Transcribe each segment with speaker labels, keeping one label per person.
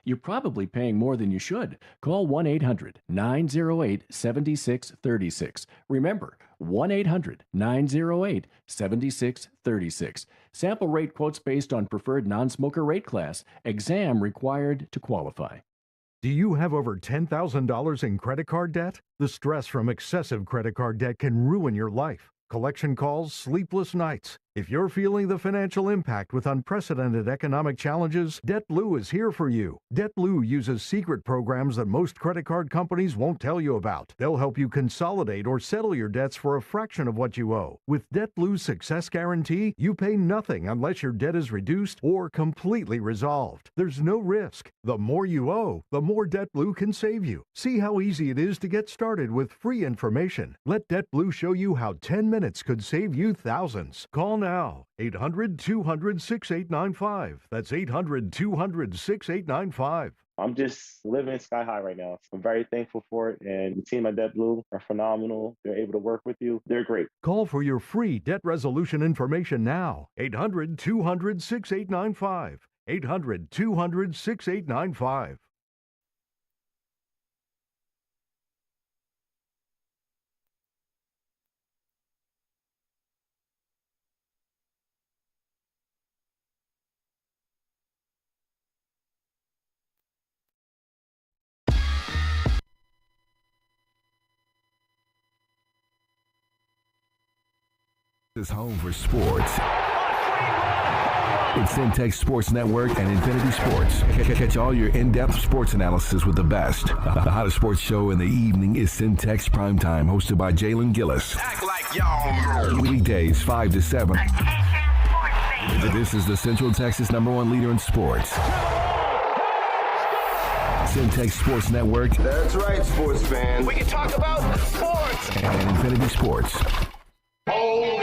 Speaker 1: You're probably paying more than you should. Call 1-800-908-7636. Remember, 1-800-908-7636. Sample rate quotes based on preferred non-smoker rate class. Exam required to qualify.
Speaker 2: Do you have over $10,000 in credit card debt? The stress from excessive credit card debt can ruin your life. Collection calls, sleepless nights. If you're feeling the financial impact with unprecedented economic challenges, DebtBlue is here for you. DebtBlue uses secret programs that most credit card companies won't tell you about. They'll help you consolidate or settle your debts for a fraction of what you owe. With DebtBlue's Success Guarantee, you pay nothing unless your debt is reduced or completely resolved. There's no risk. The more you owe, the more DebtBlue can save you. See how easy it is to get started with free information. Let DebtBlue show you how 10 minutes could save you thousands. Call now. 800-200-6895. That's 800-200-6895.
Speaker 3: I'm just living sky high right now. I'm very thankful for it. And the team at DebtBlue are phenomenal. They're able to work with you. They're great.
Speaker 2: Call for your free debt resolution information now. 800-200-6895. 800-200-6895.
Speaker 4: Is home for sports. It's Centex Sports Network and Infinity Sports. Catch all your in-depth sports analysis with the best. The hottest sports show in the evening is Centex Primetime, hosted by Jalen Gillis. Act like y'all. Weekdays 5 to 7. This is the Central Texas #1 leader in sports. Centex Sports Network.
Speaker 5: That's right, sports fans.
Speaker 4: We can talk about sports. And Infinity Sports.
Speaker 5: Holy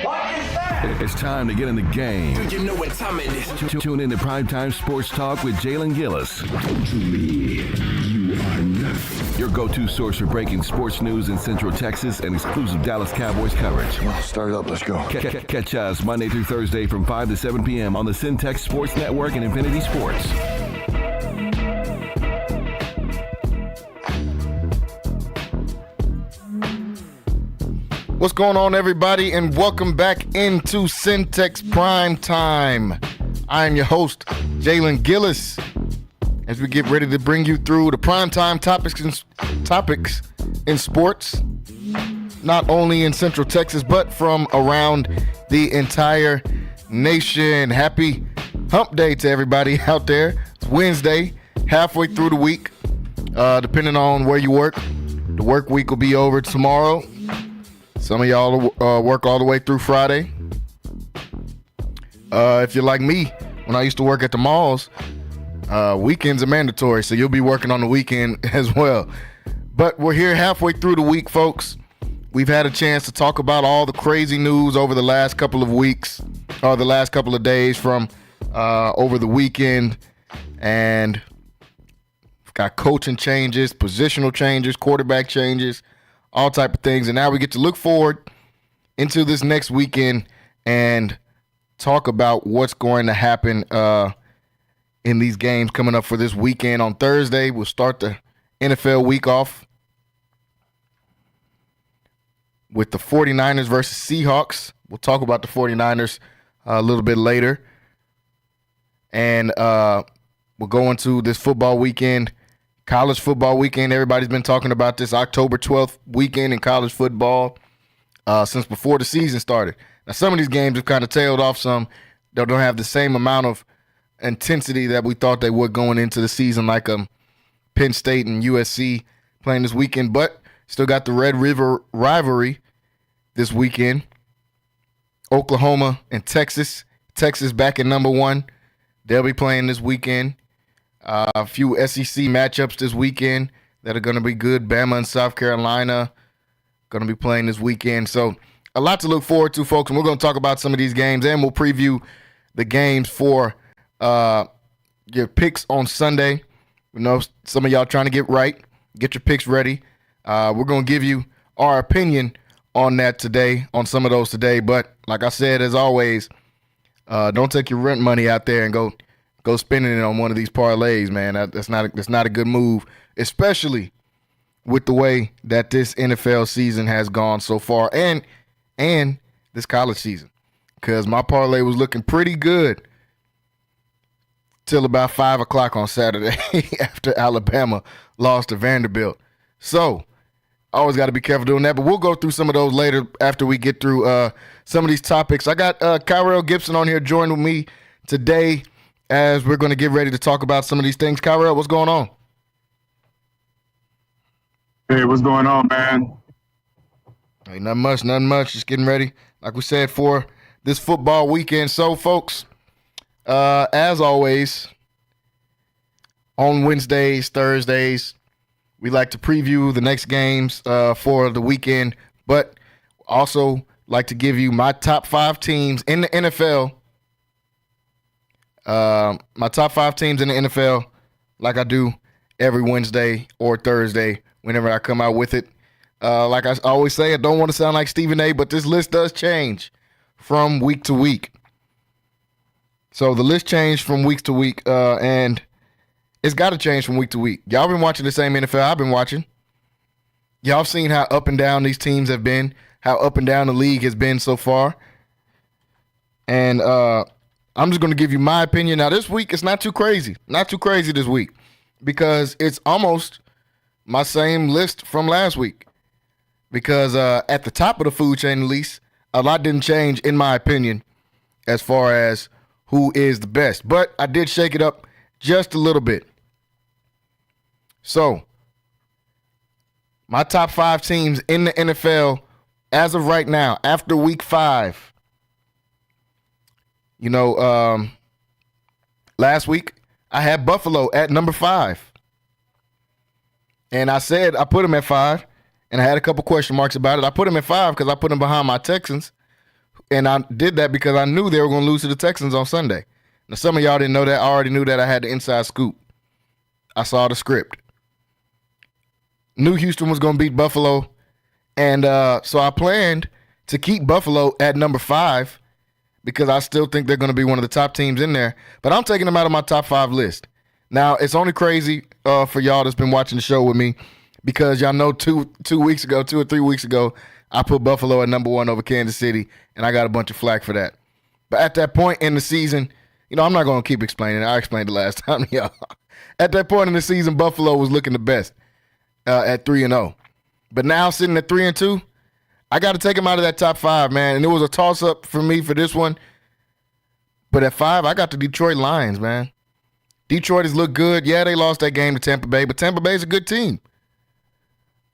Speaker 5: what is that?
Speaker 4: It's time to get in the game.
Speaker 5: You know what time it is.
Speaker 4: Tune in to Primetime Sports Talk with Jalen Gillis.
Speaker 6: To me, you are nothing.
Speaker 4: Your go-to source for breaking sports news in Central Texas and exclusive Dallas Cowboys coverage.
Speaker 6: Start it up, let's go.
Speaker 4: Catch us Monday through Thursday from 5 to 7 p.m. on the Centex Sports Network and Infinity Sports.
Speaker 7: What's going on, everybody, and welcome back into Centex Prime Time. I am your host, Jalen Gillis, as we get ready to bring you through the primetime topics in sports, not only in Central Texas, but from around the entire nation. Happy hump day to everybody out there. It's Wednesday, halfway through the week, depending on where you work. The work week will be over tomorrow. Some of y'all work all the way through Friday. If you're like me, when I used to work at the malls, weekends are mandatory, so you'll be working on the weekend as well. But we're here halfway through the week, folks. We've had a chance to talk about all the crazy news over the last couple of weeks, or the last couple of days from over the weekend. And we've got coaching changes, positional changes, quarterback changes, all type of things. And now we get to look forward into this next weekend and talk about what's going to happen in these games coming up for this weekend. On Thursday, we'll start the NFL week off with the 49ers versus Seahawks. We'll talk about the 49ers a little bit later. And we'll go into this football weekend. College football weekend, everybody's been talking about this October 12th weekend in college football since before the season started. Now, some of these games have kind of tailed off some. They don't have the same amount of intensity that we thought they would going into the season, like Penn State and USC playing this weekend, but still got the Red River rivalry this weekend. Oklahoma and Texas. Texas back at #1. They'll be playing this weekend. A few SEC matchups this weekend that are going to be good. Bama and South Carolina going to be playing this weekend. So a lot to look forward to, folks. And we're going to talk about some of these games, and we'll preview the games for your picks on Sunday. We know some of y'all trying to get right. Get your picks ready. We're going to give you our opinion on that today, on some of those today. But like I said, as always, don't take your rent money out there and go go spending it on one of these parlays, man. That's not a good move, especially with the way that this NFL season has gone so far and this college season. Because my parlay was looking pretty good till about 5 o'clock on Saturday after Alabama lost to Vanderbilt. So, always got to be careful doing that. But we'll go through some of those later after we get through some of these topics. I got Kyrell Gibson on here joining with me today as we're going to get ready to talk about some of these things. Kyrell, what's going on?
Speaker 8: Hey, what's going on, man?
Speaker 7: Hey, nothing much. Just getting ready, like we said, for this football weekend. So, folks, as always, on Wednesdays, Thursdays, we like to preview the next games for the weekend, but also like to give you my top 5 teams in the NFL. My top 5 teams in the NFL, like I do every Wednesday or Thursday whenever I come out with it. Like I always say, I don't want to sound like Stephen A., but this list does change from week to week. So the list changed from week to week, and it's got to change from week to week. Y'all been watching the same NFL I've been watching. Y'all seen how up and down these teams have been, how up and down the league has been so far. And I'm just going to give you my opinion. Now, this week, it's not too crazy. Not too crazy this week because it's almost my same list from last week. Because at the top of the food chain, at least, a lot didn't change, in my opinion, as far as who is the best. But I did shake it up just a little bit. So, my top 5 teams in the NFL as of right now, after week 5. You know, last week I had Buffalo at number 5. And I said I put them at 5, and I had a couple question marks about it. I put them at 5 because I put them behind my Texans. And I did that because I knew they were going to lose to the Texans on Sunday. Now, some of y'all didn't know that. I already knew that. I had the inside scoop. I saw the script. Knew Houston was going to beat Buffalo. And so I planned to keep Buffalo at number 5 because I still think they're going to be one of the top teams in there. But I'm taking them out of my top 5 list. Now, it's only crazy for y'all that's been watching the show with me because y'all know 2 or 3 weeks ago, I put Buffalo at number 1 over Kansas City, and I got a bunch of flack for that. But at that point in the season, you know, I'm not going to keep explaining it. I explained it last time, y'all. At that point in the season, Buffalo was looking the best at 3-0. But now sitting at 3-2, I got to take them out of that top 5, man. And it was a toss-up for me for this one. But at 5, I got the Detroit Lions, man. Detroit has looked good. Yeah, they lost that game to Tampa Bay, but Tampa Bay is a good team.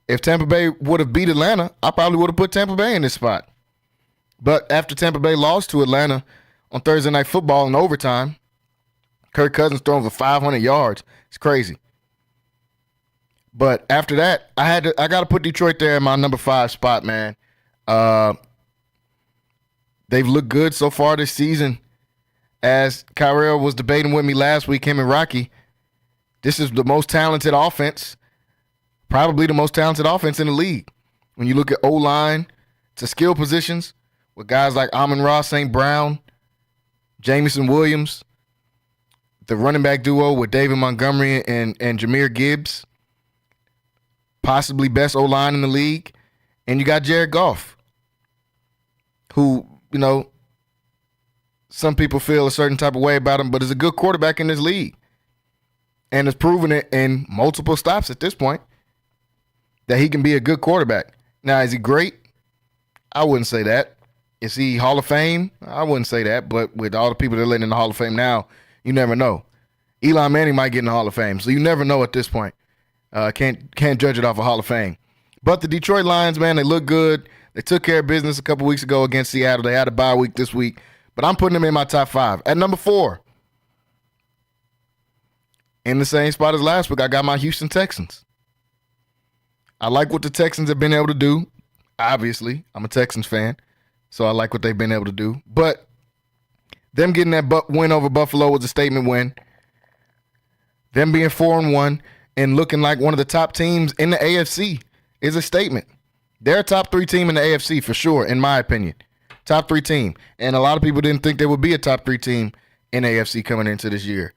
Speaker 7: If Tampa Bay would have beat Atlanta, I probably would have put Tampa Bay in this spot. But after Tampa Bay lost to Atlanta on Thursday Night Football in overtime, Kirk Cousins throwing for 500 yards. It's crazy. But after that, I got to put Detroit there in my number 5 spot, man. They've looked good so far this season. As Kyrell was debating with me last week, him and Rocky, this is the most talented offense, probably the most talented offense in the league. When you look at O-line to skill positions with guys like Amon-Ra St. Brown, Jamison Williams, the running back duo with David Montgomery and Jahmyr Gibbs, possibly best O-line in the league. And you got Jared Goff, who, you know, some people feel a certain type of way about him, but is a good quarterback in this league. And has proven it in multiple stops at this point that he can be a good quarterback. Now, is he great? I wouldn't say that. Is he Hall of Fame? I wouldn't say that, but with all the people that are letting in the Hall of Fame now, you never know. Eli Manning might get in the Hall of Fame, so you never know at this point. Can't judge it off of Hall of Fame. But the Detroit Lions, man, they look good. They took care of business a couple weeks ago against Seattle. They had a bye week this week, but I'm putting them in my top 5. At number 4, in the same spot as last week, I got my Houston Texans. I like what the Texans have been able to do. Obviously, I'm a Texans fan, so I like what they've been able to do. But them getting that win over Buffalo was a statement win. Them being 4-1 and looking like one of the top teams in the AFC is a statement. They're a top 3 team in the AFC for sure, in my opinion. Top 3 team. And a lot of people didn't think they would be a top 3 team in AFC coming into this year.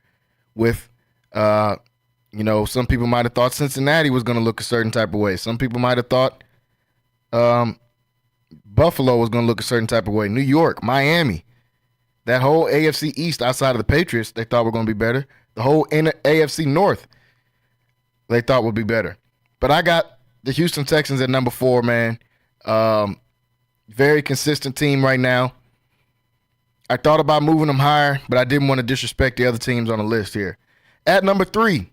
Speaker 7: with, some people might have thought Cincinnati was going to look a certain type of way. Some people might have thought Buffalo was going to look a certain type of way. New York, Miami, that whole AFC East outside of the Patriots, they thought were going to be better. The whole AFC North, they thought would be better. But I got the Houston Texans at number 4, man. Very consistent team right now. I thought about moving them higher, but I didn't want to disrespect the other teams on the list here. At number 3,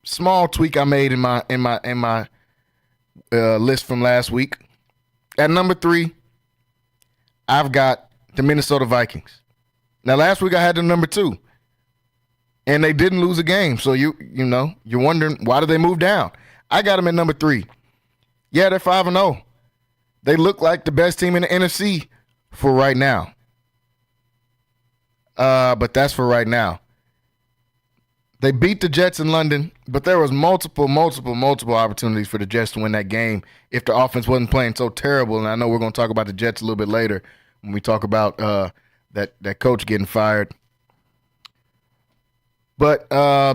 Speaker 7: small tweak I made in my list from last week. At number 3, I've got the Minnesota Vikings. Now, last week I had them number 2, and they didn't lose a game. So you're wondering, why did they move down? I got them at number 3. Yeah, they're 5-0. They look like the best team in the NFC for right now. But that's for right now. They beat the Jets in London, but there was multiple opportunities for the Jets to win that game if the offense wasn't playing so terrible. And I know we're going to talk about the Jets a little bit later when we talk about that coach getting fired. But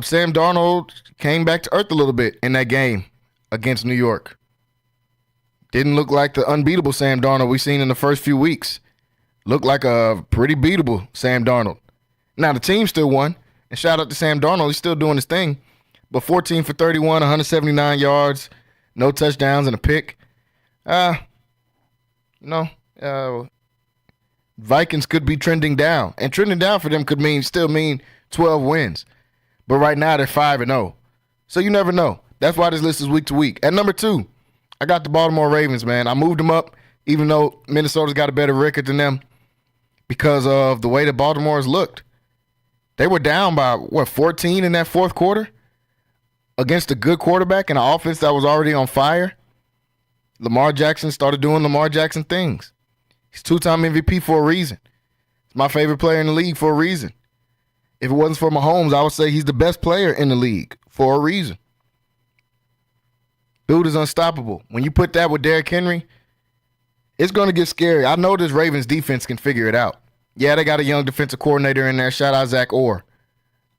Speaker 7: Sam Darnold came back to earth a little bit in that game against New York. Didn't look like the unbeatable Sam Darnold we've seen in the first few weeks. Looked like a pretty beatable Sam Darnold. Now, the team still won, and shout out to Sam Darnold. He's still doing his thing. But 14 for 31, 179 yards, no touchdowns, and a pick. Vikings could be trending down. And trending down for them could still mean 12 wins. But right now, they're 5-0. So you never know. That's why this list is week to week. At number 2, I got the Baltimore Ravens, man. I moved them up, even though Minnesota's got a better record than them, because of the way that Baltimore's looked. They were down by, 14 in that fourth quarter against a good quarterback and an offense that was already on fire. Lamar Jackson started doing Lamar Jackson things. He's 2-time MVP for a reason. He's my favorite player in the league for a reason. If it wasn't for Mahomes, I would say he's the best player in the league for a reason. Dude is unstoppable. When you put that with Derrick Henry, it's going to get scary. I know this Ravens defense can figure it out. Yeah, they got a young defensive coordinator in there. Shout out Zach Orr.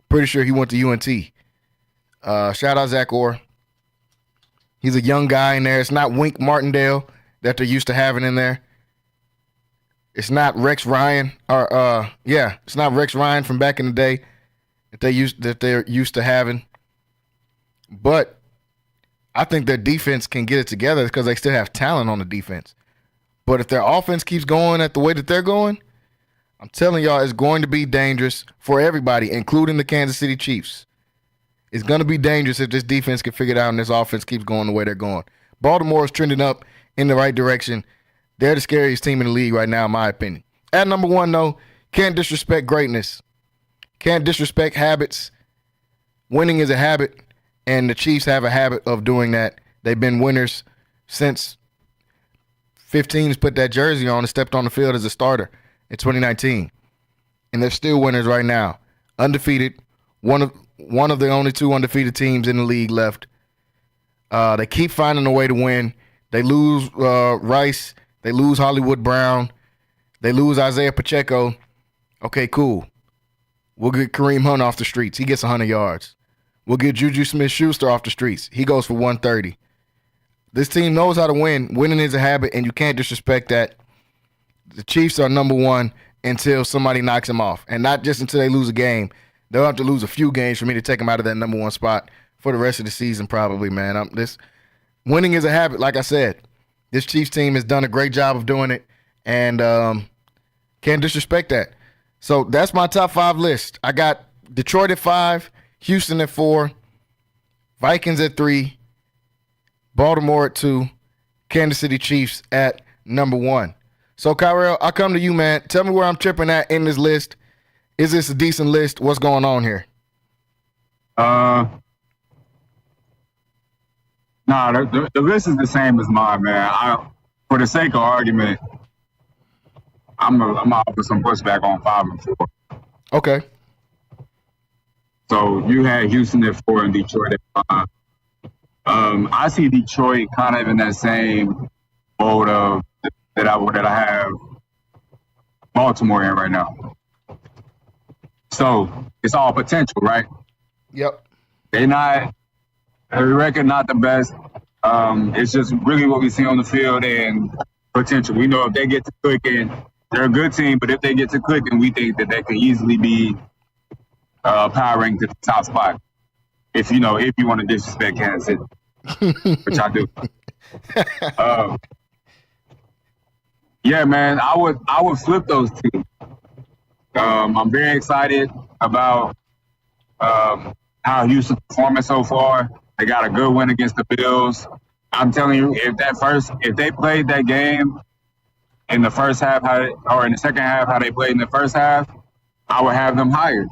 Speaker 7: Pretty sure he went to UNT. Shout out Zach Orr. He's a young guy in there. It's not Wink Martindale that they're used to having in there. It's not Rex Ryan. It's not Rex Ryan from back in the day that they're used to having. But I think their defense can get it together because they still have talent on the defense. But if their offense keeps going at the way that they're going, I'm telling y'all, it's going to be dangerous for everybody, including the Kansas City Chiefs. It's going to be dangerous if this defense can figure it out and this offense keeps going the way they're going. Baltimore is trending up in the right direction. They're the scariest team in the league right now, in my opinion. At number 1, though, can't disrespect greatness. Can't disrespect habits. Winning is a habit. And the Chiefs have a habit of doing that. They've been winners since 15's put that jersey on and stepped on the field as a starter in 2019. And they're still winners right now. Undefeated. One of the only 2 undefeated teams in the league left. They keep finding a way to win. They lose Rice. They lose Hollywood Brown. They lose Isaiah Pacheco. Okay, cool. We'll get Kareem Hunt off the streets. He gets 100 yards. We'll get Juju Smith-Schuster off the streets. He goes for 130. This team knows how to win. Winning is a habit, and you can't disrespect that. The Chiefs are number 1 until somebody knocks them off, and not just until they lose a game. They'll have to lose a few games for me to take them out of that number 1 spot for the rest of the season probably, man. Winning is a habit, like I said. This Chiefs team has done a great job of doing it, and can't disrespect that. So that's my top 5 list. I got Detroit at 5, Houston at 4, Vikings at 3, Baltimore at 2, Kansas City Chiefs at number 1. So, Kyrell, I come to you, man. Tell me where I'm tripping at in this list. Is this a decent list? What's going on here?
Speaker 8: Nah, the list is the same as mine, man. For the sake of argument, I'm gonna offer some pushback on 5 and 4.
Speaker 7: Okay.
Speaker 8: So you had Houston at 4 and Detroit at 5. I see Detroit kind of in that same mode of that I have Baltimore in right now. So it's all potential, right?
Speaker 7: Yep.
Speaker 8: They record not the best. It's just really what we see on the field and potential. We know if they get to clicking, they're a good team, but if they get to clicking, we think that they could easily be power ranked to the top spot. If you want to disrespect Kansas City, which I do. Yeah, man, I would flip those two. I'm very excited about how Houston's performing so far. They got a good win against the Bills. I'm telling you, if they played that game in the first half, or in the second half, how they played in the first half, I would have them higher,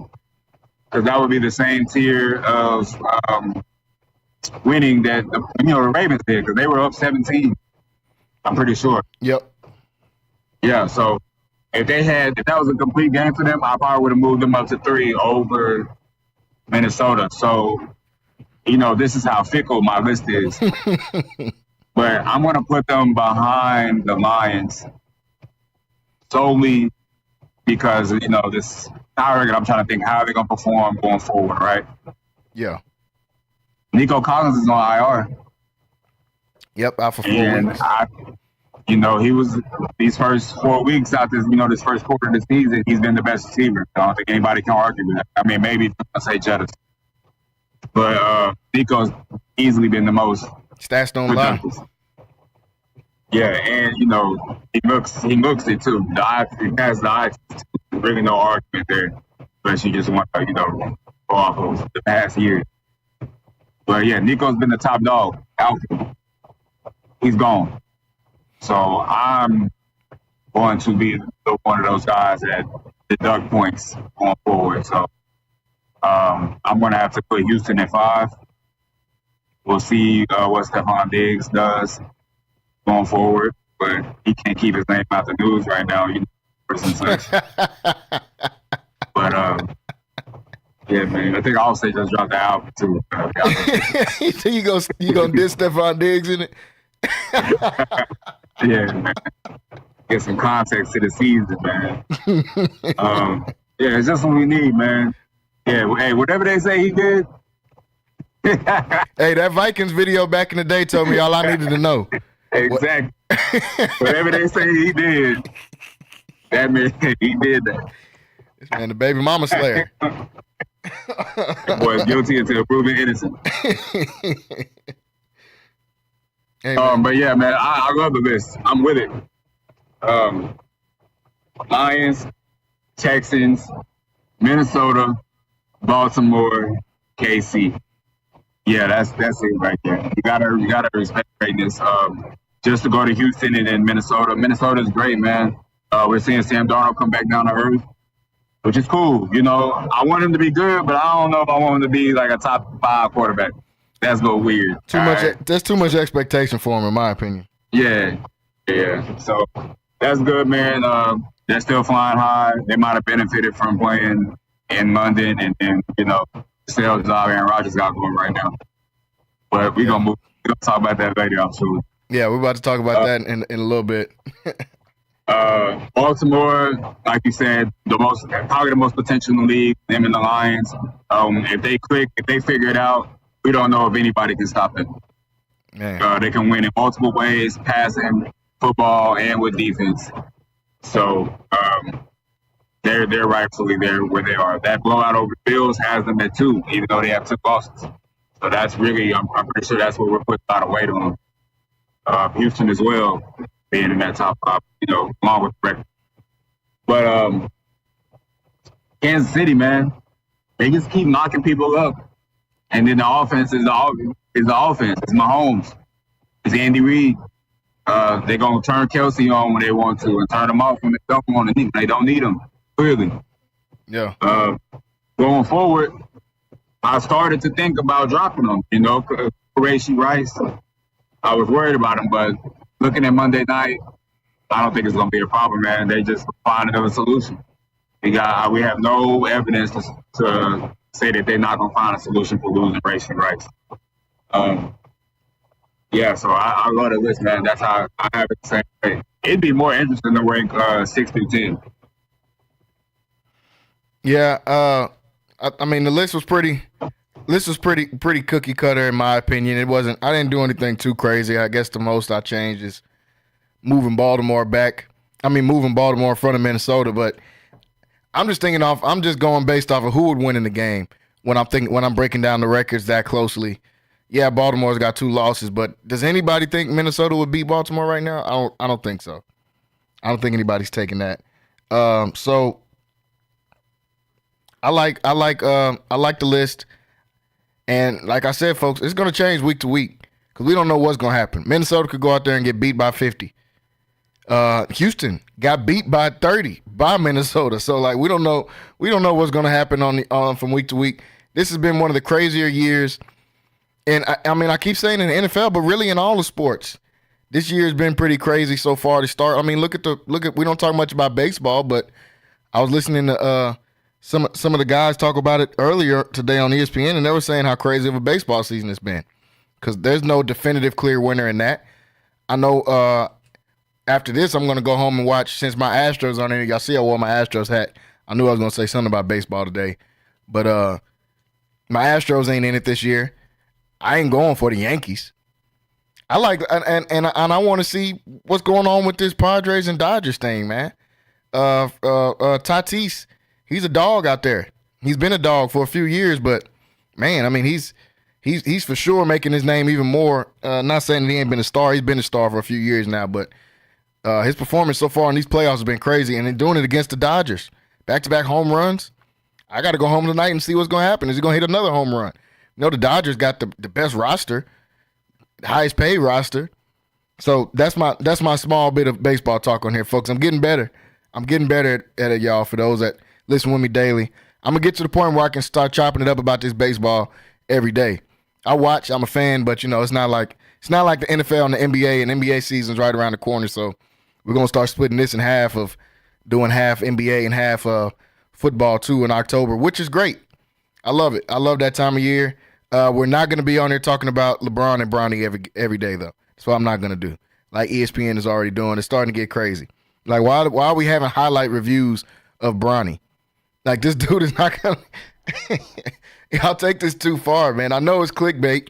Speaker 8: because that would be the same tier of winning that the Ravens did, because they were up 17. I'm pretty sure.
Speaker 7: Yep.
Speaker 8: Yeah. So if that was a complete game for them, I probably would have moved them up to 3 over Minnesota. So, this is how fickle my list is. But I'm going to put them behind the Lions solely because, this power record, I'm trying to think how they're going to perform going forward, right?
Speaker 7: Yeah.
Speaker 8: Nico Collins is on IR.
Speaker 7: Yep, out for 4 weeks.
Speaker 8: He was these first 4 weeks out this first quarter of the season, he's been the best receiver. I don't think anybody can argue with that. I mean, maybe I'll say Jettis. But Nico's easily been the most
Speaker 7: stats don't lie.
Speaker 8: Yeah, and he looks it too. He has the eye. Really no argument there, unless you just want to go off of the past year. But yeah, Nico's been the top dog. Alfred, he's gone. So I'm going to be one of those guys that deduct points going forward. So I'm going to have to put Houston at 5. We'll see what Stephon Diggs does going forward, but he can't keep his name out the news right now. But yeah, man, I think Allstate just dropped the album too.
Speaker 7: So you gonna diss Stephon Diggs in it?
Speaker 8: Yeah, man. Get some context to the season, man. Yeah, it's just what we need, man. Yeah, hey, whatever they say he did.
Speaker 7: Hey, that Vikings video back in the day told me all I needed to know.
Speaker 8: Exactly. Whatever they say he did, that man, he did that.
Speaker 7: This man, the baby mama slayer.
Speaker 8: That boy is guilty until proven innocent.
Speaker 7: Hey,
Speaker 8: but yeah, man, I love the list. I'm with it. Lions, Texans, Minnesota, Baltimore, KC. Yeah, that's it right there. You gotta respect greatness. Just to go to Houston and then Minnesota. Minnesota's great, man. We're seeing Sam Darnold come back down to earth, which is cool. I want him to be good, but I don't know if I want him to be like a top 5 quarterback. That's a little weird.
Speaker 7: There's too much expectation for him, in my opinion.
Speaker 8: Yeah. So that's good, man. They're still flying high. They might have benefited from playing in London and the sales job Aaron Rodgers got going right now. But we're gonna talk about that later, I'm sure.
Speaker 7: Yeah, we're about to talk about that in a little bit.
Speaker 8: Baltimore, like you said, probably the most potential in the league, them and the Lions. If they click, if they figure it out, we don't know if anybody can stop them. They can win in multiple ways, passing, football, and with defense. So they're rightfully there where they are. That blowout over the Bills has them at 2, even though they have 2 losses. So that's really, I'm pretty sure that's what we're putting a lot of weight on. Houston as well, being in that top 5, along with the record. But Kansas City, man, they just keep knocking people up. And then the offense is the offense. It's Mahomes. It's Andy Reid. They're going to turn Kelsey on when they want to and turn them off when they don't want to. They don't need them, clearly.
Speaker 7: Yeah.
Speaker 8: Going forward, I started to think about dropping them. Qureshi Rice, I was worried about him, but looking at Monday night, I don't think it's going to be a problem, man. They just find another solution. We have no evidence to say that they're not going to find a solution for losing Racing Rice. Yeah, so I love the list, man. That's how I have it the same way. It'd be more interesting to rank 6 through 10.
Speaker 7: Yeah, I mean the list was pretty cookie cutter in my opinion. It wasn't. I didn't do anything too crazy. I guess the most I changed is moving Baltimore in front of Minnesota. But I'm just going based off of who would win in the game when I'm breaking down the records that closely. Yeah, Baltimore's got 2 losses, but does anybody think Minnesota would beat Baltimore right now? I don't think so. I don't think anybody's taking that. So I like the list, and like I said, folks, it's going to change week to week because we don't know what's going to happen. Minnesota could go out there and get beat by 50. Houston got beat by 30 by Minnesota, so like we don't know what's going to happen from week to week. This has been one of the crazier years. And I mean, I keep saying in the NFL, but really in all the sports, this year has been pretty crazy so far to start. I mean, look at we don't talk much about baseball, but I was listening to some of the guys talk about it earlier today on ESPN, and they were saying how crazy of a baseball season it's been because there's no definitive clear winner in that. I know after this, I'm going to go home and watch, since my Astros on here. Y'all see I wore my Astros hat. I knew I was going to say something about baseball today, but my Astros ain't in it this year. I ain't going for the Yankees. I like and I want to see what's going on with this Padres and Dodgers thing, man. Tatis, he's a dog out there. He's been a dog for a few years, but man, I mean, he's for sure making his name even more. Not saying that he ain't been a star. He's been a star for a few years now, but his performance so far in these playoffs has been crazy, and then doing it against the Dodgers, back-to-back home runs. I got to go home tonight and see what's going to happen. Is he going to hit another home run? You know, the Dodgers got the best roster, the highest paid roster. So that's my small bit of baseball talk on here, folks. I'm getting better. I'm getting better at it, y'all, for those that listen with me daily. I'm going to get to the point where I can start chopping it up about this baseball every day. I watch, I'm a fan, but, you know, it's not like the NFL and the NBA, and NBA season's right around the corner. So we're going to start splitting this in half, of doing half NBA and half football, too, in October, which is great. I love it. I love that time of year. We're not going to be on here talking about LeBron and Bronny every day, though. That's what I'm not going to do. Like ESPN is already doing. It's starting to get crazy. Like, why are we having highlight reviews of Bronny? Like, this dude is not going to – y'all take this too far, man. I know it's clickbait,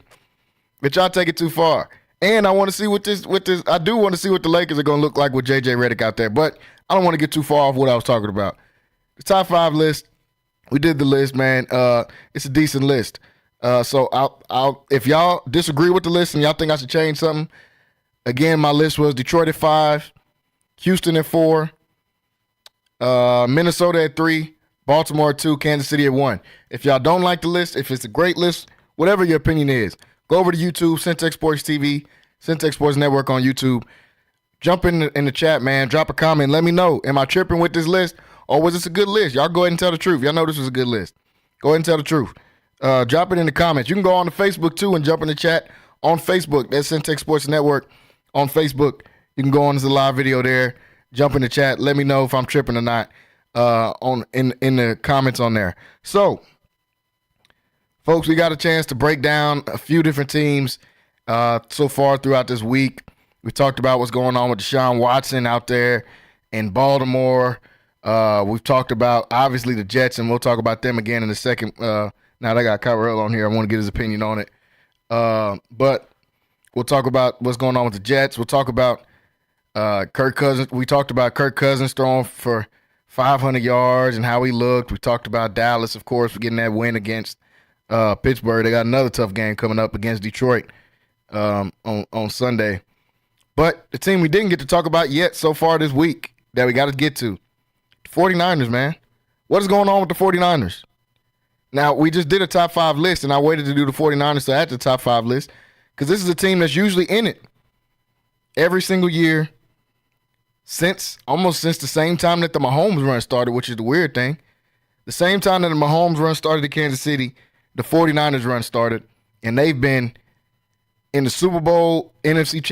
Speaker 7: but y'all take it too far. And I want to see what this – I do want to see what the Lakers are going to look like with J.J. Redick out there. But I don't want to get too far off what I was talking about. The top 5 list, we did the list, man. It's a decent list. So I'll if y'all disagree with the list and y'all think I should change something, again, my list was Detroit at 5, Houston at 4, Minnesota at 3, Baltimore at 2, Kansas City at 1. If y'all don't like the list, if it's a great list, whatever your opinion is, go over to YouTube, Centex Sports TV, Centex Sports Network on YouTube. Jump in the chat, man. Drop a comment. Let me know. Am I tripping with this list, or was this a good list? Y'all go ahead and tell the truth. Y'all know this was a good list. Go ahead and tell the truth. Drop it in the comments. You can go on to Facebook, too, and jump in the chat on Facebook. That's Centex Sports Network on Facebook. You can go on to the live video there. Jump in the chat. Let me know if I'm tripping or not in the comments on there. So, folks, we got a chance to break down a few different teams so far throughout this week. We talked about what's going on with Deshaun Watson out there in Baltimore. We've talked about, obviously, the Jets, and we'll talk about them again in a second. Now they got Kyler on here. I want to get his opinion on it. But we'll talk about what's going on with the Jets. We'll talk about Kirk Cousins. We talked about Kirk Cousins throwing for 500 yards and how he looked. We talked about Dallas, of course, for getting that win against Pittsburgh. They got another tough game coming up against Detroit on Sunday. But the team we didn't get to talk about yet so far this week that we got to get to, the 49ers, man. What is going on with the 49ers? Now, we just did a top 5 list, and I waited to do the 49ers to add to the top 5 list because this is a team that's usually in it every single year almost since the same time that the Mahomes run started, which is the weird thing. The same time that the Mahomes run started at Kansas City, the 49ers run started, and they've been in the Super Bowl, NFC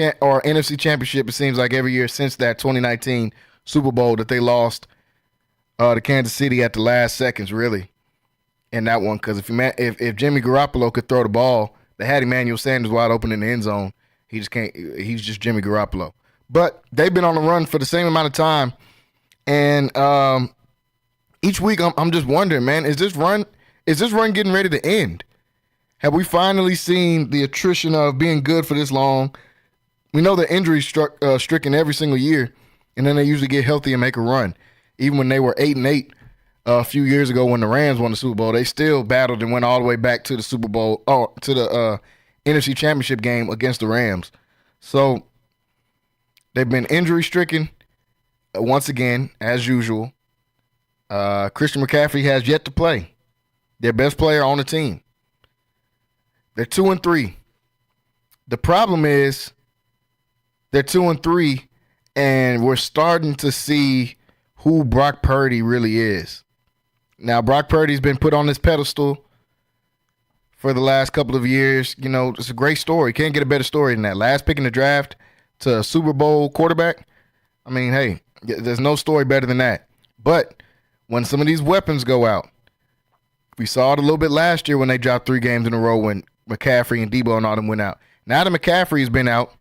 Speaker 7: Championship, it seems like every year since that 2019 Super Bowl that they lost to Kansas City at the last seconds, really. In that one, because if Jimmy Garoppolo could throw the ball, they had Emmanuel Sanders wide open in the end zone. He just can't. He's just Jimmy Garoppolo. But they've been on the run for the same amount of time, and each week I'm just wondering, man, is this run getting ready to end? Have we finally seen the attrition of being good for this long? We know the injuries stricken every single year, and then they usually get healthy and make a run. Even when they were 8-8 a few years ago when the Rams won the Super Bowl, they still battled and went all the way back to the Super Bowl, to the NFC Championship game against the Rams. So they've been injury stricken once again, as usual. Christian McCaffrey has yet to play. Their best player on the team. They're 2-3. The problem is they're 2-3, and we're starting to see who Brock Purdy really is. Now, Brock Purdy's been put on this pedestal for the last couple of years. You know, it's a great story. Can't get a better story than that. Last pick in the draft to a Super Bowl quarterback. I mean, hey, there's no story better than that. But when some of these weapons go out, we saw it a little bit last year when they dropped 3 games in a row when McCaffrey and Debo and all them went out. Now that McCaffrey's been out,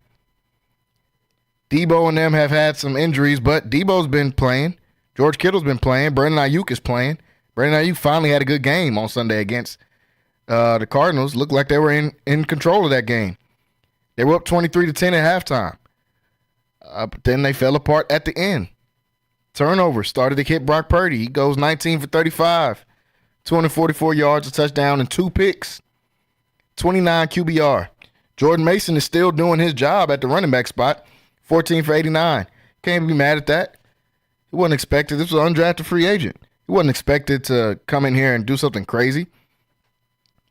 Speaker 7: Debo and them have had some injuries, but Debo's been playing. George Kittle's been playing. Brandon Ayuk is playing. Brandon Ayuk finally had a good game on Sunday against the Cardinals. Looked like they were in control of that game. They were up 23-10 at halftime. But then they fell apart at the end. Turnover started to hit Brock Purdy. He goes 19 for 35, 244 yards, a touchdown, and 2 picks, 29 QBR. Jordan Mason is still doing his job at the running back spot, 14 for 89. Can't be mad at that. He wasn't expected. This was an undrafted free agent. He wasn't expected to come in here and do something crazy.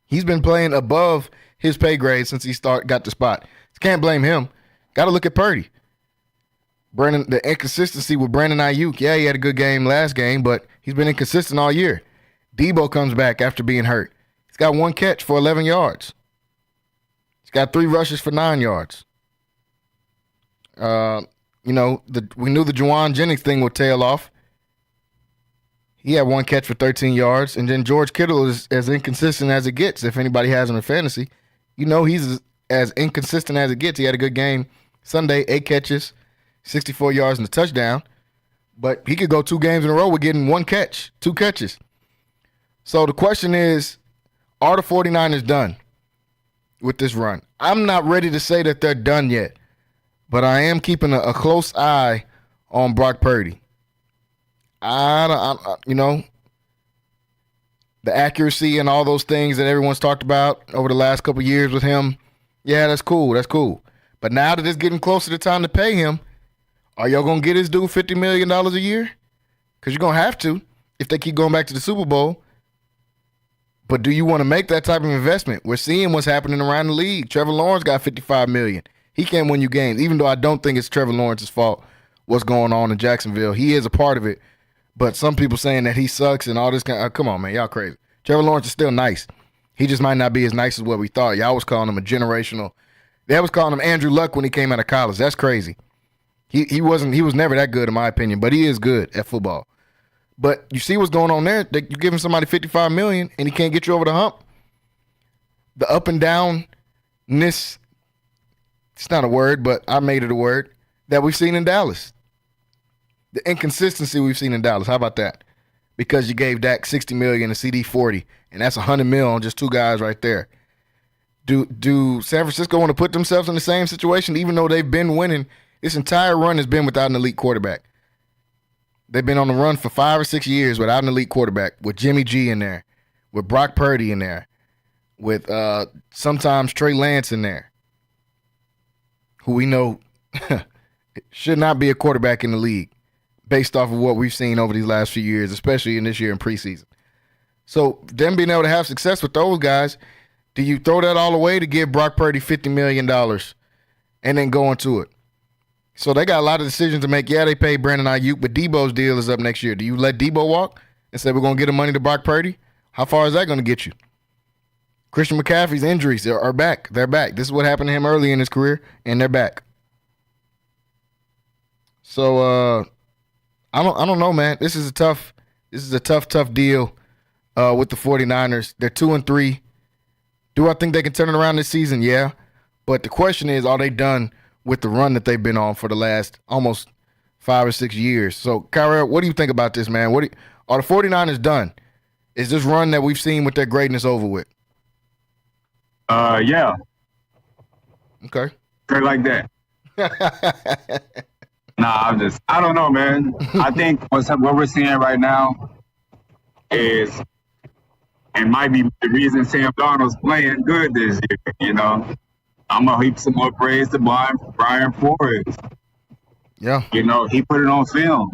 Speaker 7: He's been playing above his pay grade since he got the spot. Can't blame him. Got to look at Purdy. The inconsistency with Brandon Ayuk. Yeah, he had a good game last game, but he's been inconsistent all year. Debo comes back after being hurt. He's got 1 catch for 11 yards. He's got 3 rushes for 9 yards. We knew the Juwan Jennings thing would tail off. He had 1 catch for 13 yards. And then George Kittle is as inconsistent as it gets. If anybody has him in fantasy, he's as inconsistent as it gets. He had a good game Sunday, 8 catches, 64 yards and a touchdown. But he could go 2 games in a row with getting 1 catch, 2 catches. So the question is, are the 49ers done with this run? I'm not ready to say that they're done yet, but I am keeping a close eye on Brock Purdy. The accuracy and all those things that everyone's talked about over the last couple of years with him, yeah, that's cool. That's cool. But now that it's getting closer to time to pay him, are y'all going to get his dude $50 million a year? Because you're going to have to if they keep going back to the Super Bowl. But do you want to make that type of investment? We're seeing what's happening around the league. Trevor Lawrence got $55 million. He can't win you games, even though I don't think it's Trevor Lawrence's fault what's going on in Jacksonville. He is a part of it. But some people saying that he sucks and all this kind of, come on, man, y'all crazy. Trevor Lawrence is still nice. He just might not be as nice as what we thought. Y'all was calling him a generational. They was calling him Andrew Luck when he came out of college. That's crazy. He was never that good in my opinion, but he is good at football. But you see what's going on there? You giving somebody $55 million and he can't get you over the hump. The up and downness, it's not a word, but I made it a word, that we've seen in Dallas. The inconsistency we've seen in Dallas. How about that? Because you gave Dak $60 million and CD $40, and that's $100 million on just 2 guys right there. Do San Francisco want to put themselves in the same situation, even though they've been winning? This entire run has been without an elite quarterback. They've been on the run for 5 or 6 years without an elite quarterback, with Jimmy G in there, with Brock Purdy in there, with sometimes Trey Lance in there, who we know should not be a quarterback in the league based off of what we've seen over these last few years, especially in this year in preseason. So them being able to have success with those guys, do you throw that all away to give Brock Purdy $50 million and then go into it? So they got a lot of decisions to make. Yeah, they paid Brandon Ayuk, but Debo's deal is up next year. Do you let Debo walk and say we're going to get the money to Brock Purdy? How far is that going to get you? Christian McCaffrey's injuries are back. They're back. This is what happened to him early in his career, and they're back. So I don't know, man. This is a tough deal with the 49ers. They're 2-3. Do I think they can turn it around this season? Yeah. But the question is, are they done with the run that they've been on for the last almost 5 or 6 years? So, Kyra, what do you think about this, man? Are the 49ers done? Is this run that we've seen with their greatness over with?
Speaker 8: Yeah.
Speaker 7: Okay.
Speaker 8: Straight like that. Nah, I don't know, man. I think what we're seeing right now is, and might be the reason Sam Darnold's playing good this year, you know. I'm going to heap some more praise to Brian Flores.
Speaker 7: Yeah.
Speaker 8: You know, he put it on film.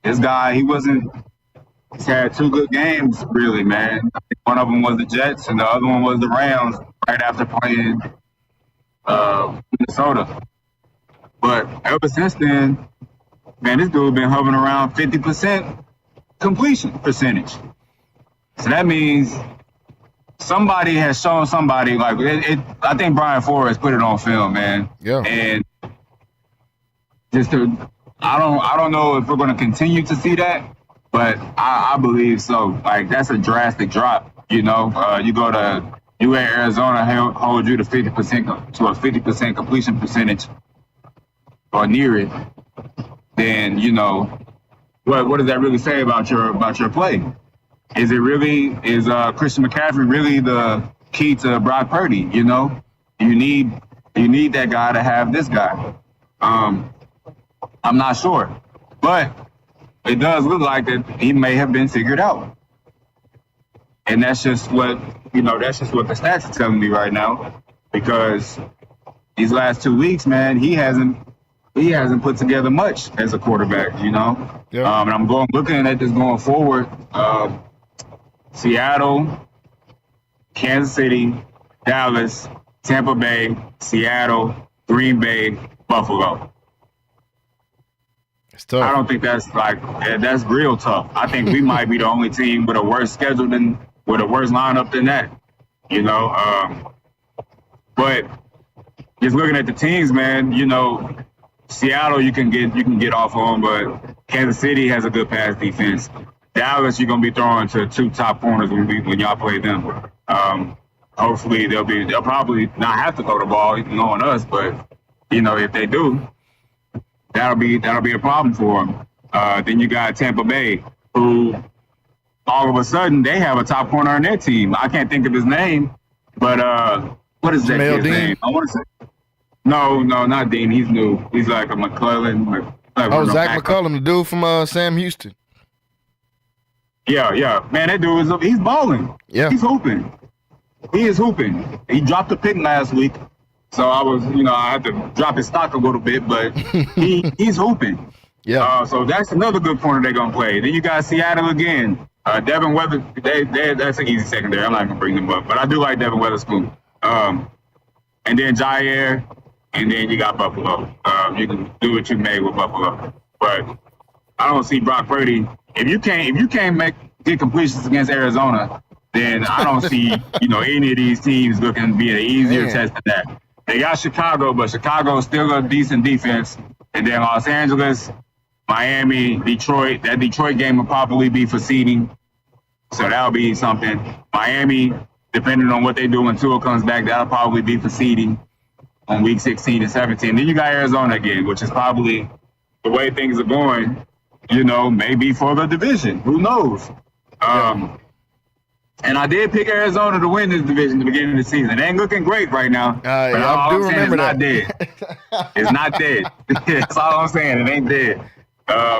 Speaker 8: This guy, he's had 2 good games, really, man. I think one of them was the Jets and the other one was the Rams right after playing Minnesota. But ever since then, man, this dude been hovering around 50% completion percentage. So that means somebody has shown somebody, like, I think Brian Flores put it on film, man.
Speaker 7: Yeah.
Speaker 8: And I don't know if we're going to continue to see that, but I believe so. Like, that's a drastic drop, you know. You go to Arizona, hold you to 50% to a 50% completion percentage or near it, then, you know, what does that really say about your play? Is Christian McCaffrey really the key to Brock Purdy? You know, you need that guy to have this guy. I'm not sure, but it does look like that he may have been figured out, and that's just what the stats are telling me right now. Because these last 2 weeks, man, he hasn't put together much as a quarterback, you know.
Speaker 7: Yeah.
Speaker 8: And I'm looking at this going forward. Seattle, Kansas City, Dallas, Tampa Bay, Seattle, Green Bay, Buffalo.
Speaker 7: It's tough.
Speaker 8: I don't think that's real tough. I think we might be the only team with a worse schedule with a worse lineup than that, you know. But just looking at the teams, man, you know, Seattle you can get off on, but Kansas City has a good pass defense. Dallas, you're gonna be throwing to 2 top corners when y'all play them. Hopefully they'll probably not have to throw the ball, knowing us, but you know, if they do, that'll be a problem for them. Then you got Tampa Bay, who all of a sudden they have a top corner on their team. I can't think of his name, but what is that kid's name? I want to say no, not Dean. He's new. He's like a McClellan.
Speaker 7: Zach McCullum, the dude from Sam Houston.
Speaker 8: Yeah. Man, that dude he's balling.
Speaker 7: Yeah.
Speaker 8: He's hooping. He is hooping. He dropped a pick last week. So I had to drop his stock a little bit, but he's hooping.
Speaker 7: Yeah.
Speaker 8: So that's another good corner they're going to play. Then you got Seattle again. Devin Weather, that's an easy secondary. I'm not going to bring them up, but I do like Devin Weatherspoon. And then Jair, and then you got Buffalo. You can do what you made with Buffalo. But I don't see Brock Purdy. If you can't get completions against Arizona, then I don't see any of these teams looking to be an easier test than that. They got Chicago, but Chicago's still a decent defense. And then Los Angeles, Miami, Detroit. That Detroit game will probably be for seeding. So that'll be something. Miami, depending on what they do when Tua comes back, that'll probably be for seeding on week 16 and 17. Then you got Arizona again, which is probably the way things are going, maybe for the division. Who knows? And I did pick Arizona to win this division at the beginning of the season. It ain't looking great right now. But
Speaker 7: I do remember that.
Speaker 8: It's not dead. It's not dead. That's all I'm saying. It ain't dead.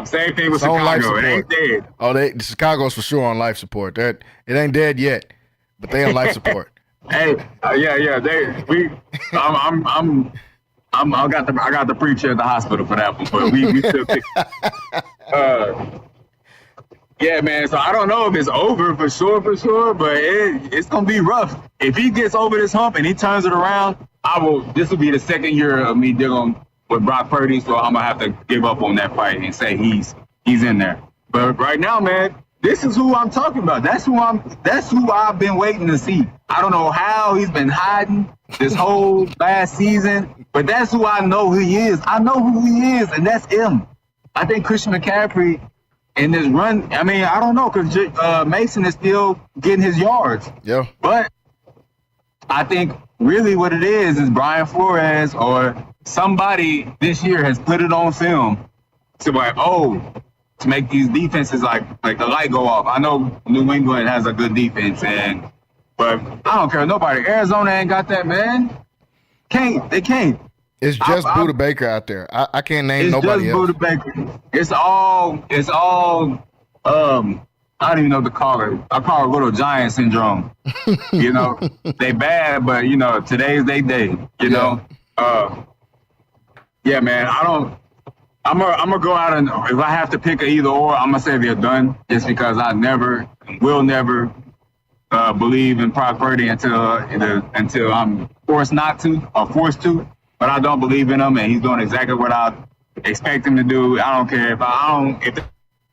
Speaker 8: Same thing with Chicago. It ain't dead.
Speaker 7: Oh, Chicago's for sure on life support. It ain't dead yet, but they on life support.
Speaker 8: Hey, yeah. I got the preacher at the hospital for that one, but we still pick. Yeah, man. So I don't know if it's over for sure, but it's gonna be rough. If he gets over this hump and he turns it around, this will be the second year of me dealing with Brock Purdy, so I'm gonna have to give up on that fight and say he's in there. But right now, man, this is who I'm talking about. That's who I've been waiting to see. I don't know how he's been hiding this whole last season, but that's who I know who he is. I know who he is, and that's him. I think Christian McCaffrey in this run, I mean, I don't know, because Mason is still getting his yards.
Speaker 7: Yeah.
Speaker 8: But I think really what it is Brian Flores or somebody this year has put it on film to like, oh, to make these defenses like the light go off. I know New England has a good defense, but I don't care nobody. Arizona ain't got that, man. They can't.
Speaker 7: It's just Buda Baker out there. I can't name nobody else.
Speaker 8: It's just Buda Baker. It's all. I don't even know what to call it. I call it little giant syndrome. You know, they bad, but you know, today's they day. You know, yeah, man. I'm gonna go out and if I have to pick a either or, I'm gonna say they're done. Just because I will never believe in Brock Purdy until I'm forced not to or forced to. But I don't believe in him, and he's doing exactly what I expect him to do. I don't care if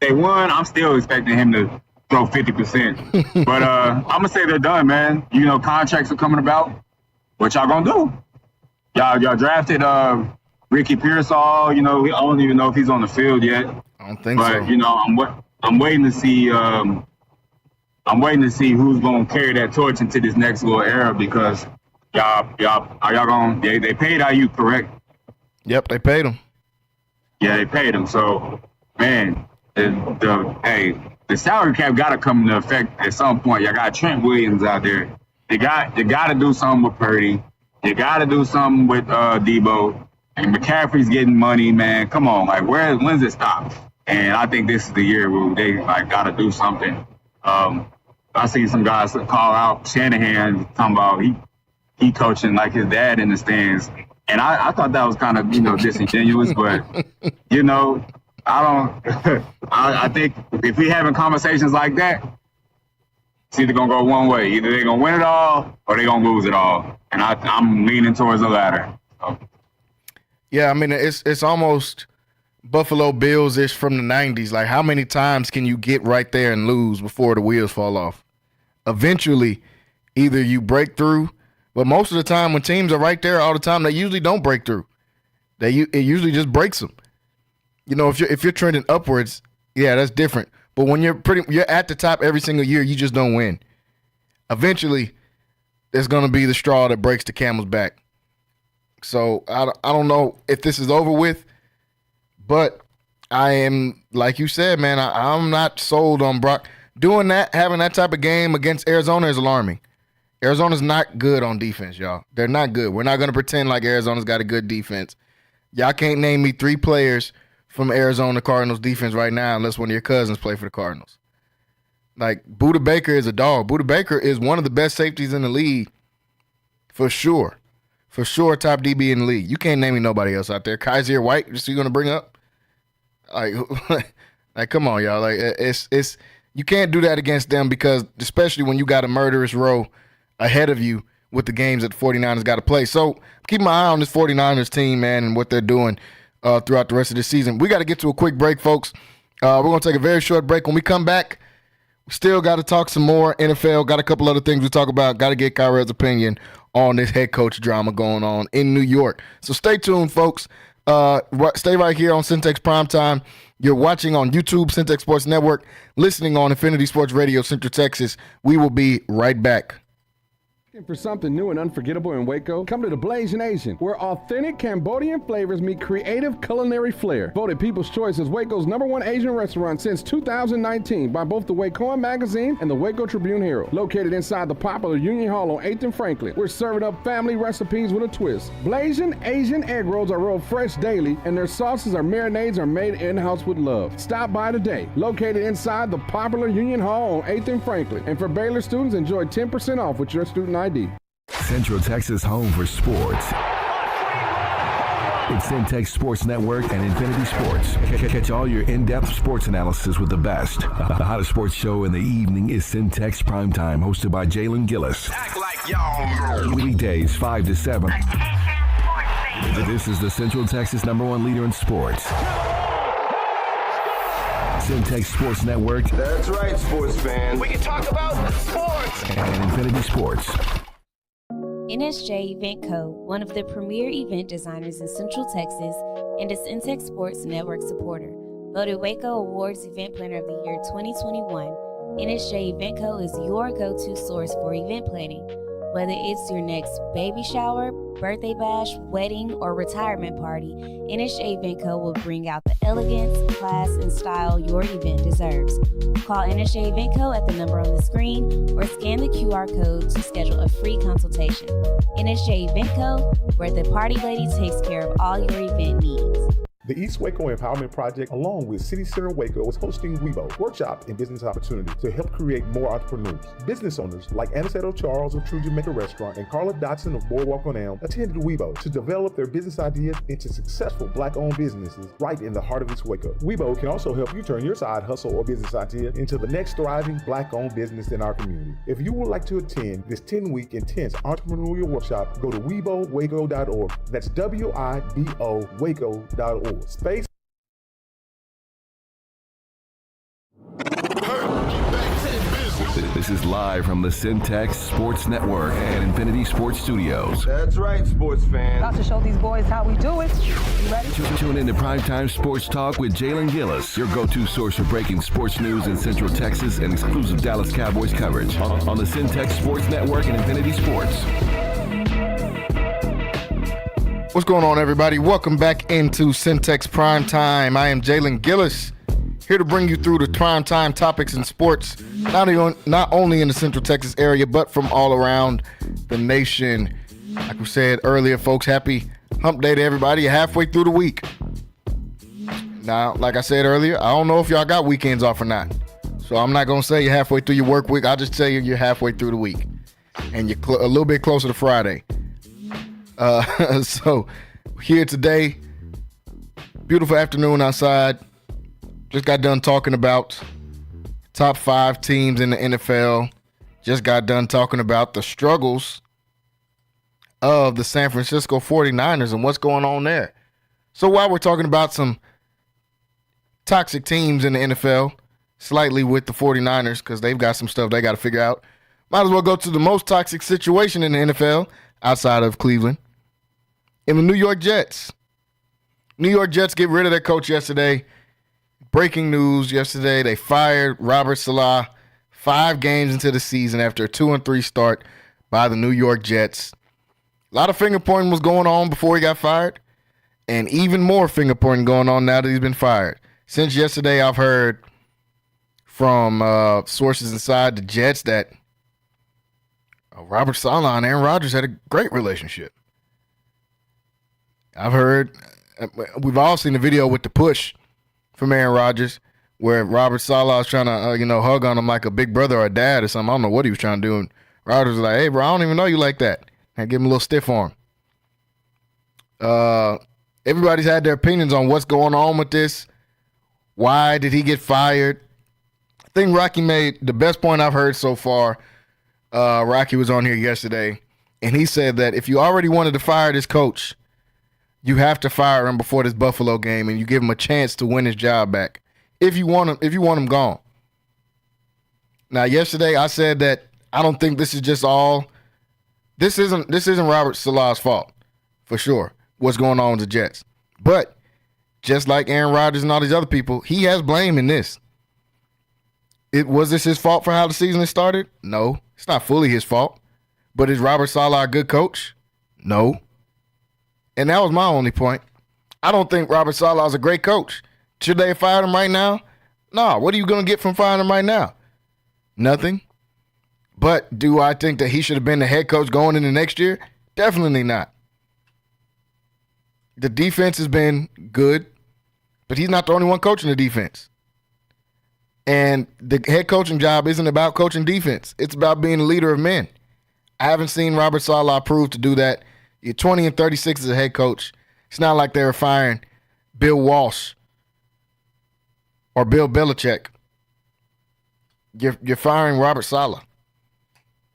Speaker 8: they won, I'm still expecting him to throw 50%. But I'm gonna say they're done, man. You know, contracts are coming about. What y'all gonna do? Y'all drafted Ricky Pearsall. You know, I don't even know if he's on the field yet.
Speaker 7: I don't think so.
Speaker 8: But you know, I'm waiting to see. I'm waiting to see who's gonna carry that torch into this next little era because y'all gonna they paid IU, correct?
Speaker 7: Yep, they paid him.
Speaker 8: Yeah, they paid him. So, man, the salary cap got to come into effect at some point. Y'all got Trent Williams out there. You got to do something with Purdy. You got to do something with Debo. And McCaffrey's getting money, man. Come on, like when's it stop? And I think this is the year where they got to do something. I seen some guys call out Shanahan talking about he coaching like his dad in the stands. And I thought that was kind of, disingenuous, but, I think if we having conversations like that, it's either going to go one way. Either they're going to win it all or they're going to lose it all. And I'm leaning towards the latter. So.
Speaker 7: Yeah, I mean, it's almost Buffalo Bills-ish from the 90s. Like, how many times can you get right there and lose before the wheels fall off? Eventually, either you break through, but most of the time when teams are right there all the time, they usually don't break through. It usually just breaks them. If you're trending upwards, yeah, that's different. But when you're at the top every single year, you just don't win. Eventually, there's going to be the straw that breaks the camel's back. So I don't know if this is over with, but I am, like you said, man, I'm not sold on Brock. Doing that, having that type of game against Arizona is alarming. Arizona's not good on defense, y'all. They're not good. We're not going to pretend like Arizona's got a good defense. Y'all can't name me 3 players from Arizona Cardinals defense right now unless one of your cousins play for the Cardinals. Like, Buda Baker is a dog. Buda Baker is one of the best safeties in the league for sure. For sure, top DB in the league. You can't name me nobody else out there. Kaiser White, just you going to bring up? Like, come on, y'all. Like, it's you can't do that against them because, especially when you got a murderous row ahead of you with the games that the 49ers got to play. So keep my eye on this 49ers team, man, and what they're doing throughout the rest of the season. We got to get to a quick break, folks. We're going to take a very short break. When we come back, we still got to talk some more NFL. Got a couple other things we talk about. Got to get Kyra's opinion on this head coach drama going on in New York. So stay tuned, folks. Stay right here on Centex Primetime. You're watching on YouTube, Centex Sports Network, listening on Infinity Sports Radio, Central Texas. We will be right back.
Speaker 9: For something new and unforgettable in Waco? Come to the Blazing Asian, where authentic Cambodian flavors meet creative culinary flair. Voted People's Choice as Waco's #1 Asian restaurant since 2019 by both the Wacoan Magazine and the Waco Tribune Herald. Located inside the popular Union Hall on 8th and Franklin, we're serving up family recipes with a twist. Blazing Asian egg rolls are rolled fresh daily, and their sauces or marinades are made in-house with love. Stop by today. Located inside the popular Union Hall on 8th and Franklin. And for Baylor students, enjoy 10% off with your student ID.
Speaker 4: Central Texas home for sports. It's Centex Sports Network and Infinity Sports. Catch all your in-depth sports analysis with the best. The hottest sports show in the evening is Centex Primetime, hosted by Jalen Gillis.
Speaker 5: Act like y'all.
Speaker 4: Weekdays 5 to 7. This is the Central Texas #1 leader in sports. Centex Sports Network.
Speaker 5: That's right, sports fans. We can talk about sports.
Speaker 4: And Infinity Sports.
Speaker 10: NSJ Event Co., one of the premier event designers in Central Texas and a Centex Sports Network supporter. Voted Waco Awards Event Planner of the Year 2021, NSJ Event Co. is your go-to source for event planning. Whether it's your next baby shower, birthday bash, wedding, or retirement party, NSJ Event Co. will bring out the elegance, class, and style your event deserves. Call NSJ Event Co. at the number on the screen or scan the QR code to schedule a free consultation. NSJ Event Co., where the party lady takes care of all your event needs.
Speaker 11: The East Waco Empowerment Project, along with City Center Waco, is hosting WeBo, Workshop in Business Opportunity, to help create more entrepreneurs. Business owners like Aniceto Charles of True Jamaica Restaurant and Carla Dotson of Boardwalk on Elm attended WeBo to develop their business ideas into successful Black-owned businesses right in the heart of East Waco. WeBo can also help you turn your side hustle or business idea into the next thriving Black-owned business in our community. If you would like to attend this 10-week intense entrepreneurial workshop, go to WeBoWaco.org. That's WIBO Waco.org. Space.
Speaker 4: This is live from the Centex Sports Network and Infinity Sports Studios.
Speaker 5: That's right, sports fans.
Speaker 12: About to show these boys how we do it. You ready?
Speaker 4: Tune in to Primetime Sports Talk with Jalen Gillis, your go-to source for breaking sports news in Central Texas and exclusive Dallas Cowboys coverage on the Centex Sports Network and Infinity Sports.
Speaker 7: What's going on, everybody? Welcome back into Centex Primetime. I am Jalen Gillis, here to bring you through the primetime topics in sports, not only in the Central Texas area, but from all around the nation. Like we said earlier, folks, happy hump day to everybody. You're halfway through the week. Now, like I said earlier, I don't know if y'all got weekends off or not. So I'm not going to say you're halfway through your work week. I'll just tell you you're halfway through the week. And you're a little bit closer to Friday. So here today, beautiful afternoon outside. Just got done talking about top 5 teams in the NFL. Just got done talking about the struggles of the San Francisco 49ers and what's going on there. So while we're talking about some toxic teams in the NFL, slightly with the 49ers, because they've got some stuff they got to figure out, might as well go to the most toxic situation in the NFL outside of Cleveland. In the New York Jets. New York Jets get rid of their coach yesterday. Breaking news yesterday, they fired Robert Saleh 5 games into the season after a 2-3 start by the New York Jets. A lot of finger pointing was going on before he got fired, and even more finger pointing going on now that he's been fired. Since yesterday, I've heard from sources inside the Jets that Robert Saleh and Aaron Rodgers had a great relationship. I've heard, we've all seen the video with the push from Aaron Rodgers where Robert Saleh was trying to, hug on him like a big brother or a dad or something. I don't know what he was trying to do. And Rodgers was like, hey, bro, I don't even know you like that. And give him a little stiff arm. Everybody's had their opinions on what's going on with this. Why did he get fired? I think Rocky made the best point I've heard so far. Rocky was on here yesterday, and he said that if you already wanted to fire this coach, you have to fire him before this Buffalo game, and you give him a chance to win his job back. If you want him gone. Now, yesterday I said that I don't think this is just all. This isn't Robert Saleh's fault, for sure. What's going on with the Jets, but just like Aaron Rodgers and all these other people, he has blame in this. Was this his fault for how the season has started? No, it's not fully his fault. But is Robert Saleh a good coach? No. And that was my only point. I don't think Robert Saleh is a great coach. Should they have fired him right now? No. What are you going to get from firing him right now? Nothing. But do I think that he should have been the head coach going into next year? Definitely not. The defense has been good, but he's not the only one coaching the defense. And the head coaching job isn't about coaching defense. It's about being a leader of men. I haven't seen Robert Saleh prove to do that. You're 20-36 as a head coach. It's not like they were firing Bill Walsh or Bill Belichick. You're firing Robert Saleh.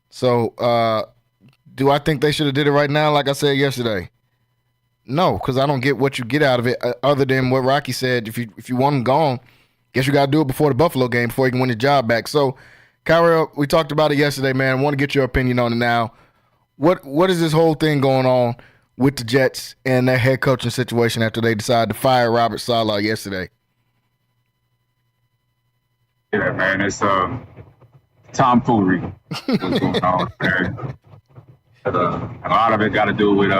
Speaker 7: So do I think they should have did it right now, like I said yesterday? No, because I don't get what you get out of it other than what Rocky said. If you want him gone, guess you got to do it before the Buffalo game before you can win your job back. So, Kyrie, we talked about it yesterday, man. I want to get your opinion on it now. What is this whole thing going on with the Jets and their head coaching situation after they decided to fire Robert Saleh yesterday?
Speaker 8: Yeah, man, it's tomfoolery. What's going on there? A lot of it got to do with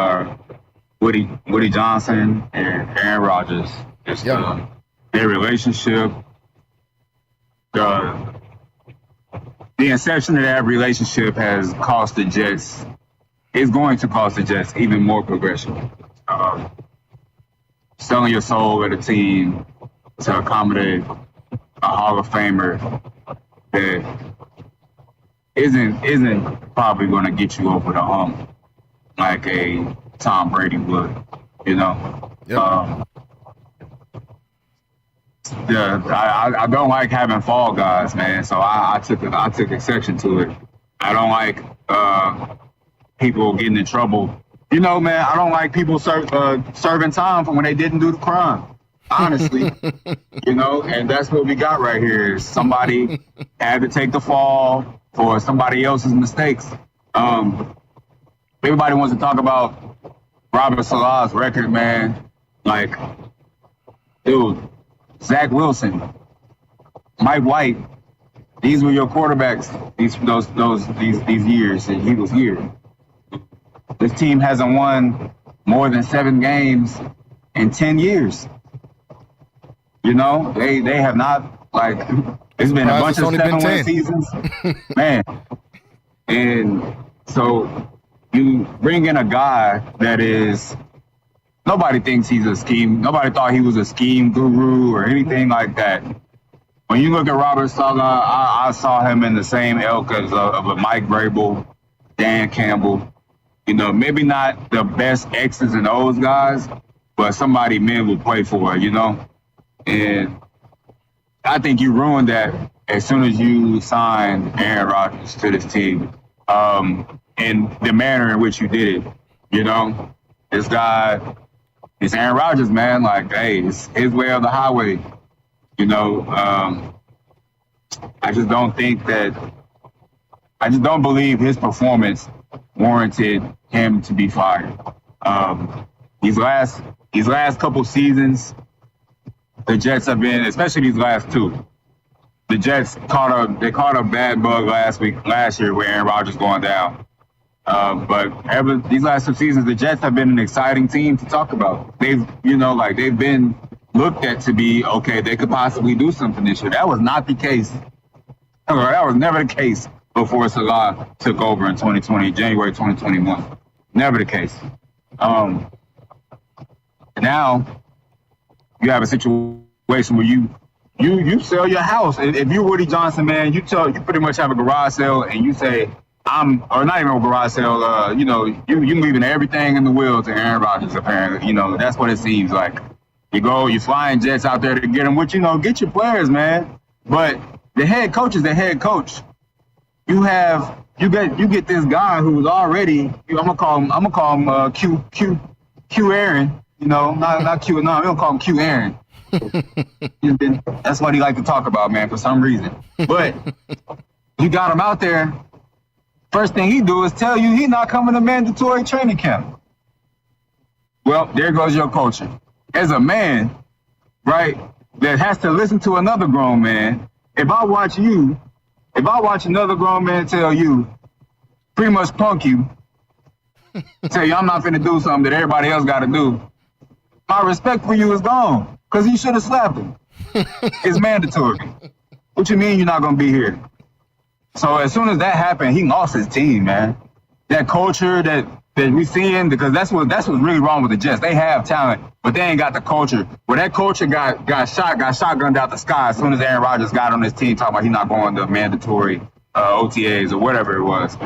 Speaker 8: Woody Johnson and Aaron Rodgers. Just their relationship. The inception of that relationship has cost the Jets. Is going to cost the Jets even more progression. Selling your soul at a team to accommodate a Hall of Famer that isn't probably going to get you over the hump like a Tom Brady would, you know.
Speaker 7: Yep.
Speaker 8: I don't like having fall guys, man. So I took exception to it. I don't like people getting in trouble. You know, man, I don't like people serving time for when they didn't do the crime. Honestly, you know, and that's what we got right here. Is somebody had to take the fall for somebody else's mistakes. Everybody wants to talk about Robert Saleh's record, man. Like, dude, Zach Wilson, Mike White, these were your quarterbacks these years that he was here. This team hasn't won more than 7 games in 10 years. You know, they have not, like, it's been a bunch of 7-win seasons. Man. And so you bring in a guy that is, nobody thinks he's a scheme. Nobody thought he was a scheme guru or anything like that. When you look at Robert Saleh, I saw him in the same ilk as of a Mike Vrabel, Dan Campbell. You know, maybe not the best X's and O's guys, but somebody men would play for, you know? And I think you ruined that as soon as you signed Aaron Rodgers to this team, in the manner in which you did it. You know, this guy, it's Aaron Rodgers, man. Like, hey, it's his way or the highway. You know, I just don't believe his performance warranted him to be fired. These last couple seasons, the Jets have been, especially these last 2. The Jets caught a bad bug last year with Aaron Rodgers going down. But these last 2 seasons, the Jets have been an exciting team to talk about. They've been looked at to be, okay, they could possibly do something this year. That was not the case. That was never the case before Saleh took over in January 2021. Never the case. Now you have a situation where you sell your house. If you're Woody Johnson, man, you pretty much have a garage sale and you say, or not even a garage sale, you leaving everything in the will to Aaron Rodgers, apparently. You know, that's what it seems like. You flying jets out there to get them, which, get your players, man. But the head coach is the head coach. You get this guy who's already, I'm gonna call him Q Aaron. You know, not Q. No, we don't call him Q Aaron. That's what he like to talk about, man, for some reason. But you got him out there. First thing he do is tell you he's not coming to mandatory training camp. Well, there goes your culture. As a man, right, that has to listen to another grown man, if I watch another grown man tell you, pretty much punk you, tell you I'm not finna do something that everybody else got to do, my respect for you is gone, because you should have slapped him. It's mandatory. What you mean you're not going to be here? So as soon as that happened, he lost his team, man. That culture that we seeing, because that's what's really wrong with the Jets. They have talent, but they ain't got the culture. Well, that culture got shotgunned out the sky as soon as Aaron Rodgers got on his team talking about he's not going to mandatory OTAs or whatever it was.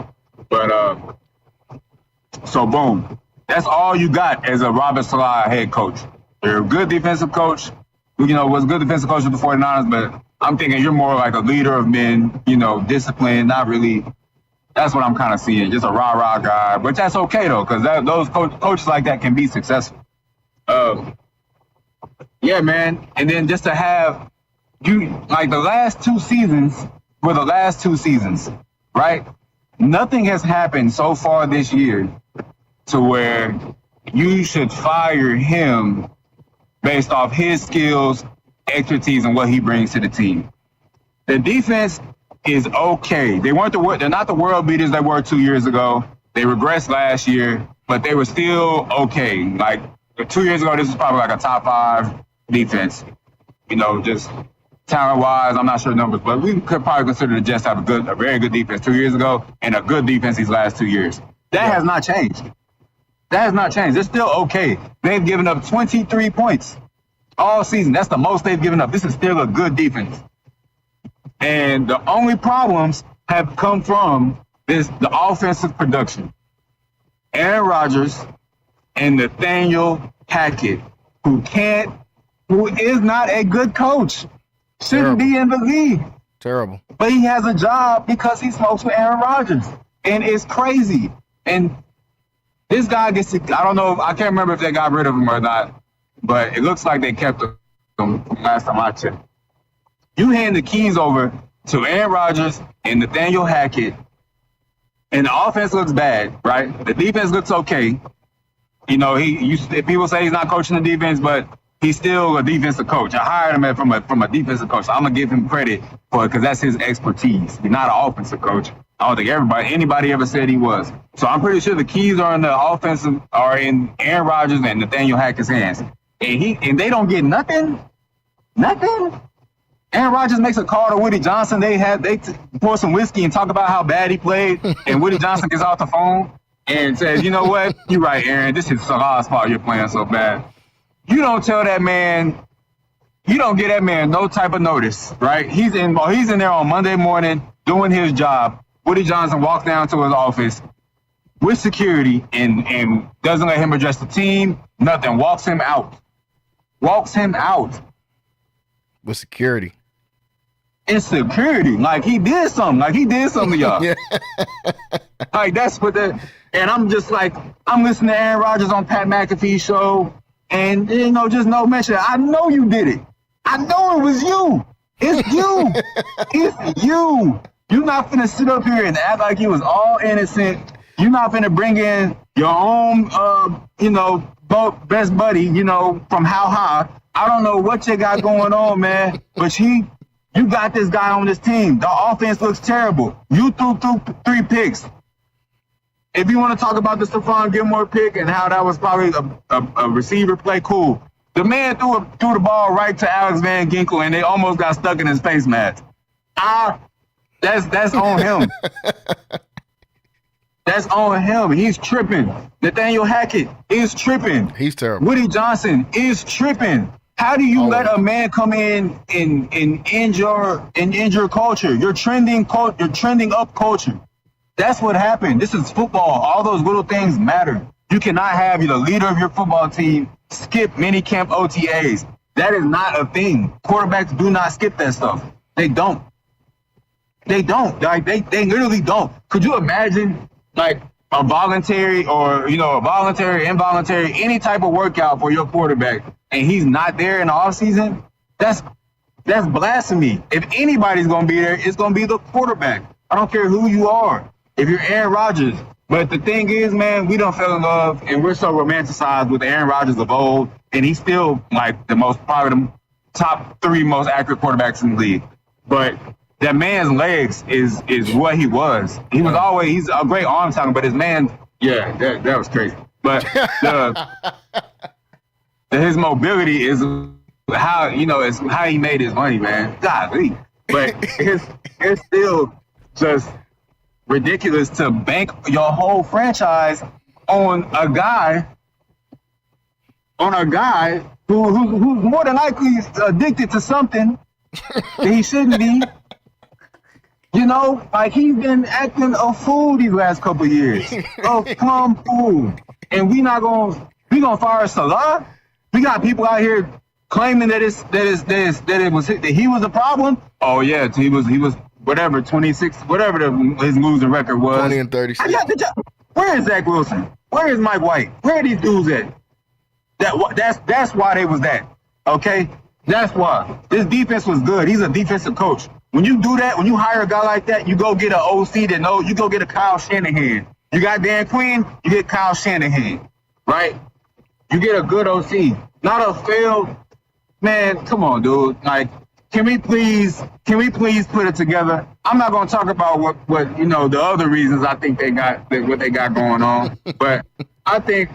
Speaker 8: But so boom. That's all you got as a Robert Saleh head coach. You're a good defensive coach. Was a good defensive coach with the 49ers, but I'm thinking you're more like a leader of men, disciplined, not really. That's what I'm kind of seeing, just a rah-rah guy. But that's okay, though, because those coaches like that can be successful. Yeah, man. And then just to have the last 2 seasons were the last 2 seasons, right? Nothing has happened so far this year to where you should fire him based off his skills, expertise, and what he brings to the team. The defense is okay. They're not the world beaters they were 2 years ago. They regressed last year, but they were still okay. Like 2 years ago, this was probably like a top 5 defense. You know, just talent-wise, I'm not sure numbers, but we could probably consider the Jets to have a very good defense 2 years ago and a good defense these last 2 years. That has not changed. That has not changed. They're still okay. They've given up 23 points all season. That's the most they've given up. This is still a good defense. And the only problems have come from the offensive production. Aaron Rodgers and Nathaniel Hackett, who is not a good coach, shouldn't be in the league.
Speaker 7: Terrible.
Speaker 8: But he has a job because he smokes with Aaron Rodgers. And it's crazy. And this guy gets to, I don't know, I can't remember if they got rid of him or not, but it looks like they kept him from last time I checked. You hand the keys over to Aaron Rodgers and Nathaniel Hackett, and the offense looks bad, right? The defense looks okay. You know, people say he's not coaching the defense, but he's still a defensive coach. I hired him from a defensive coach, so I'm gonna give him credit for it because that's his expertise. He's not an offensive coach. I don't think anybody ever said he was. So I'm pretty sure the keys are in the offensive are in Aaron Rodgers and Nathaniel Hackett's hands, and they don't get nothing. Aaron Rodgers makes a call to Woody Johnson. They pour some whiskey and talk about how bad he played, and Woody Johnson gets off the phone and says, "You know what? You're right, Aaron. This is Salah's fault. You're playing so bad." You don't tell that man. You don't get that man no type of notice, right? He's in there on Monday morning doing his job. Woody Johnson walks down to his office with security and doesn't let him address the team. Nothing. Walks him out.
Speaker 7: With security.
Speaker 8: Insecurity. Like he did something to y'all. Yeah. Like that's what that. And I'm just like, I'm listening to Aaron Rodgers on Pat McAfee's show, and just no mention. I know you did it. I know it was you. It's you. It's you. You're not finna sit up here and act like you was all innocent. You're not finna bring in your own, best buddy, from how high. I don't know what you got going on, man, but you got this guy on this team. The offense looks terrible. You threw 3 picks. If you want to talk about the Stephon Gilmore pick and how that was probably a receiver play, cool. The man threw the ball right to Alex Van Ginkel, and they almost got stuck in his face mask. That's on him. That's on him. He's tripping. Nathaniel Hackett is tripping.
Speaker 7: He's terrible.
Speaker 8: Woody Johnson is tripping. How do you let a man come in and end your culture? You're trending up culture. That's what happened. This is football. All those little things matter. You cannot have the leader of your football team skip minicamp OTAs. That is not a thing. Quarterbacks do not skip that stuff. They don't. They don't. Like they literally don't. Could you imagine like a voluntary or involuntary, any type of workout for your quarterback, and he's not there in the offseason? That's blasphemy. If anybody's gonna be there, it's gonna be the quarterback. I don't care who you are. If you're Aaron Rodgers. But the thing is, man, we don't fell in love, and we're so romanticized with the Aaron Rodgers of old, and he's still like probably the top 3 most accurate quarterbacks in the league. But that man's legs is what he was. He's a great arm talent, but his man, that was crazy. But his mobility is how he made his money, man. Golly. But it's still just ridiculous to bank your whole franchise on a guy who's more than likely addicted to something that he shouldn't be. Like he's been acting a fool these last couple of years. A plumb fool. And we gonna fire Salah? We got people out here claiming that he was a problem. Oh yeah, he was whatever 26, whatever his losing record was.
Speaker 7: 20 and 36.
Speaker 8: Where is Zach Wilson? Where is Mike White? Where are these dudes at? That's why they was that. Okay, that's why this defense was good. He's a defensive coach. When you do that, when you hire a guy like that, you go get an OC that knows. You go get a Kyle Shanahan. You got Dan Quinn, you get Kyle Shanahan, right? You get a good OC, not a failed man. Come on, dude. Like can we please put it together? I'm not going to talk about what the other reasons I think what they got going on, but I think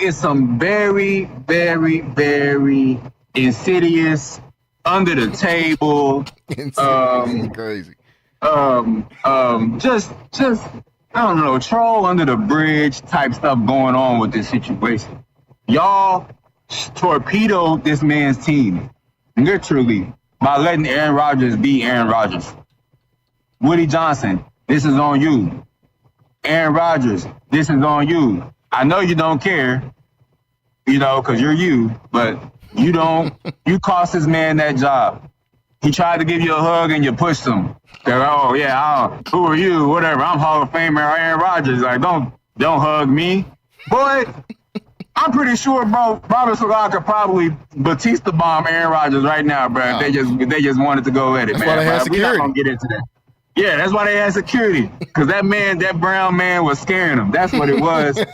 Speaker 8: it's some very, very, very insidious, under the table,
Speaker 7: crazy.
Speaker 8: Just I don't know, troll under the bridge type stuff going on with this situation. Y'all torpedoed this man's team, literally, by letting Aaron Rodgers be Aaron Rodgers. Woody Johnson, this is on you. Aaron Rodgers, this is on you. I know you don't care, because you're you, but you cost this man that job. He tried to give you a hug and you pushed him. Who are you? Whatever. I'm Hall of Famer Aaron Rodgers. Like, don't hug me. Boy, I'm pretty sure, bro, Robert Saleh could probably Batista bomb Aaron Rodgers right now, bro. They just wanted to go at it,
Speaker 7: that's
Speaker 8: man.
Speaker 7: Why they had security.
Speaker 8: We're not going to get into that. Yeah, that's why they had security. Because that brown man was scaring them. That's what it was.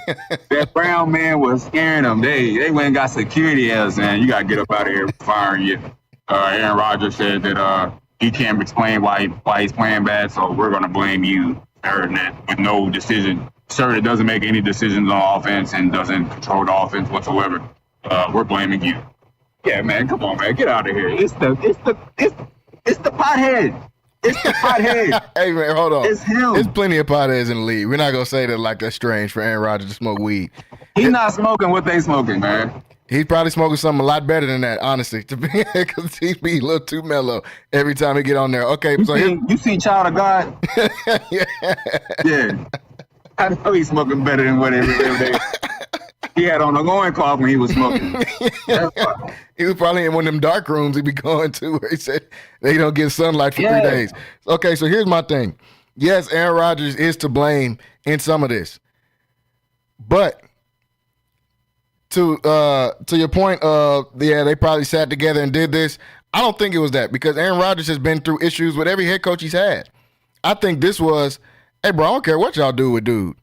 Speaker 8: That brown man was scaring them. They went and got security else, man. You got to get up out of here. We're firing you. Aaron Rodgers said that he can't explain why he's playing bad, so we're going to blame you. Heard that with no decision. Sir, it doesn't make any decisions on offense and doesn't control the offense whatsoever. We're blaming you. Yeah, man, come on, man. Get out of here. It's the pothead. It's the pothead.
Speaker 7: Hey, man, hold on.
Speaker 8: It's him.
Speaker 7: There's plenty of potheads in the league. We're not going to say that like that's strange for Aaron Rodgers to smoke weed.
Speaker 8: He's not smoking what they smoking, man.
Speaker 7: He's probably smoking something a lot better than that, honestly, because he be a little too mellow every time he get on there. Okay,
Speaker 8: you see Child of God? Yeah. I know he's smoking better than whatever he had on the loincloth when he was smoking.
Speaker 7: He was probably in one of them dark rooms he'd be going to where he said they don't get sunlight for 3 days. Okay, so here's my thing. Yes, Aaron Rodgers is to blame in some of this. But to your point of, they probably sat together and did this, I don't think it was that, because Aaron Rodgers has been through issues with every head coach he's had. I think this was, hey, bro, I don't care what y'all do with dude.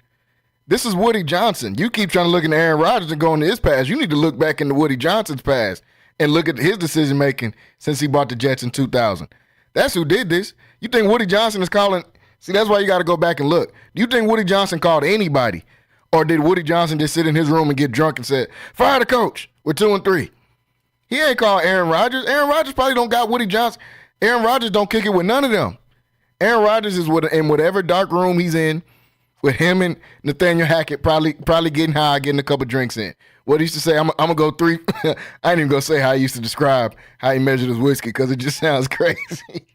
Speaker 7: This is Woody Johnson. You keep trying to look into Aaron Rodgers and go into his past. You need to look back into Woody Johnson's past and look at his decision-making since he bought the Jets in 2000. That's who did this. You think Woody Johnson is calling? See, that's why you got to go back and look. Do you think Woody Johnson called anybody? Or did Woody Johnson just sit in his room and get drunk and said, fire the coach, we're 2-3? He ain't called Aaron Rodgers. Aaron Rodgers probably don't got Woody Johnson. Aaron Rodgers don't kick it with none of them. Aaron Rodgers is in whatever dark room he's in with him and Nathaniel Hackett probably getting high, getting a couple drinks in. What he used to say, I'm going to go 3. I ain't even going to say how he used to describe how he measured his whiskey because it just sounds crazy.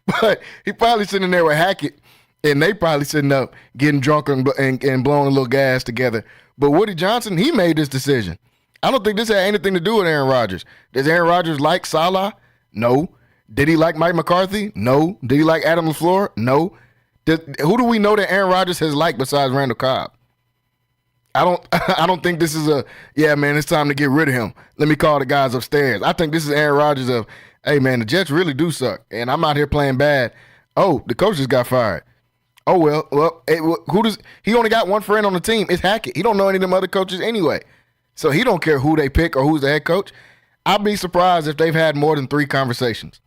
Speaker 7: But he probably sitting there with Hackett, and they probably sitting up getting drunk and blowing a little gas together. But Woody Johnson, he made this decision. I don't think this had anything to do with Aaron Rodgers. Does Aaron Rodgers like Saleh? No. Did he like Mike McCarthy? No. Did he like Adam LaFleur? No. Who do we know that Aaron Rodgers has liked besides Randall Cobb? I don't think this is it's time to get rid of him. Let me call the guys upstairs. I think this is Aaron Rodgers of, hey, man, the Jets really do suck, and I'm out here playing bad. Oh, the coach just got fired. Oh, well, he only got one friend on the team. It's Hackett. He don't know any of them other coaches anyway. So he don't care who they pick or who's the head coach. I'd be surprised if they've had more than 3 conversations.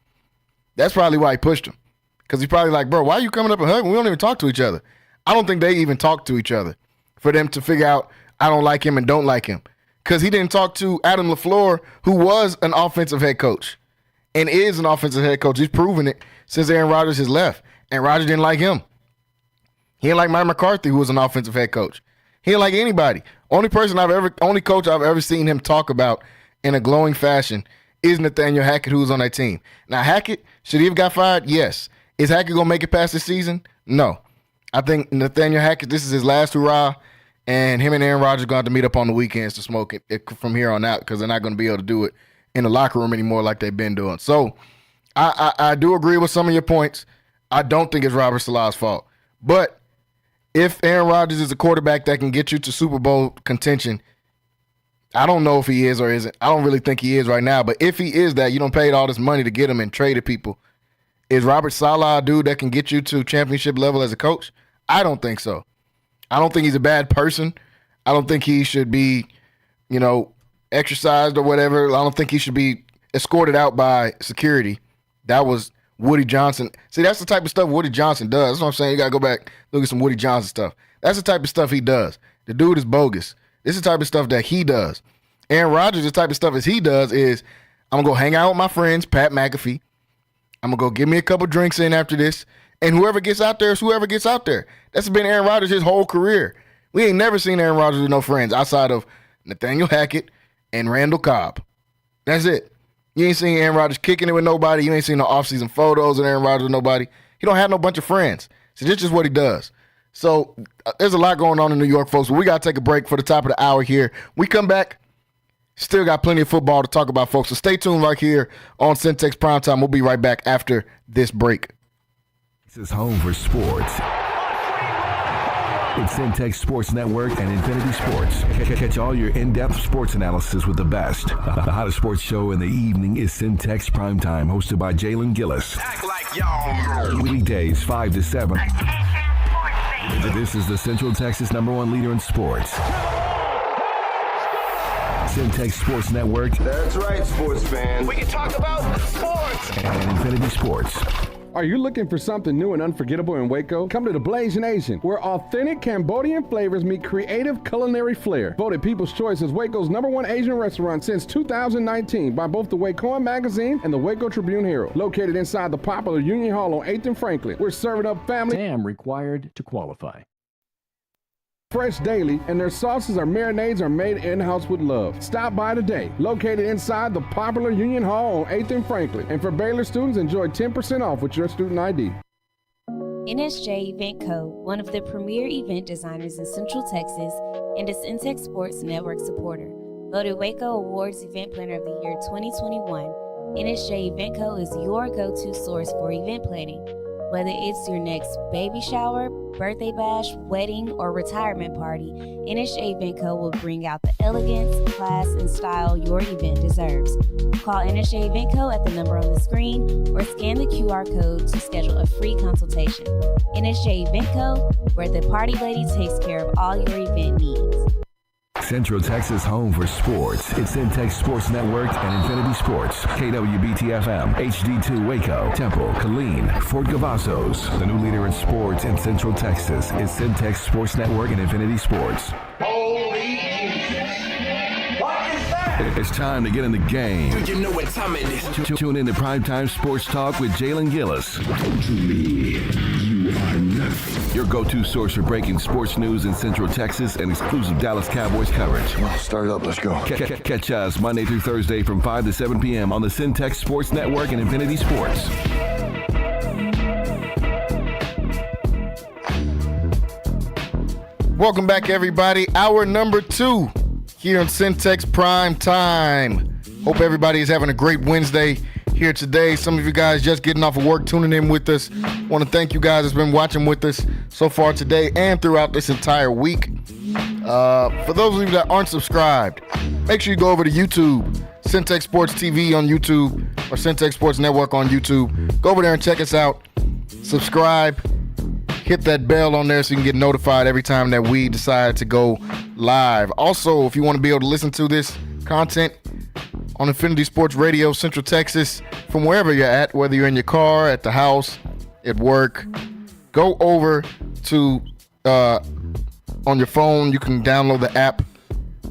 Speaker 7: That's probably why he pushed him. Because he's probably like, bro, why are you coming up and hugging? We don't even talk to each other. I don't think they even talk to each other for them to figure out I don't like him and don't like him. Because he didn't talk to Adam LaFleur, who was an offensive head coach and is an offensive head coach. He's proven it since Aaron Rodgers has left. And Rodgers didn't like him. He didn't like Mike McCarthy, who was an offensive head coach. He didn't like anybody. Only coach I've ever seen him talk about in a glowing fashion is Nathaniel Hackett, who was on that team. Now, Hackett, should he have got fired? Yes. Is Hackett going to make it past this season? No. I think Nathaniel Hackett, this is his last hurrah, and him and Aaron Rodgers are going to have to meet up on the weekends to smoke it from here on out because they're not going to be able to do it in the locker room anymore like they've been doing. So I do agree with some of your points. I don't think it's Robert Saleh's fault. But if Aaron Rodgers is a quarterback that can get you to Super Bowl contention, I don't know if he is or isn't. I don't really think he is right now. But if he is that, you don't pay all this money to get him and traded people. Is Robert Saleh a dude that can get you to championship level as a coach? I don't think so. I don't think he's a bad person. I don't think he should be, exercised or whatever. I don't think he should be escorted out by security. That was Woody Johnson. See, that's the type of stuff Woody Johnson does. That's what I'm saying. You got to go back, look at some Woody Johnson stuff. That's the type of stuff he does. The dude is bogus. This is the type of stuff that he does. Aaron Rodgers, the type of stuff as he does is, I'm going to go hang out with my friends, Pat McAfee. I'm going to go give me a couple drinks in after this. And whoever gets out there is whoever gets out there. That's been Aaron Rodgers his whole career. We ain't never seen Aaron Rodgers with no friends outside of Nathaniel Hackett and Randall Cobb. That's it. You ain't seen Aaron Rodgers kicking it with nobody. You ain't seen no offseason photos of Aaron Rodgers with nobody. He don't have no bunch of friends. So this is what he does. So there's a lot going on in New York, folks. But we got to take a break for the top of the hour here. We come back. Still got plenty of football to talk about, folks. So stay tuned right here on Centex Primetime. We'll be right back after this break.
Speaker 4: This is home for sports. It's Centex Sports Network and Infinity Sports. Catch all your in-depth sports analysis with the best. The hottest sports show in the evening is Centex Primetime, hosted by Jalen Gillis.
Speaker 5: Act like y'all.
Speaker 4: Weekdays 5 to 7. This is the Central Texas #1 leader in sports. Centex Sports Network.
Speaker 5: That's right, sports fans. We can talk about sports.
Speaker 4: And Infinity Sports.
Speaker 9: Are you looking for something new and unforgettable in Waco? Come to the Blazing Asian, where authentic Cambodian flavors meet creative culinary flair. Voted People's Choice as Waco's #1 Asian restaurant since 2019 by both the Wacoan Magazine and the Waco Tribune Herald. Located inside the popular Union Hall on 8th and Franklin, we're serving up family
Speaker 1: exam required to qualify.
Speaker 9: fresh daily, and their sauces or marinades are made in-house with love. Stop by today. Located inside the popular Union Hall on 8th and Franklin. And for Baylor students, enjoy 10% off with your student ID.
Speaker 10: NSJ Event Co., one of the premier event designers in Central Texas and a Centex Sports Network supporter. Voted Waco Awards Event Planner of the Year 2021, NSJ Event Co. is your go-to source for event planning. Whether it's your next baby shower, birthday bash, wedding, or retirement party, NSJ Event Co. will bring out the elegance, class, and style your event deserves. Call NSJ Event Co. at the number on the screen or scan the QR code to schedule a free consultation. NSJ Event Co., where the party lady takes care of all your event needs.
Speaker 4: Central Texas home for sports. It's Centex Sports Network and Infinity Sports. KWBT-FM, HD2 Waco, Temple, Killeen, Fort Cavazos. The new leader in sports in Central Texas is Centex Sports Network and Infinity Sports.
Speaker 5: Holy what is that?
Speaker 4: It's time to get in the game.
Speaker 5: Do you know what time it is?
Speaker 4: Tune in to Primetime Sports Talk with Jalen Gillis.
Speaker 6: To me, you are nothing.
Speaker 4: Your go-to source for breaking sports news in Central Texas and exclusive Dallas Cowboys coverage.
Speaker 6: Start it up, let's go.
Speaker 4: Catch us Monday through Thursday from 5 to 7 p.m. on the Centex Sports Network and Infinity Sports.
Speaker 7: Welcome back, everybody. Hour number 2 here on Centex Prime Time. Hope everybody is having a great Wednesday here today. Some of you guys just getting off of work, tuning in with us. Want to thank you guys that's been watching with us so far today and throughout this entire week. For those of you that aren't subscribed, make sure you go over to YouTube, Centex Sports TV on YouTube or Centex Sports Network on YouTube. Go over there and check us out. Subscribe. Hit that bell on there so you can get notified every time that we decide to go live. Also, if you want to be able to listen to this content on Infinity Sports Radio, Central Texas, from wherever you're at, whether you're in your car, at the house, at work, go over to, on your phone, you can download the app,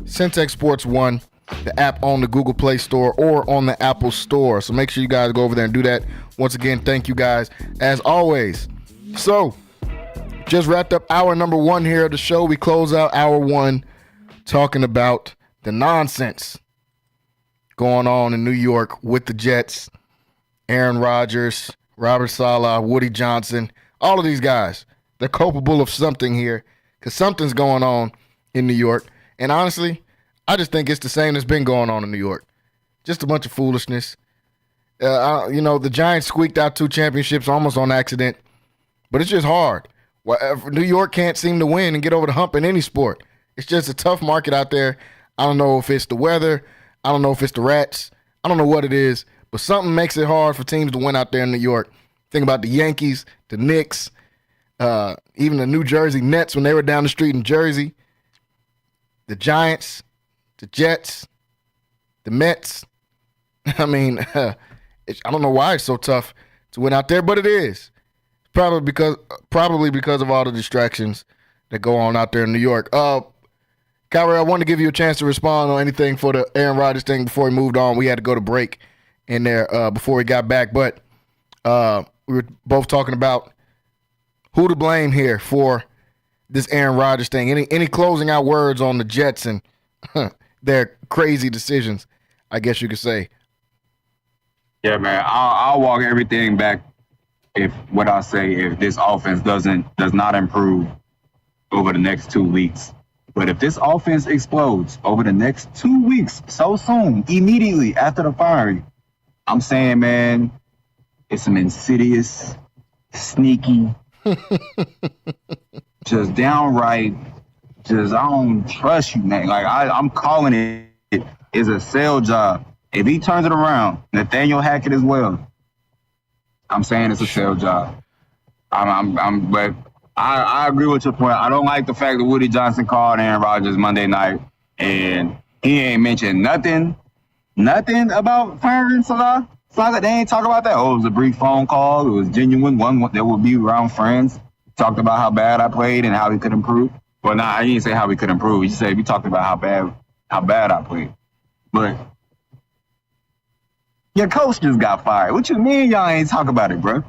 Speaker 7: Centex Sports One, the app on the Google Play Store or on the Apple Store. So make sure you guys go over there and do that. Once again, thank you guys, as always. So, just wrapped up hour number 1 here of the show. We close out hour 1 talking about the nonsense going on in New York with the Jets, Aaron Rodgers, Robert Saleh, Woody Johnson, all of these guys. They're culpable of something here because something's going on in New York. And honestly, I just think it's the same that's been going on in New York. Just a bunch of foolishness. The Giants squeaked out 2 championships almost on accident, but it's just hard. New York can't seem to win and get over the hump in any sport. It's just a tough market out there. I don't know if it's the weather. I don't know if it's the rats. I don't know what it is, but something makes it hard for teams to win out there in New York. Think about the Yankees, the Knicks, even the New Jersey Nets when they were down the street in Jersey, the Giants, the Jets, the Mets. I mean, I don't know why it's so tough to win out there, but it is. Probably because of all the distractions that go on out there in New York. Kyrie, I wanted to give you a chance to respond on anything for the Aaron Rodgers thing before he moved on. We had to go to break in there before he got back, but we were both talking about who to blame here for this Aaron Rodgers thing. Any closing out words on the Jets and their crazy decisions, I guess you could say.
Speaker 8: Yeah, man, I'll walk everything back if this offense does not improve over the next 2 weeks. But if this offense explodes over the next 2 weeks, so soon, immediately after the firing, I'm saying, man, it's some insidious, sneaky, just downright, I don't trust you, man. Like, I'm calling it is a sell job. If he turns it around, Nathaniel Hackett as well, I'm saying it's a sell job. But I agree with your point. I don't like the fact that Woody Johnson called Aaron Rodgers Monday night and he ain't mentioned nothing about firing Salah. It's not that they ain't talk about that. Oh, it was a brief phone call. It was genuine. One that would be around friends. Talked about how bad I played and how he could improve. Well, I didn't say how he could improve. He said we talked about how bad I played. But your coach just got fired. What you mean y'all ain't talk about it, bro?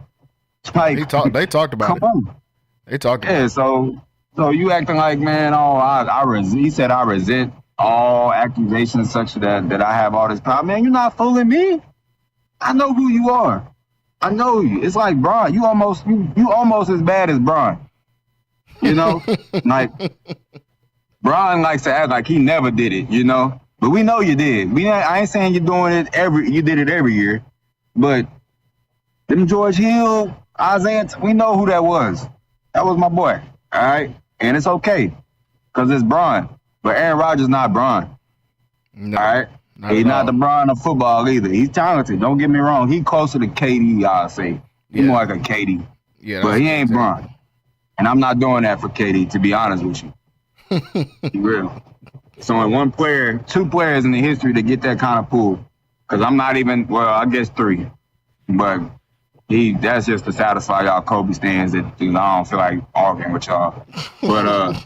Speaker 8: Like,
Speaker 7: they talked about it.
Speaker 8: Come on.
Speaker 7: They talked about it.
Speaker 8: So you acting like, man, he said I resent all accusations such that I have all this power. Man, you're not fooling me. I know who you are. I know you. It's like Bron. You almost as bad as Bron. You know? Like, Bron likes to act like he never did it, you know? But we know you did. I ain't saying you're doing it you did it every year. But them George Hill, Isaiah, we know who that was. That was my boy. All right? And it's okay. Because it's Bron. But Aaron Rodgers not Bron.
Speaker 7: No,
Speaker 8: all right? He's not the Bron of football either. He's talented. Don't get me wrong. He closer to KD, I'll say. He's more like a KD.
Speaker 7: Yeah,
Speaker 8: but he ain't Bron. And I'm not doing that for KD, to be honest with you. Be real. So in two players in the history to get that kind of pull. Because I'm not even, I guess 3. But that's just to satisfy y'all Kobe stands that I don't feel like arguing with y'all. But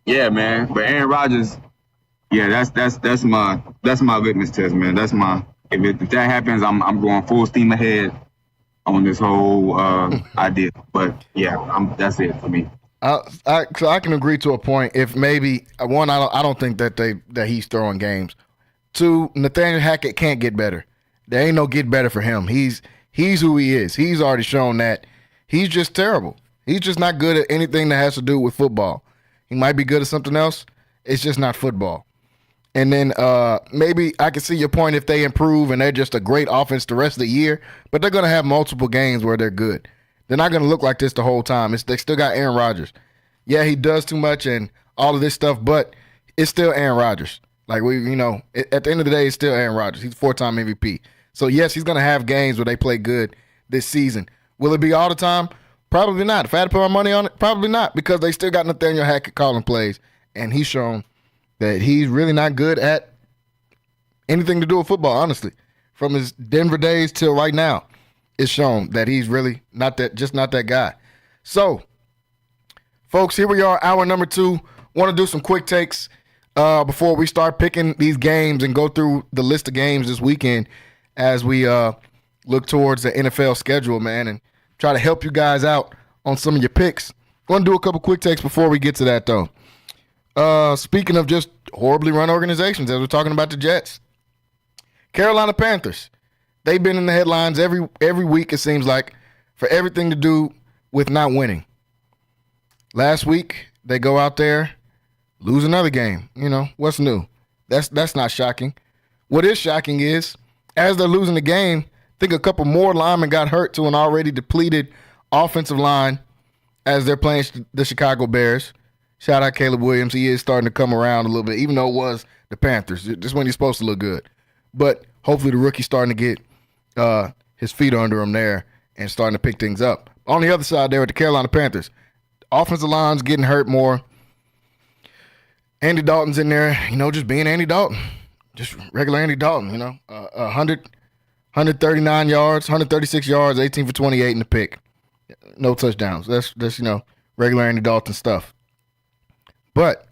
Speaker 8: yeah, man. But Aaron Rodgers, yeah, that's my litmus test, man. That's my if that happens, I'm going full steam ahead on this whole idea. But yeah, that's it for me.
Speaker 7: I can agree to a point. If maybe one, I don't think that he's throwing games. 2, Nathaniel Hackett can't get better. There ain't no get better for him. He's who he is. He's already shown that he's just terrible. He's just not good at anything that has to do with football. He might be good at something else. It's just not football. And then maybe I can see your point if they improve and they're just a great offense the rest of the year, but they're going to have multiple games where they're good. They're not going to look like this the whole time. They still got Aaron Rodgers. Yeah, he does too much and all of this stuff, but it's still Aaron Rodgers. Like, at the end of the day, it's still Aaron Rodgers. He's 4-time MVP. So, yes, he's going to have games where they play good this season. Will it be all the time? Probably not. If I had to put my money on it, probably not, because they still got Nathaniel Hackett calling plays, and he's shown that he's really not good at anything to do with football, honestly. From his Denver days till right now, it's shown that he's really not that guy. So, folks, here we are, hour number 2. Want to do some quick takes before we start picking these games and go through the list of games this weekend as we look towards the NFL schedule, man, and try to help you guys out on some of your picks. Want to do a couple quick takes before we get to that, though. Speaking of just horribly run organizations, as we're talking about the Jets, Carolina Panthers, they've been in the headlines every week, it seems like, for everything to do with not winning. Last week, they go out there, lose another game. What's new? That's not shocking. What is shocking is, as they're losing the game, I think a couple more linemen got hurt to an already depleted offensive line as they're playing the Chicago Bears. Shout out Caleb Williams. He is starting to come around a little bit, even though it was the Panthers. Just when he's supposed to look good. But hopefully the rookie's starting to get his feet under him there and starting to pick things up. On the other side there with the Carolina Panthers, offensive line's getting hurt more. Andy Dalton's in there, just being Andy Dalton. Just regular Andy Dalton, 139 yards, 136 yards, 18 for 28 in the pick. No touchdowns. That's regular Andy Dalton stuff. But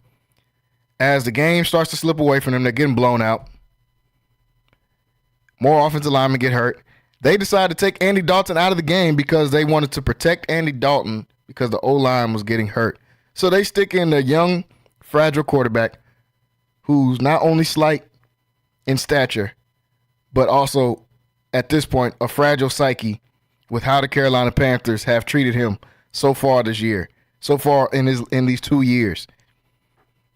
Speaker 7: as the game starts to slip away from them, they're getting blown out. More offensive linemen get hurt. They decide to take Andy Dalton out of the game because they wanted to protect Andy Dalton because the O-line was getting hurt. So they stick in the young, fragile quarterback who's not only slight in stature, but also, at this point, a fragile psyche with how the Carolina Panthers have treated him so far this year, so far in these 2 years.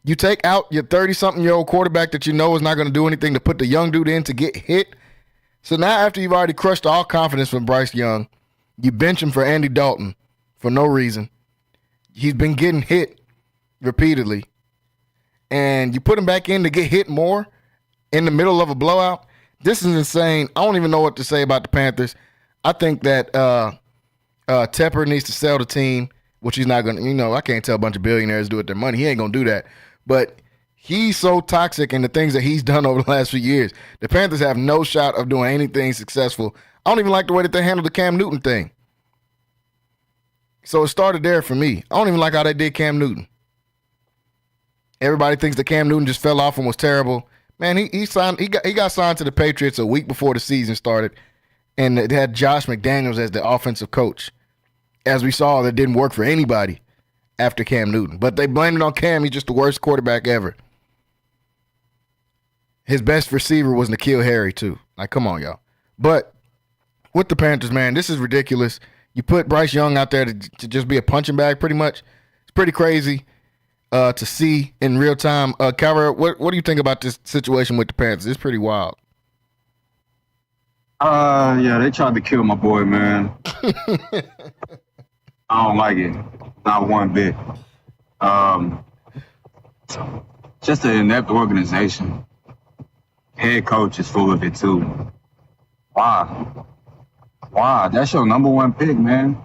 Speaker 7: You take out your 30-something-year-old quarterback that you know is not going to do anything to put the young dude in to get hit. So now after you've already crushed all confidence from Bryce Young, you bench him for Andy Dalton for no reason. He's been getting hit repeatedly. And you put him back in to get hit more in the middle of a blowout. This is insane. I don't even know what to say about the Panthers. I think that Tepper needs to sell the team, which he's not going to. I can't tell a bunch of billionaires to do with their money. He ain't going to do that. But he's so toxic in the things that he's done over the last few years. The Panthers have no shot of doing anything successful. I don't even like the way that they handled the Cam Newton thing. So it started there for me. I don't even like how they did Cam Newton. Everybody thinks that Cam Newton just fell off and was terrible. Man, he got signed to the Patriots a week before the season started, and it had Josh McDaniels as the offensive coach. As we saw, that didn't work for anybody after Cam Newton. But they blamed it on Cam. He's just the worst quarterback ever. His best receiver was N'Keal Harry, too. Like, come on, y'all. But with the Panthers, man, this is ridiculous. You put Bryce Young out there to just be a punching bag, pretty much. It's pretty crazy to see in real time. Calvert, what do you think about this situation with the Panthers? It's pretty wild.
Speaker 8: Yeah, they tried to kill my boy, man. I don't like it. Not one bit. Just an inept organization. Head coach is full of it, too. Why? That's your number one pick, man.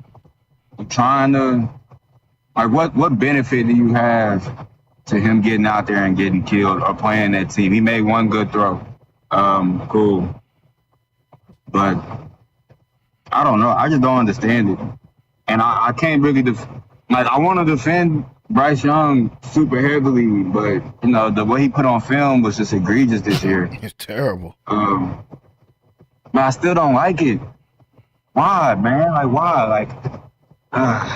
Speaker 8: You're trying to... Like, what benefit do you have to him getting out there and getting killed or playing that team? He made one good throw. Cool. But I don't know. I just don't understand it. And I can't really I want to defend Bryce Young super heavily, but, the way he put on film was just egregious this year.
Speaker 7: It's terrible.
Speaker 8: But I still don't like it. Why, man? Like, why? Like,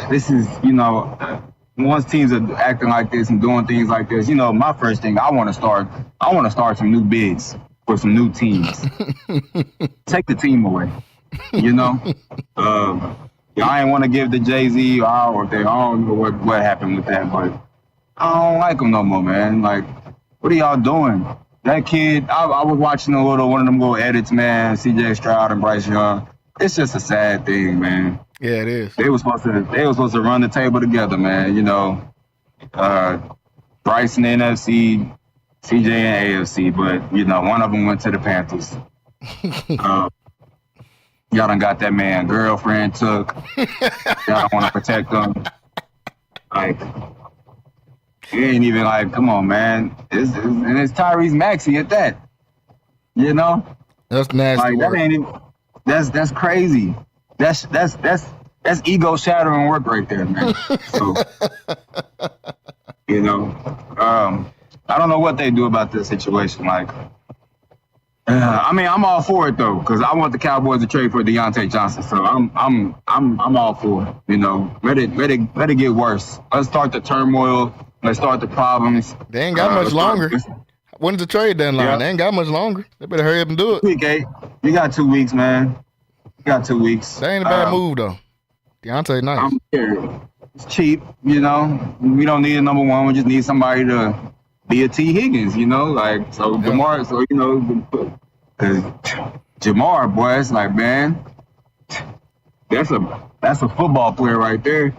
Speaker 8: this is, once teams are acting like this and doing things like this, my first thing, I want to start some new bids for some new teams. Take the team away, I ain't want to give the Jay-Z or they don't know what happened with that, but I don't like them no more, man. Like, what are y'all doing? That kid, I was watching one of them little edits, man, CJ Stroud and Bryce Young. It's just a sad thing, man.
Speaker 7: Yeah, it is.
Speaker 8: They were supposed to run the table together, man. Bryce in the NFC, CJ in AFC, but one of them went to the Panthers. Y'all done got that man girlfriend took. Y'all want to protect them. Like, it ain't even like, come on, man. It's Tyrese Maxey at that.
Speaker 7: That's nasty.
Speaker 8: Like, that ain't even. That's crazy. That's ego shattering work right there, man. So, I don't know what they do about this situation. Like, I'm all for it though, because I want the Cowboys to trade for Deontay Johnson. So I'm all for it. Let it get worse. Let's start the turmoil. Let's start the problems.
Speaker 7: They ain't got much longer. When's the trade deadline? Yeah. They ain't got much longer. They better hurry up and do it.
Speaker 8: Week 8. You got 2 weeks, man. You got 2 weeks.
Speaker 7: That ain't a bad move, though. Deontay, nice.
Speaker 8: I'm scared. It's cheap, We don't need a number one. We just need somebody to be a T. Higgins, Like, so Jamar, because Jamar, boy, it's like, man, that's a football player right there.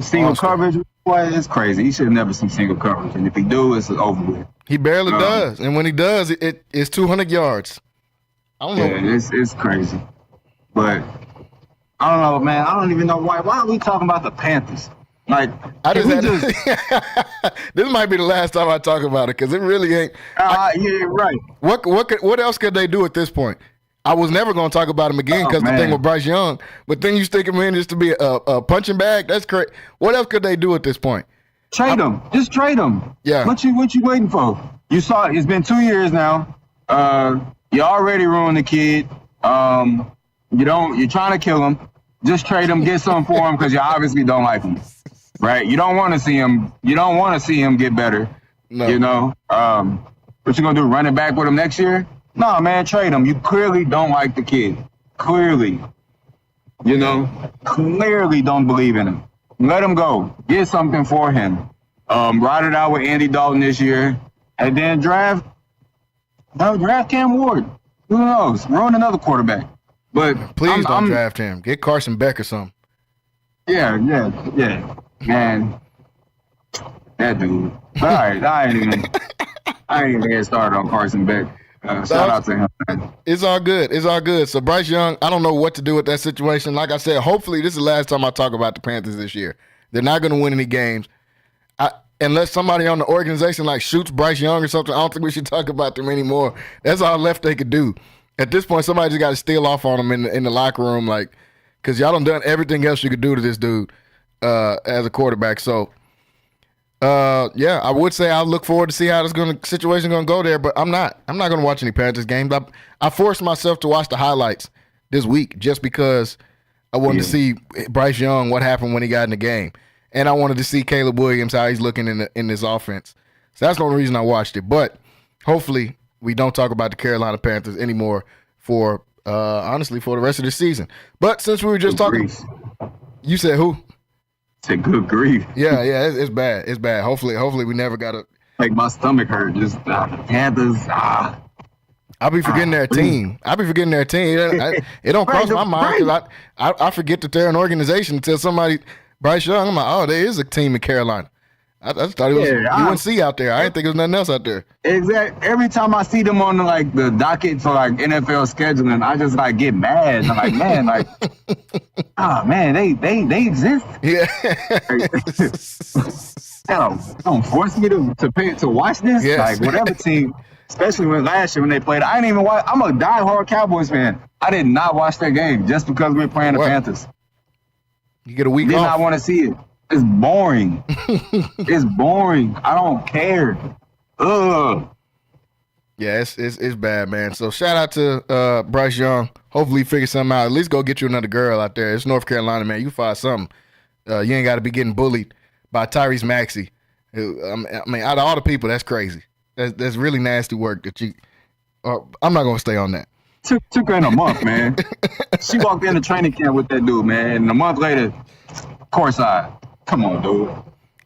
Speaker 8: Single coverage, boy, it's crazy. He should never see single coverage. And if he do, it's over with.
Speaker 7: He barely does. And when he does, it's 200 yards. I don't know.
Speaker 8: Yeah, it's crazy. But I don't know, man. I don't even know why. Why are we talking about the Panthers? Like,
Speaker 7: this might be the last time I talk about it because it really ain't.
Speaker 8: Yeah, right.
Speaker 7: What else could they do at this point? I was never going to talk about him again because the thing with Bryce Young, but then you stick him in just to be a punching bag. That's crazy. What else could they do at this point?
Speaker 8: Trade him. Just trade him.
Speaker 7: Yeah.
Speaker 8: What you waiting for? You saw it's been 2 years now. You already ruined the kid. You're trying to kill him. Just trade him, get something for him because you obviously don't like him. Right? You don't want to see him. You don't want to see him get better.
Speaker 7: No.
Speaker 8: You know? What you gonna do? Run it back with him next year? No, man, trade him. You clearly don't like the kid. Clearly. You know? Clearly don't believe in him. Let him go. Get something for him. Ride it out with Andy Dalton this year. And then draft Cam Ward. Who knows? Ruin another quarterback. But
Speaker 7: please don't draft him. Get Carson Beck or something.
Speaker 8: Yeah. Man. That dude. All right, I ain't even get started on Carson Beck. Shout out to him, man.
Speaker 7: It's all good. So Bryce Young, I don't know what to do with that situation. Like I said, hopefully this is the last time I talk about the Panthers this year. They're not going to win any games. Unless somebody on the organization like shoots Bryce Young or something, I don't think we should talk about them anymore. That's all left they could do. At this point, somebody just got to steal off on him in the locker room, like, because y'all done everything else you could do to this dude as a quarterback. So, I would say I look forward to see how this situation going to go there, but I'm not going to watch any Panthers games. I forced myself to watch the highlights this week just because I wanted to see Bryce Young, what happened when he got in the game. And I wanted to see Caleb Williams, how he's looking in this offense. So that's the only reason I watched it. But hopefully we don't talk about the Carolina Panthers anymore honestly, for the rest of the season. But since we were just talking, you said who?
Speaker 8: Said good grief.
Speaker 7: Yeah, it's bad. It's bad. Hopefully we never got to.
Speaker 8: Like my stomach hurt. Just Panthers.
Speaker 7: I'll be forgetting their team. It don't cross my mind because I forget that they're an organization until somebody. Bryce Young, I'm like, oh, there is a team in Carolina. I just thought it was UNC out there. I didn't think it was nothing else out there.
Speaker 8: Exactly. Every time I see them on the docket for NFL scheduling, I just get mad. I'm like, man, man, they exist.
Speaker 7: Yeah.
Speaker 8: Don't force me to watch this.
Speaker 7: Yes.
Speaker 8: Whatever team, especially last year when they played, I didn't even watch. I'm a diehard Cowboys fan. I did not watch that game just because we were playing the Panthers.
Speaker 7: You get a week off.
Speaker 8: Did not want to see it. It's boring. It's boring. I don't care. Ugh.
Speaker 7: Yeah, it's bad, man. So shout out to Bryce Young. Hopefully you figure something out. At least go get you another girl out there. It's North Carolina, man. You find something. You ain't got to be getting bullied by Tyrese Maxey. I mean, out of all the people, that's crazy. That's really nasty work that you. I'm not gonna stay on that.
Speaker 8: Took her in a month, man. She walked into training camp with that dude, man. And a month later, courtside. Come on, dude.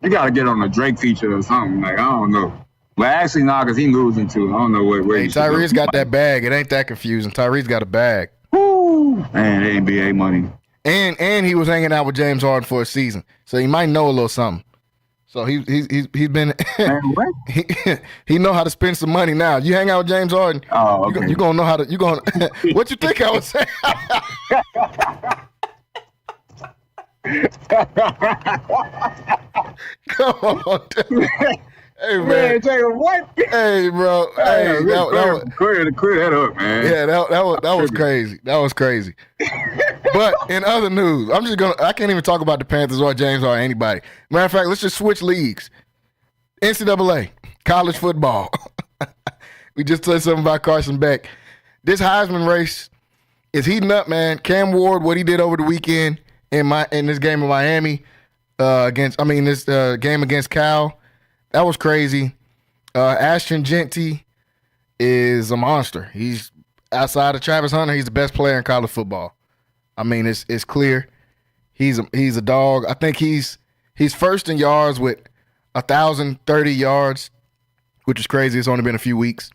Speaker 8: You got to get on a Drake feature or something. I don't know. But actually, because he losing too. I don't know where
Speaker 7: Tyrese got that bag. It ain't that confusing. Tyrese got a bag.
Speaker 8: Woo! Man, NBA money.
Speaker 7: And he was hanging out with James Harden for a season. So he might know a little something. So he's been he know how to spend some money now. You hang out with James Harden, you gonna know how to what you think I was saying? Come on, dude. Hey man,
Speaker 8: what?
Speaker 7: Hey bro,
Speaker 8: clear that up, man.
Speaker 7: Yeah, that was crazy. That was crazy. But in other news, I can't even talk about the Panthers or James or anybody. Matter of fact, let's just switch leagues. NCAA, college football. We just said something about Carson Beck. This Heisman race is heating up, man. Cam Ward, what he did over the weekend in this game in Miami this game against Cal, that was crazy. Ashton Jeanty is a monster. He's outside of Travis Hunter. He's the best player in college football. I mean, it's clear. He's a dog. I think he's first in yards with 1,030 yards, which is crazy. It's only been a few weeks.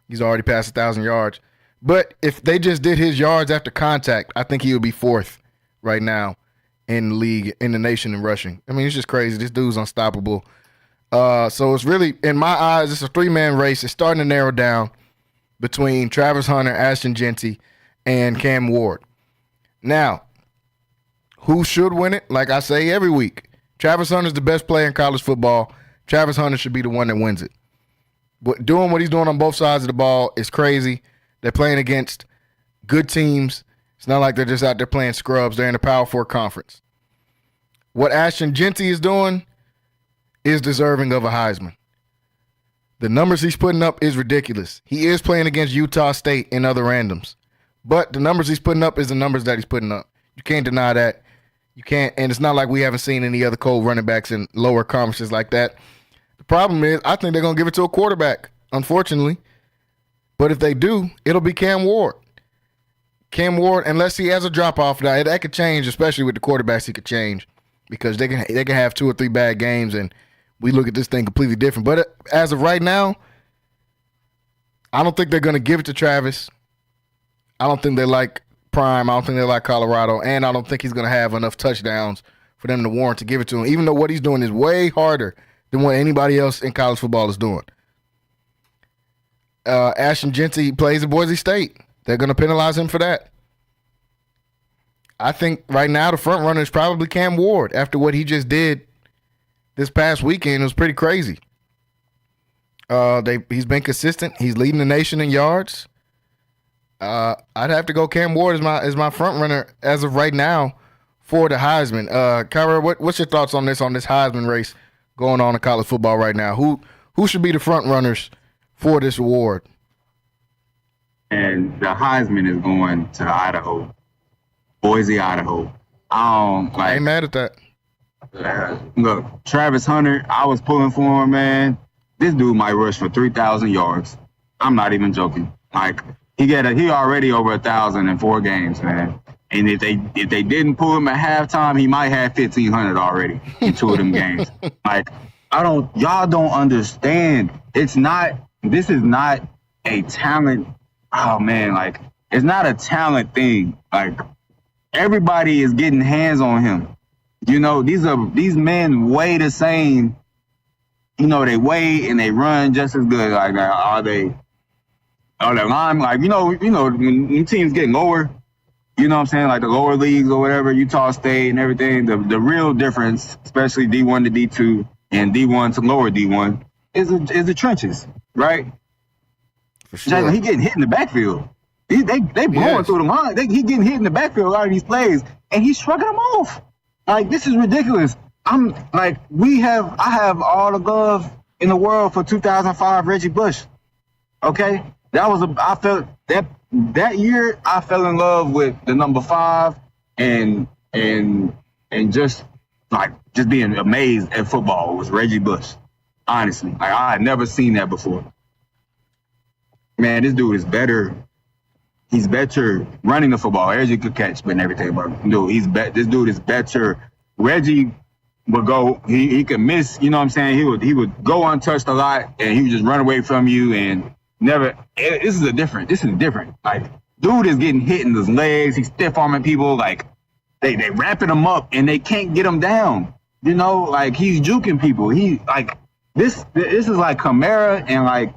Speaker 7: He's already passed 1,000 yards. But if they just did his yards after contact, I think he would be fourth right now in the league, in the nation in rushing. I mean, it's just crazy. This dude's unstoppable. So it's really, in my eyes, it's a three-man race. It's starting to narrow down between Travis Hunter, Ashton Jeanty, and Cam Ward. Now, who should win it? Like I say every week, Travis Hunter's the best player in college football. Travis Hunter should be the one that wins it. But doing what he's doing on both sides of the ball is crazy. They're playing against good teams. It's not like they're just out there playing scrubs. They're in the Power 4 conference. What Ashton Jeanty is doing is deserving of a Heisman. The numbers he's putting up is ridiculous. He is playing against Utah State in other randoms. But the numbers he's putting up is the numbers that he's putting up. You can't deny that. You can't, and it's not like we haven't seen any other cold running backs in lower conferences like that. The problem is, I think they're going to give it to a quarterback, unfortunately. But if they do, it'll be Cam Ward. Cam Ward, unless he has a drop-off, that could change, especially with the quarterbacks he could change, because they can have 2 or 3 bad games, and we look at this thing completely different. But as of right now, I don't think they're going to give it to Travis. I don't think they like Prime. I don't think they like Colorado, and I don't think he's going to have enough touchdowns for them to warrant to give it to him, even though what he's doing is way harder than what anybody else in college football is doing. Ashton Jeanty plays at Boise State. They're going to penalize him for that. I think right now the front runner is probably Cam Ward after what he just did this past weekend. It was pretty crazy. He's been consistent. He's leading the nation in yards. I'd have to go Cam Ward as my front runner as of right now for the Heisman. Kyra, what's your thoughts on this Heisman race going on in college football right now? Who should be the front runners for this award?
Speaker 8: And the Heisman is going to Idaho, Boise, Idaho. I
Speaker 7: ain't mad at that.
Speaker 8: Look, Travis Hunter, I was pulling for him, man. This dude might rush for 3,000 yards. I'm not even joking. Like, he already over 1,000 in 4 games, man. And if they didn't pull him at halftime, he might have 1,500 already in 2 of them games. Like, y'all don't understand. This is not a talent. Oh man, like, it's not a talent thing. Like, everybody is getting hands on him. You know, these men weigh the same. You know, they weigh and they run just as good. Like, are they line? Like, you know, when teams get lower, you know what I'm saying? Like the lower leagues or whatever, Utah State and everything, the real difference, especially D1 to D2 and D1 to lower D1, is the trenches, right?
Speaker 7: For sure.
Speaker 8: He getting hit in the backfield. They blowing through the line. He getting hit in the backfield a lot of these plays, and he's shrugging them off. Like, this is ridiculous. I'm like, I have all the love in the world for 2005 Reggie Bush. Okay, I felt that year I fell in love with the number 5 and just being amazed at football was Reggie Bush. Honestly, like, I had never seen that before. Man, this dude is better. He's better running the football. Reggie could catch and everything, but dude, this dude is better. Reggie would go, he could miss, you know what I'm saying? He would go untouched a lot, and he would just run away from you and never. This is different. Like, dude is getting hit in his legs. He's stiff arming people. Like, they wrapping him up and they can't get him down. You know, like, he's juking people. He like this is like Kamara and like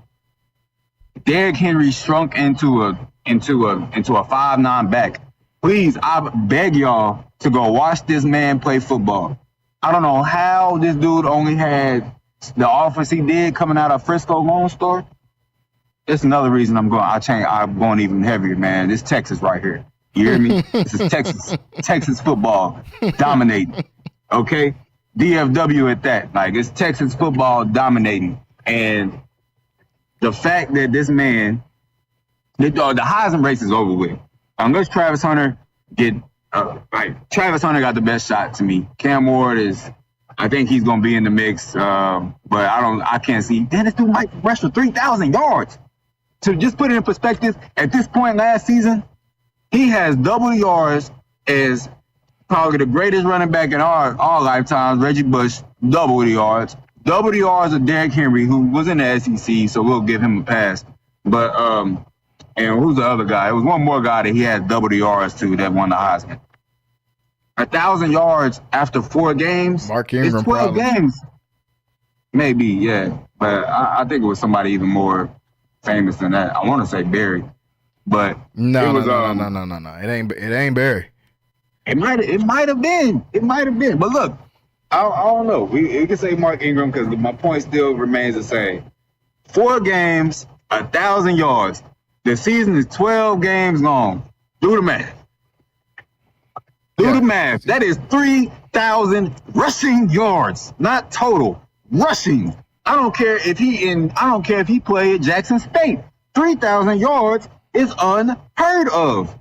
Speaker 8: Derrick Henry shrunk into a 5'9" back. Please, I beg y'all to go watch this man play football. I don't know how this dude only had the offers he did coming out of Frisco Lone Star. That's another reason I'm going even heavier, man. This Texas right here. You hear me? This is Texas football dominating. Okay? DFW at that. Like, it's Texas football dominating. And the fact that this man, the Heisman race is over with. Unless Travis Hunter Travis Hunter got the best shot to me. Cam Ward I think he's gonna be in the mix, but I can't see. Then this dude might rush for 3,000 yards. To just put it in perspective, at this point last season, he has double the yards as probably the greatest running back in our lifetimes, Reggie Bush, double the yards of Derrick Henry, who was in the SEC, so we'll give him a pass. But and who's the other guy? It was one more guy that he had double the yards to that won the Heisman. 1,000 yards after 4 games.
Speaker 7: Mark Ingram,
Speaker 8: it's 12
Speaker 7: probably.
Speaker 8: games. Maybe, yeah. But I think it was somebody even more famous than that. I want to say Barry, but
Speaker 7: no. It ain't Barry.
Speaker 8: It might have been. But look, I don't know. We can say Mark Ingram because my point still remains the same. 4 games, 1,000 yards. The season is 12 games long. Do the math. Do the math. That is 3,000 rushing yards, not total. Rushing. I don't care if he played at Jackson State. 3,000 yards is unheard of.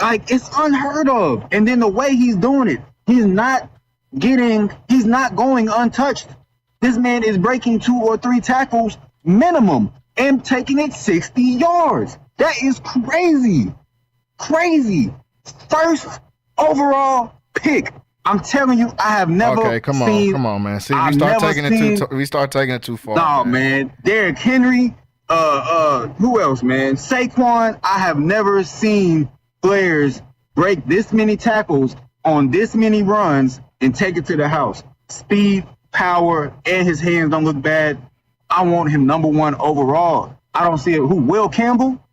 Speaker 8: Like, it's unheard of. And then the way he's doing it, he's not going untouched. This man is breaking 2 or 3 tackles minimum and taking it 60 yards. That is crazy. Crazy. First overall pick. I'm telling you, I have never
Speaker 7: come on, man. See, we start taking it too far.
Speaker 8: No, man. Derrick Henry, who else, man? Saquon. I have never seen players break this many tackles on this many runs and take it to the house. Speed, power, and his hands don't look bad. I want him number 1 overall. I don't see it. Who? Will Campbell?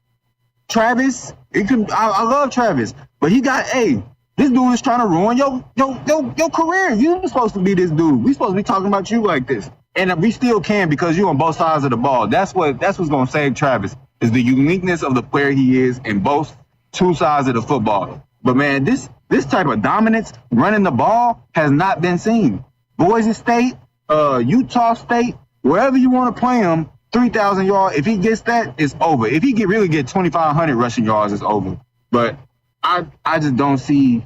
Speaker 8: Travis? I love Travis, but this dude is trying to ruin your career. You're supposed to be this dude. We're supposed to be talking about you like this. And we still can because you're on both sides of the ball. That's what's going to save Travis, is the uniqueness of the player he is in both 2 sides of the football. But, man, this type of dominance running the ball has not been seen. Boise State, Utah State, wherever you want to play him, 3,000 yards, if he gets that, it's over. If he really get 2,500 rushing yards, it's over. But I just don't see,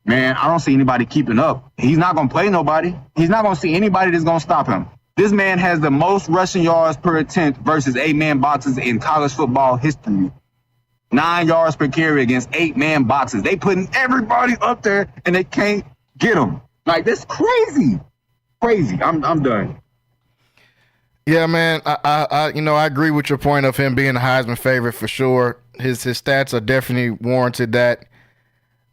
Speaker 8: man, I don't see anybody keeping up. He's not going to play nobody. He's not going to see anybody that's going to stop him. This man has the most rushing yards per attempt versus 8-man boxes in college football history. 9 yards per carry against 8-man boxes. They putting everybody up there and they can't get him. Like, that's crazy. Crazy. I'm done.
Speaker 7: Yeah, man. I agree with your point of him being a Heisman favorite for sure. His stats are definitely warranted that.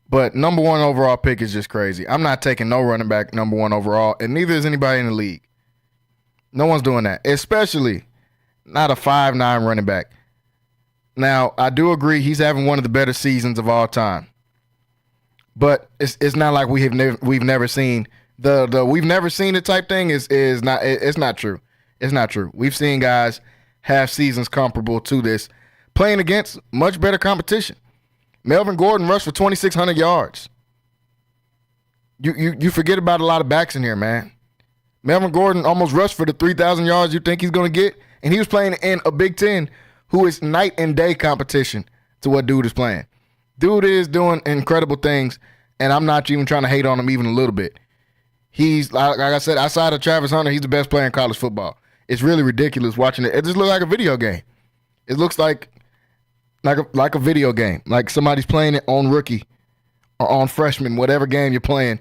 Speaker 7: But number 1 overall pick is just crazy. I'm not taking no running back number 1 overall, and neither is anybody in the league. No one's doing that, especially not a 5'9" running back. Now, I do agree he's having one of the better seasons of all time. But it's not like we've never seen the we've never seen it type thing is not true. It's not true. We've seen guys have seasons comparable to this playing against much better competition. Melvin Gordon rushed for 2,600 yards. You forget about a lot of backs in here, man. Melvin Gordon almost rushed for the 3,000 yards you think he's going to get, and he was playing in a Big Ten who is night and day competition to what dude is playing. Dude is doing incredible things, and I'm not even trying to hate on him even a little bit. He's, like I said, outside of Travis Hunter, he's the best player in college football. It's really ridiculous watching it. It just looks like a video game. It looks like a video game, like somebody's playing it on rookie or on freshman, whatever game you're playing,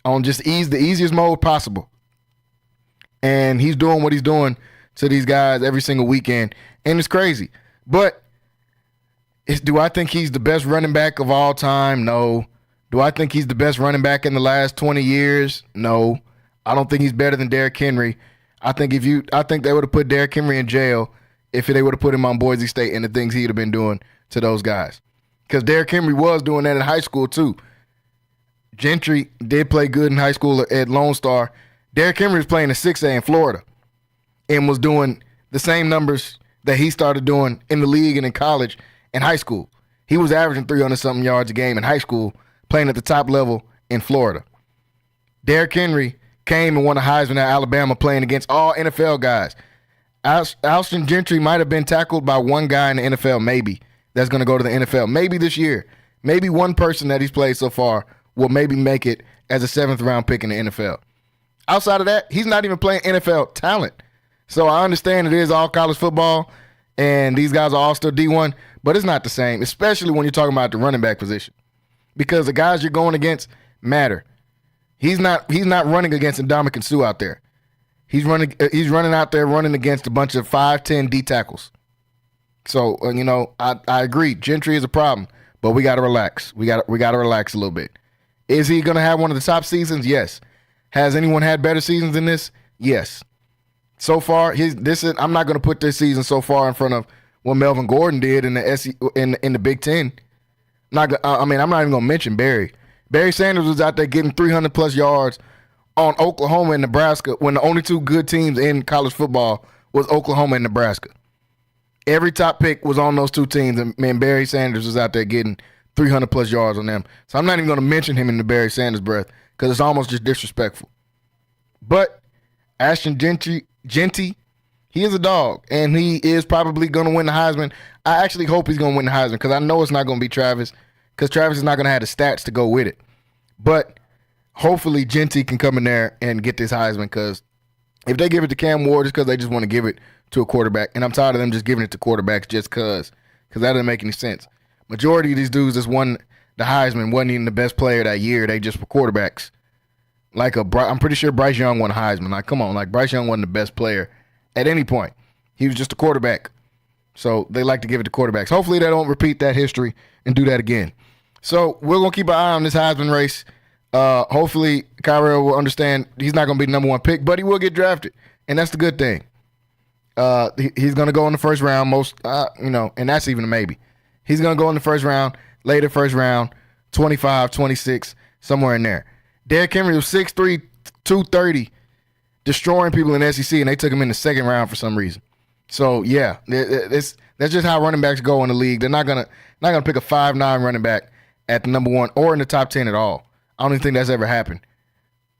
Speaker 7: on just the easiest mode possible. And he's doing what he's doing to these guys every single weekend, and it's crazy. But do I think he's the best running back of all time? No. Do I think he's the best running back in the last 20 years? No. I don't think he's better than Derrick Henry. I think they would have put Derrick Henry in jail if they would have put him on Boise State and the things he would have been doing to those guys. Because Derrick Henry was doing that in high school too. Gentry did play good in high school at Lone Star. Derrick Henry was playing at 6A in Florida and was doing the same numbers that he started doing in the league and in college and high school. He was averaging 300-something yards a game in high school, playing at the top level in Florida. Derrick Henry came and won a Heisman at Alabama playing against all NFL guys. Alshon Gentry might have been tackled by one guy in the NFL, maybe, that's going to go to the NFL. Maybe this year. Maybe one person that he's played so far will maybe make it as a 7th-round pick in the NFL. Outside of that, he's not even playing NFL talent. So I understand it is all college football, and these guys are all still D1, but it's not the same, especially when you're talking about the running back position, because the guys you're going against matter. He's not running against Ndamukong Suh out there. He's running out there running against a bunch of 5'10" D tackles. So I agree. Gentry is a problem, but we got to relax. We got to relax a little bit. Is he going to have one of the top seasons? Yes. Has anyone had better seasons than this? Yes. So far, I'm not going to put this season so far in front of what Melvin Gordon did in the Big Ten. I'm not even going to mention Barry. Barry Sanders was out there getting 300-plus yards on Oklahoma and Nebraska when the only two good teams in college football was Oklahoma and Nebraska. Every top pick was on those two teams, and man, Barry Sanders was out there getting 300-plus yards on them. So I'm not even going to mention him in the Barry Sanders breath because it's almost just disrespectful. But Ashton Genty, he is a dog, and he is probably going to win the Heisman. I actually hope he's going to win the Heisman because I know it's not going to be Travis because Travis is not going to have the stats to go with it. But hopefully Genty can come in there and get this Heisman because if they give it to Cam Ward, it's because they just want to give it to a quarterback. And I'm tired of them just giving it to quarterbacks just because that doesn't make any sense. Majority of these dudes that won the Heisman wasn't even the best player that year. They just were quarterbacks. I'm pretty sure Bryce Young won a Heisman. Like, come on, like Bryce Young wasn't the best player at any point. He was just a quarterback. So they like to give it to quarterbacks. Hopefully they don't repeat that history and do that again. So we're going to keep an eye on this Heisman race. Hopefully Kyrie will understand he's not going to be the number one pick, but he will get drafted, and that's the good thing. He's going to go in the first round, and that's even a maybe. He's going to go in the first round, later first round, 25, 26, somewhere in there. Derrick Henry was 6'3", 230, destroying people in the SEC, and they took him in the second round for some reason. So, yeah, that's just how running backs go in the league. They're not gonna pick a 5'9" running back at the number one or in the top 10 at all. I don't even think that's ever happened.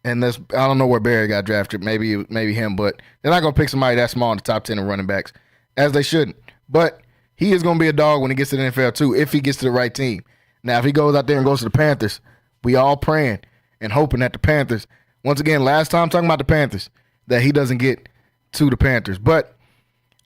Speaker 7: And I don't know where Barry got drafted, maybe him, but they're not going to pick somebody that small in the top 10 of running backs, as they shouldn't. But he is going to be a dog when he gets to the NFL, too, if he gets to the right team. Now, if he goes out there and goes to the Panthers, we all praying and hoping that the Panthers, once again, last time talking about the Panthers, that he doesn't get to the Panthers. But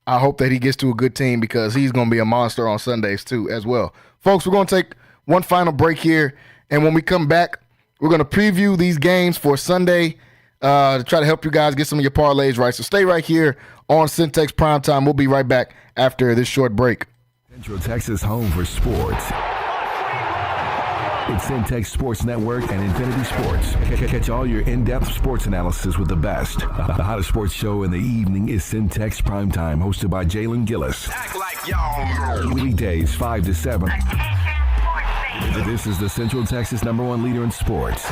Speaker 7: I hope that he gets to a good team because he's going to be a monster on Sundays, too, as well. Folks, we're going to take one final break here, and when we come back, we're going to preview these games for Sunday to try to help you guys get some of your parlays right. So stay right here on Centex Primetime. We'll be right back after this short break.
Speaker 4: Central Texas home for sports. It's Centex Sports Network and Infinity Sports. Catch all your in-depth sports analysis with the best. The hottest sports show in the evening is Centex Primetime, hosted by Jalen Gillis.
Speaker 5: Act like y'all.
Speaker 4: Weekdays 5 to 7. This is the Central Texas #1 leader in sports.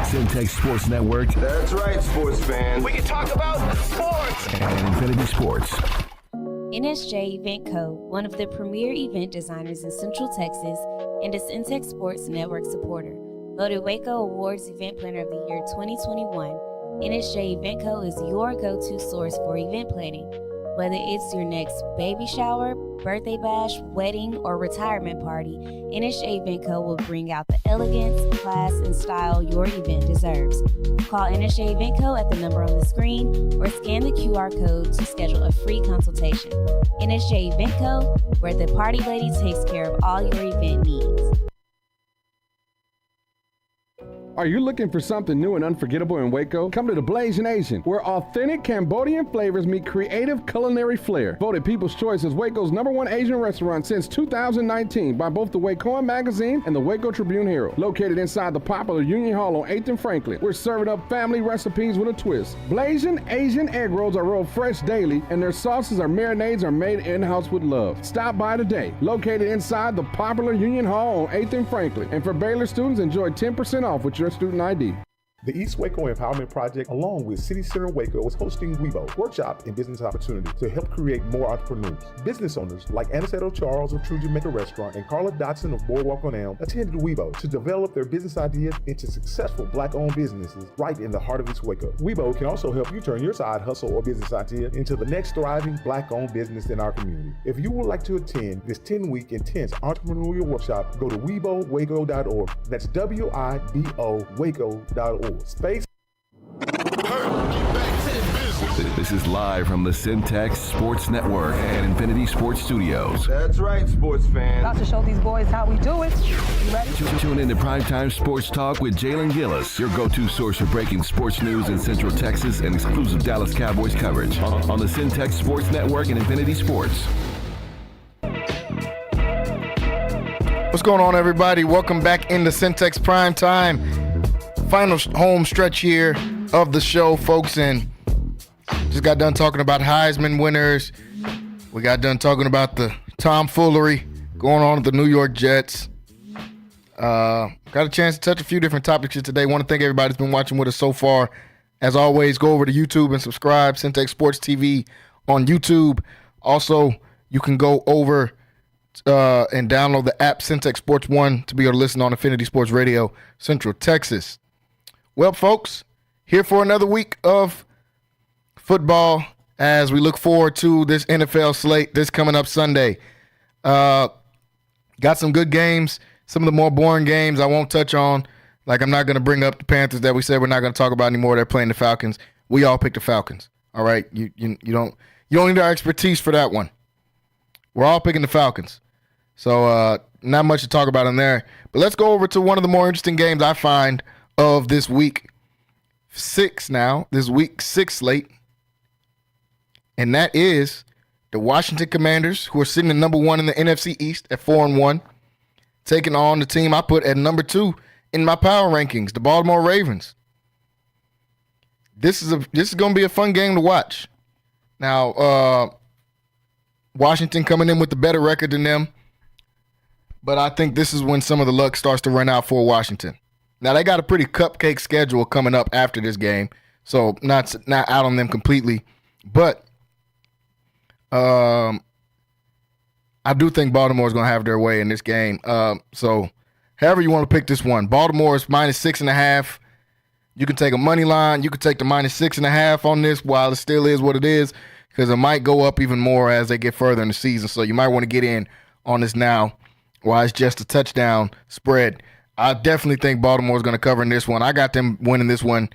Speaker 4: Centex Sports Network.
Speaker 5: That's right, sports fans. We can talk about sports.
Speaker 4: And Infinity Sports.
Speaker 10: NSJ Event Co., one of the premier event designers in Central Texas and a Centex Sports Network supporter. Voted Waco Awards Event Planner of the Year 2021, NSJ Event Co. is your go-to source for event planning. Whether it's your next baby shower, birthday bash, wedding, or retirement party, NSJ Event Co. will bring out the elegance, class, and style your event deserves. Call NSJ Event Co. at the number on the screen or scan the QR code to schedule a free consultation. NSJ Event Co., where the party lady takes care of all your event needs.
Speaker 9: Are you looking for something new and unforgettable in Waco? Come to the Blazing Asian, where authentic Cambodian flavors meet creative culinary flair. Voted People's Choice as Waco's #1 Asian restaurant since 2019 by both the Wacoan Magazine and the Waco Tribune Herald. Located inside the popular Union Hall on 8th and Franklin, we're serving up family recipes with a twist. Blazing Asian egg rolls are rolled fresh daily, and their sauces or marinades are made in-house with love. Stop by today. Located inside the popular Union Hall on 8th and Franklin. And for Baylor students, enjoy 10% off with your student ID.
Speaker 11: The East Waco Empowerment Project, along with City Center Waco, is hosting WeBo, Workshop and Business Opportunity, to help create more entrepreneurs. Business owners like Anastasia Charles of True Jamaica Restaurant and Carla Dotson of Boardwalk on Elm attended WeBo to develop their business ideas into successful Black-owned businesses right in the heart of East Waco. WeBo can also help you turn your side hustle or business idea into the next thriving Black-owned business in our community. If you would like to attend this 10-week intense entrepreneurial workshop, go to WeBoWaco.org. That's WIBO Waco.org. Space.
Speaker 4: This is live from the Centex Sports Network and Infinity Sports Studios.
Speaker 5: That's right, sports fans.
Speaker 12: About to show these boys how we do it. You ready?
Speaker 4: Tune in to Primetime Sports Talk with Jalen Gillis, your go-to source for breaking sports news in Central Texas and exclusive Dallas Cowboys coverage on the Centex Sports Network and Infinity Sports.
Speaker 7: What's going on, everybody? Welcome back into Centex Primetime. Final home stretch here of the show, folks, and just got done talking about Heisman winners. We got done talking about the tomfoolery going on at the New York Jets. Got a chance to touch a few different topics here today. Want to thank everybody that's been watching with us so far. As always, go over to YouTube and subscribe. Centex Sports TV on YouTube. Also, you can go over and download the app Centex Sports One to be able to listen on Infinity Sports Radio, Central Texas. Well, folks, here for another week of football as we look forward to this NFL slate this coming up Sunday. Got some good games. Some of the more boring games I won't touch on. Like, I'm not going to bring up the Panthers that we said we're not going to talk about anymore. They're playing the Falcons. We all picked the Falcons. All right? You don't need our expertise for that one. We're all picking the Falcons. So not much to talk about in there. But let's go over to one of the more interesting games I find of this week 6 now. This week 6 slate. And that is the Washington Commanders, who are sitting at number 1 in the NFC East at 4-1. Taking on the team I put at number 2 in my power rankings, the Baltimore Ravens. This is going to be a fun game to watch. Now, Washington coming in with a better record than them, but I think this is when some of the luck starts to run out for Washington. Now, they got a pretty cupcake schedule coming up after this game, so not out on them completely, but I do think Baltimore is going to have their way in this game. So however you want to pick this one. Baltimore is -6.5. You can take a money line. You can take the -6.5 on this while it still is what it is, because it might go up even more as they get further in the season. So you might want to get in on this now while it's just a touchdown spread. I definitely think Baltimore is going to cover in this one. I got them winning this one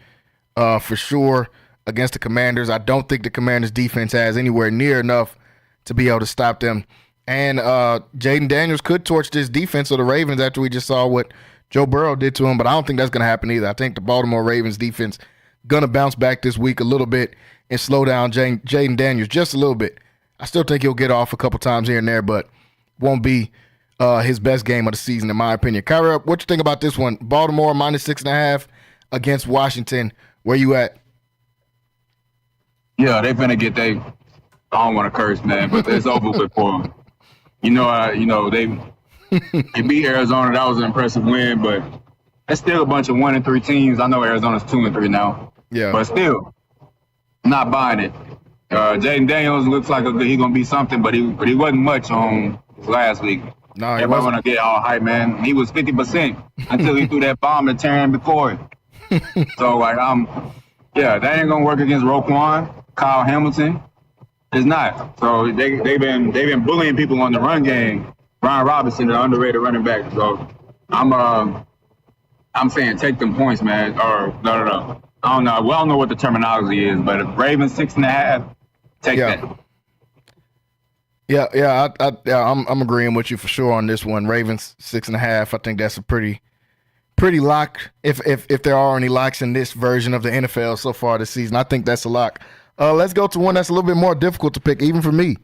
Speaker 7: for sure against the Commanders. I don't think the Commanders defense has anywhere near enough to be able to stop them. And Jaden Daniels could torch this defense of the Ravens after we just saw what Joe Burrow did to him, but I don't think that's going to happen either. I think the Baltimore Ravens defense going to bounce back this week a little bit and slow down Jaden Daniels just a little bit. I still think he'll get off a couple times here and there, but won't be his best game of the season in my opinion. Kyra, what you think about this one? Baltimore -6.5 against Washington. Where you at?
Speaker 8: Yeah, they're going to get I don't want to curse, man, but it's over with for them. They beat Arizona. That was an impressive win, but it's still a bunch of 1-3 teams. I know Arizona's 2-3 now.
Speaker 7: Yeah.
Speaker 8: But still, not buying it. Jaden Daniels looks like he's going to be something, but he wasn't much on last week.
Speaker 7: No,
Speaker 8: everybody want to get all hype, man. He was 50% until he threw that bomb to Terran McCoy. So, that ain't going to work against Roquan, Kyle Hamilton. It's not. So they've been bullying people on the run game. Brian Robinson, the underrated running back. So I'm saying take them points, man. Or no. I don't know. Well, I don't know what the terminology is, but if Ravens 6.5, take that.
Speaker 7: Yeah. I'm agreeing with you for sure on this one. Ravens 6.5. I think that's a pretty lock. If there are any locks in this version of the NFL so far this season, I think that's a lock. Let's go to one that's a little bit more difficult to pick, even for me.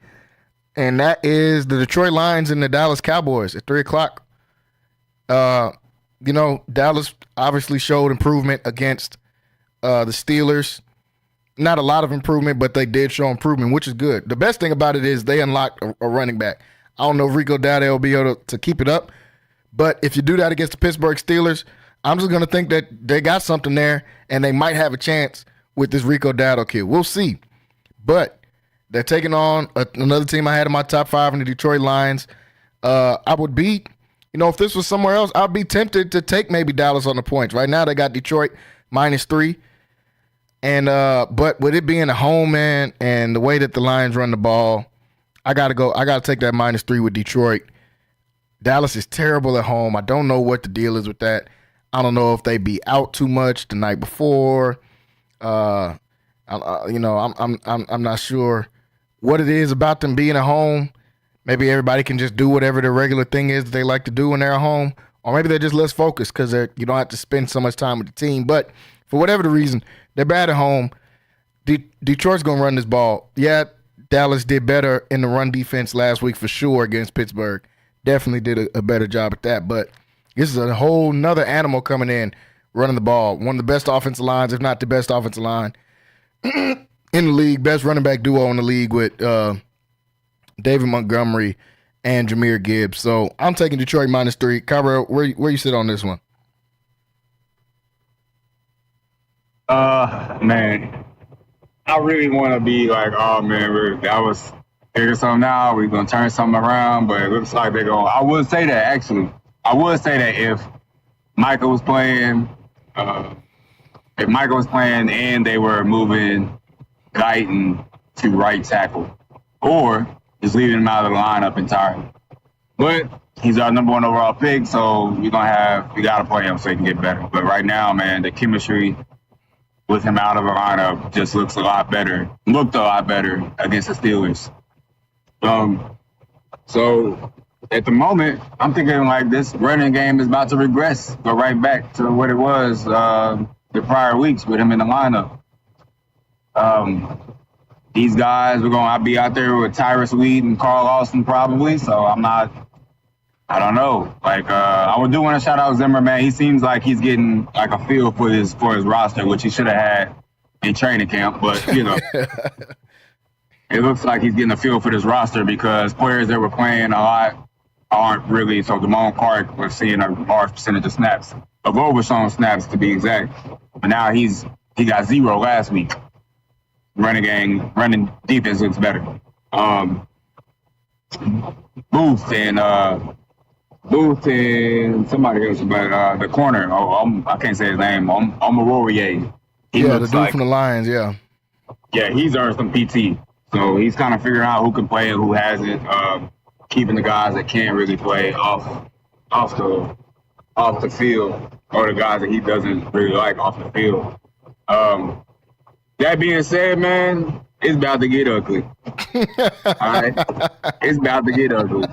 Speaker 7: And that is the Detroit Lions and the Dallas Cowboys at 3:00. Dallas obviously showed improvement against the Steelers. Not a lot of improvement, but they did show improvement, which is good. The best thing about it is they unlocked a running back. I don't know if Rico Dowdle will be able to keep it up, but if you do that against the Pittsburgh Steelers, I'm just going to think that they got something there, and they might have a chance with this Rico Dowdle kid. We'll see. But they're taking on another team I had in my top 5 in the Detroit Lions. I would be, if this was somewhere else, I'd be tempted to take maybe Dallas on the points. Right now they got Detroit -3. And but with it being a home, man, and the way that the Lions run the ball, I gotta take that -3 with Detroit. Dallas is terrible at home. I don't know what the deal is with that. I don't know if they be out too much the night before. I'm not sure what it is about them being at home. Maybe everybody can just do whatever the regular thing is that they like to do when they're at home, or maybe they're just less focused because you don't have to spend so much time with the team. But for whatever the reason, they're bad at home. Detroit's gonna run this ball. Yeah, Dallas did better in the run defense last week for sure against Pittsburgh. Definitely did a better job at that. But this is a whole nother animal coming in running the ball. One of the best offensive lines, if not the best offensive line in the league. Best running back duo in the league with David Montgomery and Jahmyr Gibbs. So I'm taking Detroit -3. Kyra, where you sit on this one?
Speaker 8: Man, I really want to be like, oh man, that was figure something out. We're gonna turn something around, but it looks like they're going. I would say that actually. I would say that if Michael was playing, and they were moving Guyton to right tackle, or just leaving him out of the lineup entirely. But he's our number 1 overall pick, so we gotta play him so he can get better. But right now, man, the chemistry with him out of the lineup just looked a lot better against the Steelers. So at the moment, I'm thinking like this running game is about to regress, go right back to what it was the prior weeks with him in the lineup. These guys, I'll be out there with Tyrus Wheat and Carl Austin probably, so I don't know. Like, I do want to shout out Zimmer, man. He seems like he's getting like a feel for his roster, which he should have had in training camp. But, it looks like he's getting a feel for this roster because players that were playing a lot aren't really. So Damone Clark was seeing a large percentage of snaps, of Overshown snaps to be exact. But now he got 0 last week. Running defense looks better. Booth and somebody else, but the corner, I can't say his name. Omaroriye.
Speaker 7: The dude like, from the Lions, yeah.
Speaker 8: Yeah, he's earned some PT. So he's kind of figuring out who can play and who hasn't, keeping the guys that can't really play off the field, or the guys that he doesn't really like off the field. That being said, man, it's about to get ugly. All right? It's about to get ugly.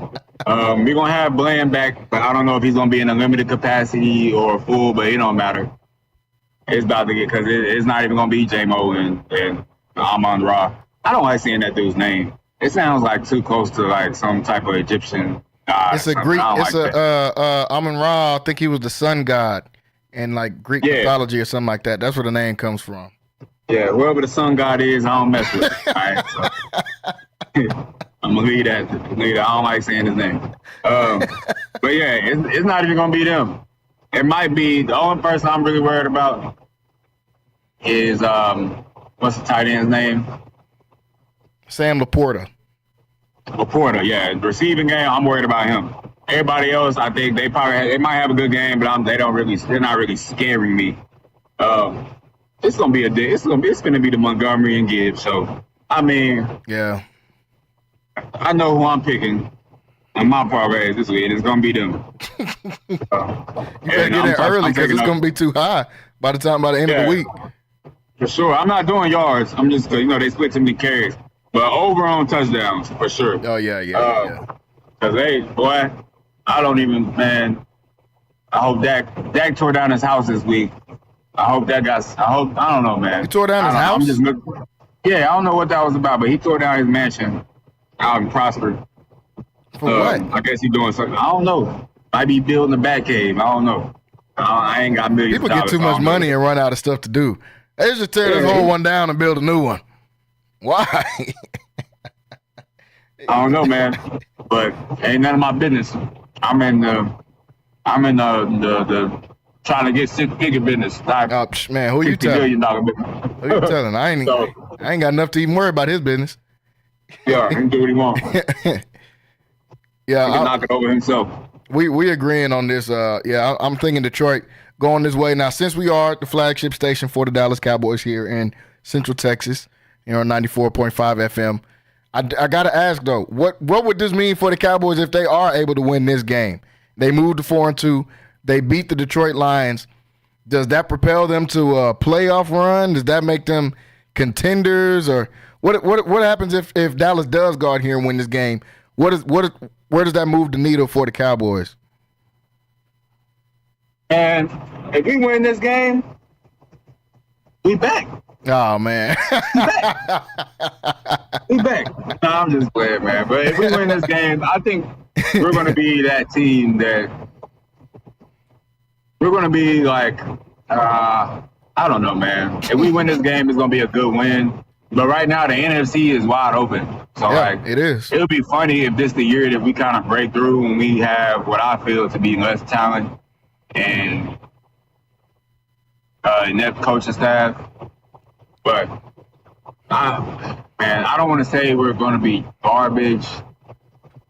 Speaker 8: We're going to have Bland back, but I don't know if he's going to be in a limited capacity or full, but it don't matter. It's about to get, because it's not even going to be J-Mo and Amon-Ra. I don't like seeing that dude's name. It sounds like too close to like some type of Egyptian god.
Speaker 7: It's a Greek, Amon-Ra, I think he was the sun god in like Greek mythology or something like that. That's where the name comes from.
Speaker 8: Yeah, whoever the sun god is, I don't mess with it. All right, so I'm gonna leave that. I don't like saying his name. But yeah, it's not even gonna be them. It might be the only person I'm really worried about is what's the tight end's name?
Speaker 7: Sam Laporta.
Speaker 8: Laporta, yeah. The receiving game, I'm worried about him. Everybody else, I think they might have a good game, but they're not really scaring me. It's gonna be the Montgomery and Gibbs show. I mean,
Speaker 7: yeah.
Speaker 8: I know who I'm picking in my parlays this week, and it's gonna be them.
Speaker 7: You better get in early because it's gonna be too high by the end of the week.
Speaker 8: For sure. I'm not doing yards. I'm just they split too many carries. But over on touchdowns, for sure.
Speaker 7: Oh, yeah.
Speaker 8: Because, I don't even, man. I hope Dak tore down his house this week. I don't know, man.
Speaker 7: He tore down his house?
Speaker 8: I don't know what that was about, but he tore down his mansion out in Prosper.
Speaker 7: For what?
Speaker 8: I guess he's doing something. I don't know. Might be building a bat cave. I don't know. I ain't got millions
Speaker 7: of dollars. People get too much money and run out of stuff to do. They just tear this whole one down and build a new one. Why?
Speaker 8: I don't know, man. But ain't none of my business. I'm in the trying to get $6-figure business.
Speaker 7: Man, who you telling? Who you telling? I ain't got enough to even worry about his business.
Speaker 8: Yeah, he can do what he wants.
Speaker 7: Yeah,
Speaker 8: he can knock it over himself.
Speaker 7: We agreeing on this. I'm thinking Detroit going this way. Now, since we are the flagship station for the Dallas Cowboys here in Central Texas, 94.5 FM, I got to ask, though, what would this mean for the Cowboys if they are able to win this game? They moved to 4-2. They beat the Detroit Lions. Does that propel them to a playoff run? Does that make them contenders? Or what happens if Dallas does go out here and win this game? Where does that move the needle for the Cowboys?
Speaker 8: And if we win this game, we back.
Speaker 7: Oh, man.
Speaker 8: We back. No, I'm just playing, man. But if we win this game, I think we're going to be that team that we're going to be like, I don't know, man. If we win this game, it's going to be a good win. But right now, the NFC is wide open. So,
Speaker 7: it is.
Speaker 8: It would be funny if this the year that we kind of break through and we have what I feel to be less talent and inept coaching staff. But, I don't want to say we're going to be garbage,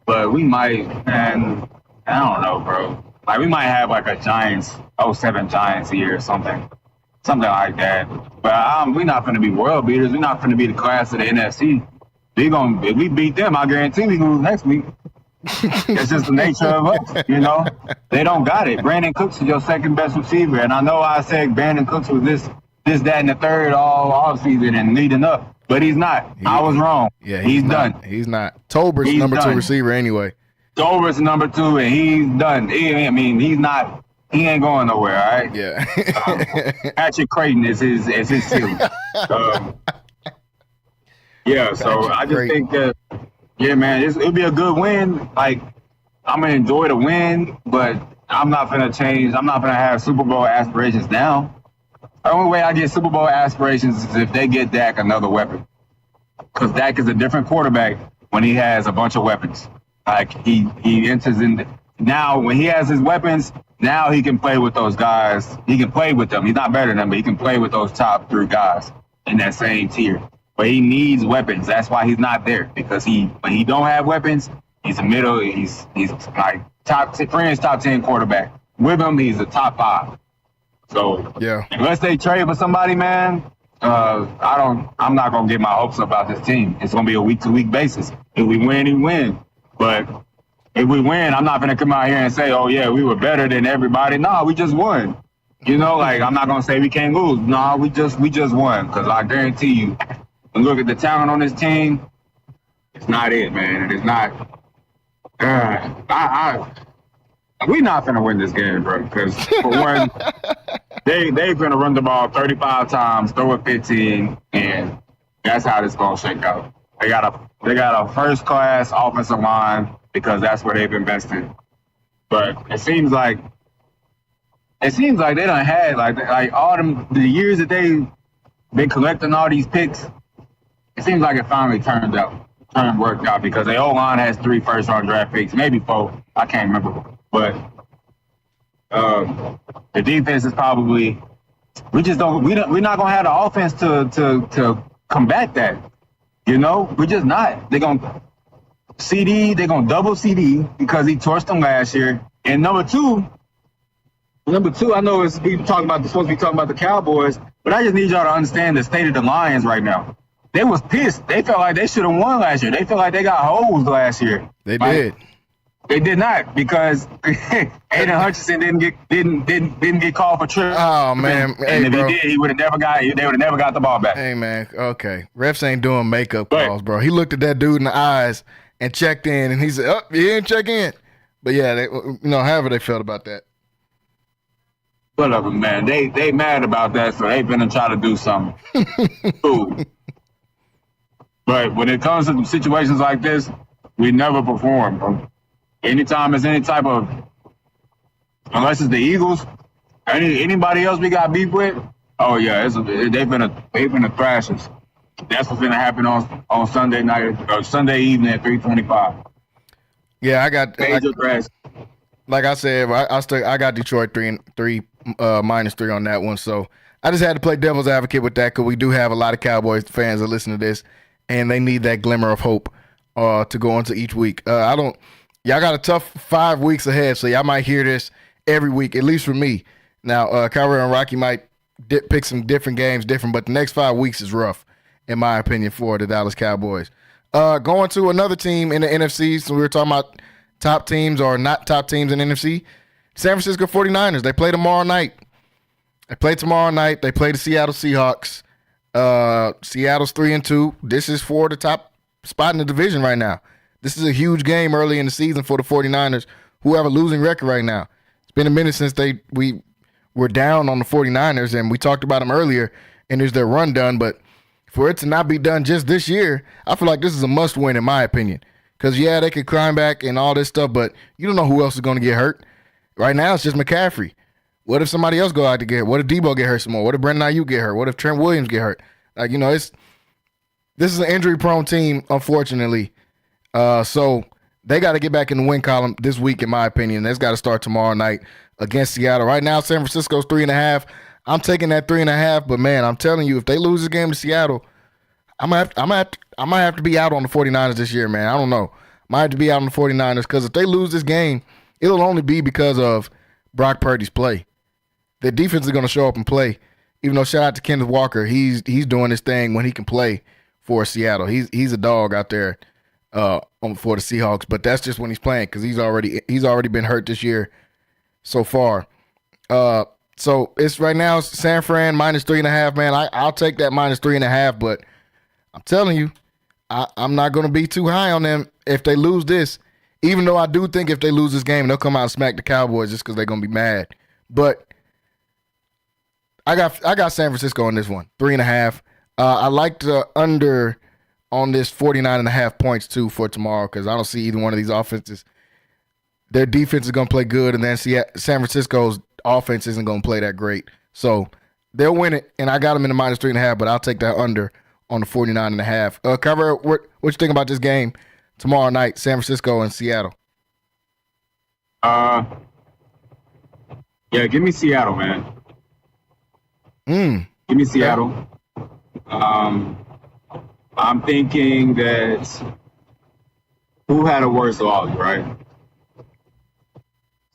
Speaker 8: but we might, and I don't know, bro. Like, we might have like a Giants, 07 Giants year or something like that. But we're not going to be world beaters. We're not going to be the class of the NFC. If we beat them, I guarantee we lose next week. It's just the nature of us, you know. They don't got it. Brandon Cooks is your second best receiver, and I know I said Brandon Cooks was this, that, and the third all offseason and leading up, but he's not. I was wrong.
Speaker 7: Yeah,
Speaker 8: he's done.
Speaker 7: He's not. Tolbert's number 2 receiver anyway.
Speaker 8: Tolbert's number 2, and he's done. He's not. He ain't going nowhere. All right.
Speaker 7: Yeah.
Speaker 8: Patrick Creighton is his ceiling. Yeah. So I just think that. Yeah, man, it'll be a good win. Like, I'm going to enjoy the win, but I'm not going to change. I'm not going to have Super Bowl aspirations now. The only way I get Super Bowl aspirations is if they get Dak another weapon. Because Dak is a different quarterback when he has a bunch of weapons. Like, he enters in. Now, when he has his weapons, now he can play with those guys. He can play with them. He's not better than them, but he can play with those top 3 guys in that same tier. But he needs weapons. That's why he's not there. Because when he don't have weapons, he's a middle. He's like top 10 quarterback. With him, he's a top 5. So unless they trade for somebody, man, I'm not gonna get my hopes up about this team. It's gonna be a week-to-week basis. If we win, we win. But if we win, I'm not gonna come out here and say, "Oh yeah, we were better than everybody." No, we just won. You know, like I'm not gonna say we can't lose. No, we just won. Because I guarantee you. And look at the talent on this team. It's not it, man. It is not. We're not going to win this game, bro. Because for one, they're going to run the ball 35 times, throw it 15, and that's how this going to shake out. They got a first-class offensive line because that's where they've invested. But it seems like they done had like all the years that they've been collecting all these picks. It seems like it finally worked out because the O-line has 3 first-round draft picks, maybe 4. I can't remember. But the defense is probably we're not gonna have the offense to combat that. You know, we're just not. They're gonna double CD because he torched them last year. And number two, I know supposed to be talking about the Cowboys, but I just need y'all to understand the state of the Lions right now. They was pissed. They felt like they should have won last year. They felt like they got hosed last year.
Speaker 7: They did.
Speaker 8: They did not because Aiden Hutchinson didn't get called for trip.
Speaker 7: Oh man!
Speaker 8: And if he did, they would have never got the ball back.
Speaker 7: Hey man, okay. Refs ain't doing makeup calls, bro. He looked at that dude in the eyes and checked in, and he said, "Oh, he didn't check in." But yeah, however they felt about that.
Speaker 8: Whatever, man. They mad about that, so they finna try to do something. Ooh. But when it comes to situations like this, we never perform, bro. Anytime it's any type of, unless it's the Eagles, anybody else we got beef with, oh yeah, they've been thrash us. That's what's gonna happen on Sunday night or Sunday evening at 3:25.
Speaker 7: Yeah, I got
Speaker 8: major thrash.
Speaker 7: Like I said, I got Detroit -3 on that one. So I just had to play devil's advocate with that because we do have a lot of Cowboys fans that listen to this, and they need that glimmer of hope to go into each week. Y'all got a tough 5 weeks ahead, so y'all might hear this every week, at least for me. Now, Kyrie and Rocky might pick some different games, but the next 5 weeks is rough, in my opinion, for the Dallas Cowboys. Going to another team in the NFC, so we were talking about top teams or not top teams in the NFC. San Francisco 49ers, they play tomorrow night. They play the Seattle Seahawks. Seattle's 3-2. This is for the top spot in the division right now. This is a huge game early in the season for the 49ers, who have a losing record right now. It's been a minute since we were down on the 49ers, and we talked about them earlier, and is their run done. But for it to not be done just this year, I feel like this is a must-win in my opinion. Because, yeah, they could climb back and all this stuff, but you don't know who else is going to get hurt. Right now, it's just McCaffrey. What if somebody else go out to get hurt? What if Debo get hurt some more? What if Brandon Ayuk get hurt? What if Trent Williams get hurt? This is an injury-prone team, unfortunately. So they got to get back in the win column this week, in my opinion. That's got to start tomorrow night against Seattle. Right now, San Francisco's 3.5. I'm taking that 3.5, but man, I'm telling you, if they lose the game to Seattle, I might have to be out on the 49ers this year, man. I don't know. Might have to be out on the 49ers because if they lose this game, it'll only be because of Brock Purdy's play. Their defense is going to show up and play. Even though shout out to Kenneth Walker, he's doing his thing when he can play for Seattle. He's a dog out there for the Seahawks, but that's just when he's playing because he's already been hurt this year so far. So it's right now San Fran minus 3.5. Man, I'll take that minus 3.5, but I'm telling you, I'm not going to be too high on them if they lose this. Even though I do think if they lose this game, they'll come out and smack the Cowboys just because they're going to be mad. But I got San Francisco on this one, 3.5. I like the under on this 49.5 points too for tomorrow because I don't see either one of these offenses. Their defense is going to play good, and then San Francisco's offense isn't going to play that great. So they'll win it, and I got them in the minus 3.5, but I'll take that under on the 49.5. Cover, what you think about this game tomorrow night, San Francisco and Seattle?
Speaker 8: Yeah, give me Seattle, man. Give me Seattle. I'm thinking that who had a worse loss, right?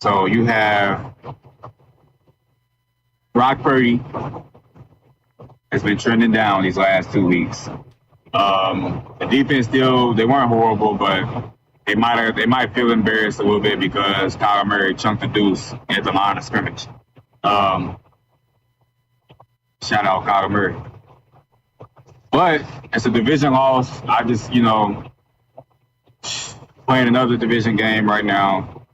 Speaker 8: So you have Brock Purdy has been trending down these last 2 weeks. The defense still, they weren't horrible, but they might feel embarrassed a little bit because Kyler Murray chunked the deuce at the line of scrimmage. Shout out Kyler Murray. But it's a division loss. I just, playing another division game right now.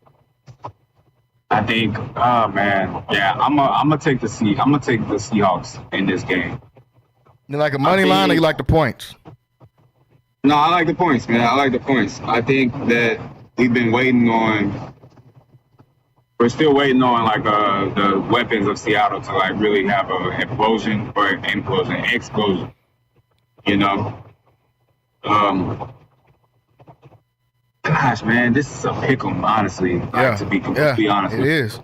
Speaker 8: I think, I'm gonna take the Seahawks in this game.
Speaker 7: You like a money line or you like the points?
Speaker 8: No, I like the points, man. I like the points. I think that we've been we're still waiting on the weapons of Seattle to really have an explosion. Gosh, man, this is a pick'em, honestly. To be completely honest with you.
Speaker 7: It is.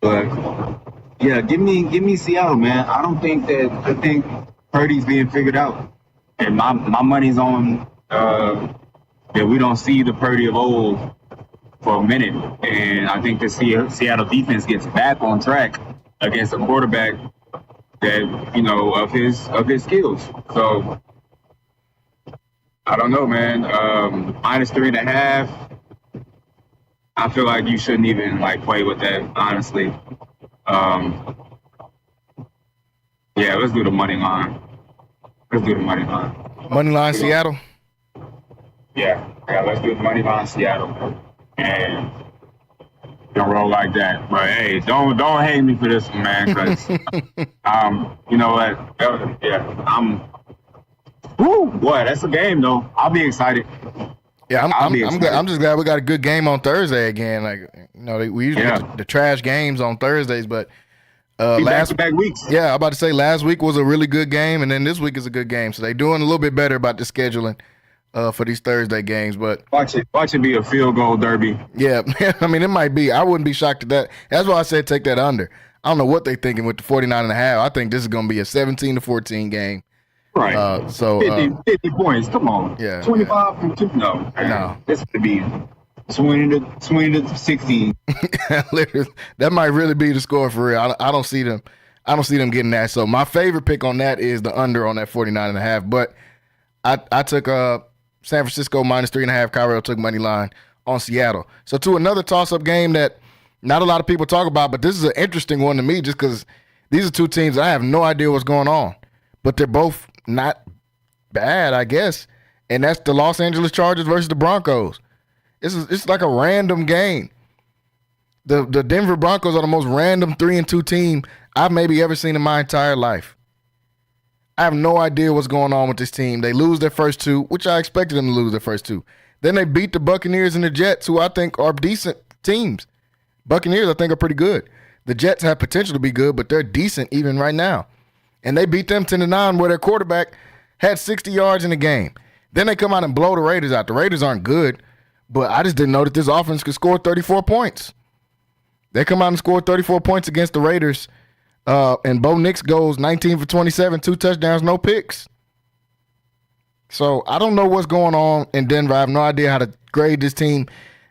Speaker 8: But yeah, give me Seattle, man. I think Purdy's being figured out. And my money's on that we don't see the Purdy of old for a minute. And I think the Seattle defense gets back on track against a quarterback that, of his skills. So I don't know, man. Minus 3.5. I feel like you shouldn't even play with that, honestly. Yeah, let's do the money line.
Speaker 7: Money line Seattle?
Speaker 8: Yeah, let's do the money line Seattle. And don't roll like that. But hey, don't hate me for this one, man, because you know what? Yeah, woo, boy, that's a game though. I'll be excited.
Speaker 7: Yeah, I'm just glad we got a good game on Thursday again. We usually get the trash games on Thursdays, but
Speaker 8: back-to-back weeks.
Speaker 7: Yeah, I'm about to say last week was a really good game, and then this week is a good game. So they're doing a little bit better about the scheduling for these Thursday games. But
Speaker 8: watch it be a field goal derby.
Speaker 7: Yeah, I mean it might be. I wouldn't be shocked at that. That's why I said take that under. I don't know what they're thinking with the 49.5. I think this is going to be a 17-14 game.
Speaker 8: Right. 50 points. Come on.
Speaker 7: Yeah.
Speaker 8: 25 from 2. No. This could be 20 to 16.
Speaker 7: Literally, that might really be the score for real. I don't see them getting that. So my favorite pick on that is the under on that 49.5. But I took San Francisco minus 3.5. Kyrell took money line on Seattle. So to another toss-up game that not a lot of people talk about, but this is an interesting one to me just because these are two teams that I have no idea what's going on. But they're both not bad, I guess. And that's the Los Angeles Chargers versus the Broncos. It's like a random game. The Denver Broncos are the most random 3-2 team I've maybe ever seen in my entire life. I have no idea what's going on with this team. They lose their first two, which I expected them to lose their first two. Then they beat the Buccaneers and the Jets, who I think are decent teams. Buccaneers, I think, are pretty good. The Jets have potential to be good, but they're decent even right now. And they beat them 10-9 where their quarterback had 60 yards in the game. Then they come out and blow the Raiders out. The Raiders aren't good, but I just didn't know that this offense could score 34 points. They come out and score 34 points against the Raiders, and Bo Nix goes 19 for 27, 2 touchdowns, no picks. So I don't know what's going on in Denver. I have no idea how to grade this team.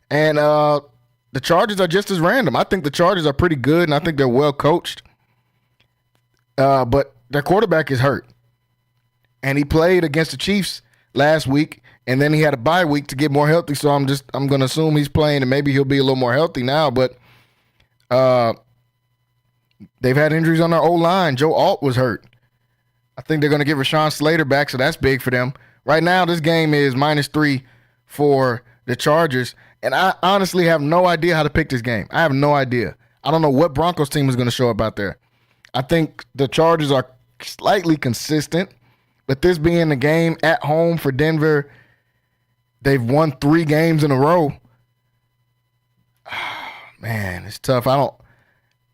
Speaker 7: And the Chargers are just as random. I think the Chargers are pretty good, and I think they're well coached. But their quarterback is hurt. And he played against the Chiefs last week, and then he had a bye week to get more healthy. So I'm going to assume he's playing, and maybe he'll be a little more healthy now. But they've had injuries on their O-line. Joe Alt was hurt. I think they're going to get Rashawn Slater back, so that's big for them. Right now, this game is -3 for the Chargers, and I honestly have no idea how to pick this game. I have no idea. I don't know what Broncos team is going to show up out there. I think the Chargers are slightly consistent, but this being the game at home for Denver, they've won 3 games in a row. Man, it's tough.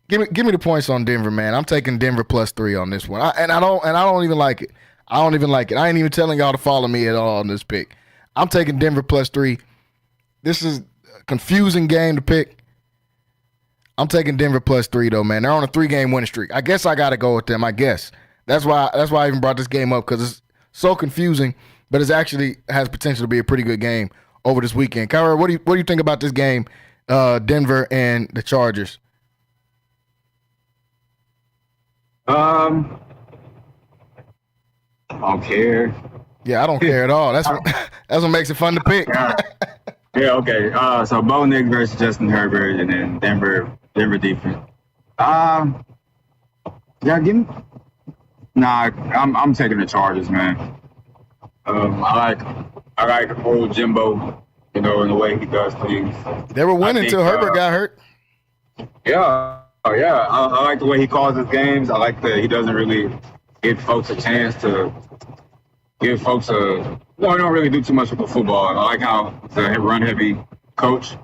Speaker 7: Give me the points on Denver, man. I'm taking Denver +3 on this one. I don't even like it. I ain't even telling y'all to follow me at all on this pick. I'm taking Denver +3. This is a confusing game to pick. I'm taking Denver +3 though, man. They're on a 3-game winning streak. I guess I got to go with them. I guess that's why I even brought this game up, because it's so confusing, but it actually has potential to be a pretty good game over this weekend. Kyra, what do you think about this game, Denver and the Chargers?
Speaker 8: I don't care.
Speaker 7: Yeah, I don't care at all. That's what makes it fun to pick.
Speaker 8: Yeah, okay. So Bo Nix versus Justin Herbert, and then Denver defense. I'm taking the Chargers, man. I like old Jimbo, in the way he does things.
Speaker 7: They were winning until Herbert got hurt.
Speaker 8: Yeah. Oh, yeah. I like the way he calls his games. I like that he doesn't really give folks a chance to give folks he don't really do too much with the football. I like how it's a run-heavy coach.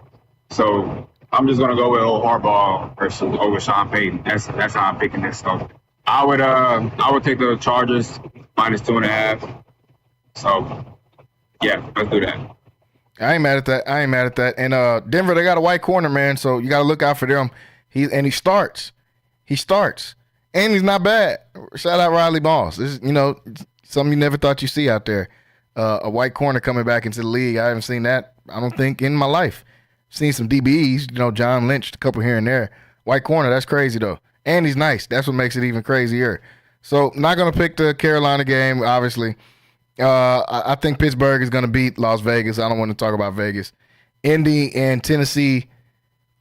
Speaker 8: So I'm just going to go with old Harbaugh versus over Sean Payton. That's how I'm picking this stuff. I would take the Chargers -2.5. So, yeah, let's do that.
Speaker 7: I ain't mad at that. And Denver, they got a white corner, man, so you got to look out for them. He starts. And he's not bad. Shout out Riley Moss. This is, something you never thought you'd see out there. A white corner coming back into the league. I haven't seen that, I don't think, in my life. Seen some DBs, John Lynch, a couple here and there. White corner, that's crazy, though. And he's nice. That's what makes it even crazier. So, not going to pick the Carolina game, obviously. I think Pittsburgh is going to beat Las Vegas. I don't want to talk about Vegas. Indy and Tennessee,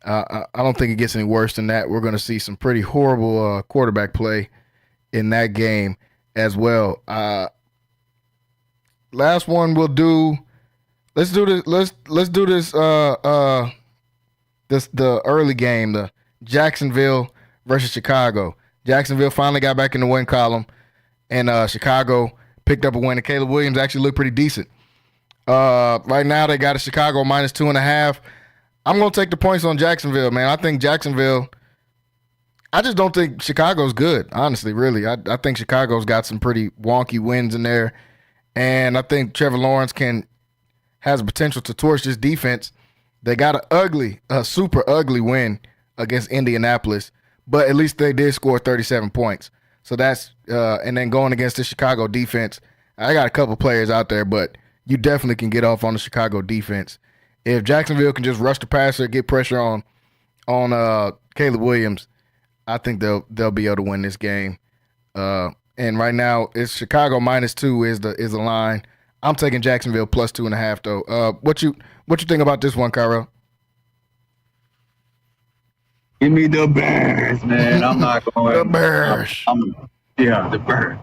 Speaker 7: I don't think it gets any worse than that. We're going to see some pretty horrible quarterback play in that game as well. Last one we'll do. Let's do this. Let's do this. The early game, the Jacksonville versus Chicago. Jacksonville finally got back in the win column, and Chicago picked up a win. And Caleb Williams actually looked pretty decent. Right now they got a Chicago -2.5. I'm going to take the points on Jacksonville, man. I think Jacksonville – I just don't think Chicago's good, honestly, really. I think Chicago's got some pretty wonky wins in there, and I think Trevor Lawrence has potential to torch this defense. They got a super ugly win against Indianapolis, but at least they did score 37 points. So that's and then going against the Chicago defense, I got a couple players out there, but you definitely can get off on the Chicago defense. If Jacksonville can just rush the passer, get pressure on Caleb Williams, I think they'll be able to win this game. And right now, it's Chicago -2 is the line. I'm taking Jacksonville +2.5 though. What you think about this one, Cairo?
Speaker 8: Give me the Bears, man. I'm not going.
Speaker 7: The Bears.
Speaker 8: The Bears.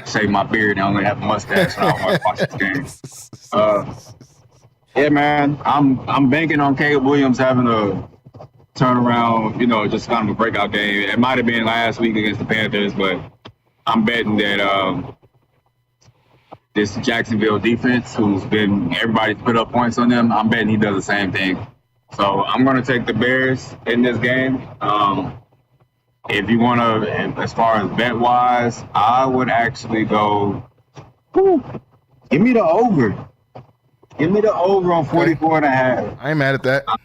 Speaker 8: Shave my beard and I only have a mustache, so I don't want to watch this game. Yeah, man. I'm banking on Caleb Williams having a turnaround, just kind of a breakout game. It might have been last week against the Panthers, but I'm betting that this Jacksonville defense, who's been everybody's put up points on them, I'm betting he does the same thing. So I'm going to take the Bears in this game. If you want to, as far as bet-wise, I would actually go Whew. Give me the over. Give me the over on 44.5.
Speaker 7: I ain't mad at that.
Speaker 8: I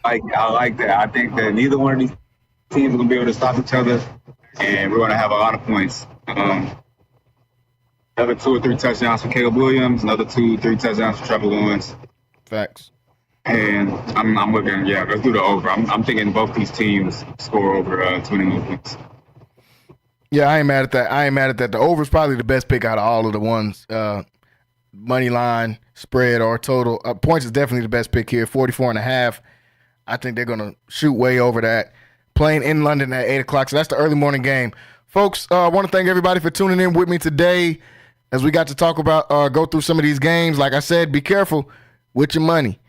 Speaker 8: like that. I think that neither one of these teams are going to be able to stop each other, and we're going to have a lot of points. Another 2 or 3 touchdowns for Caleb Williams, another 2 or 3 touchdowns for Trevor Lawrence.
Speaker 7: Facts.
Speaker 8: And I'm looking, let's do the over. I'm thinking both these teams score over 20 more points.
Speaker 7: Yeah, I ain't mad at that. The over is probably the best pick out of all of the ones. Money line, spread, or total. Points is definitely the best pick here, 44.5. I think they're going to shoot way over that. Playing in London at 8 o'clock, so that's the early morning game. Folks, I want to thank everybody for tuning in with me today as we got to talk about, go through some of these games. Like I said, be careful with your money.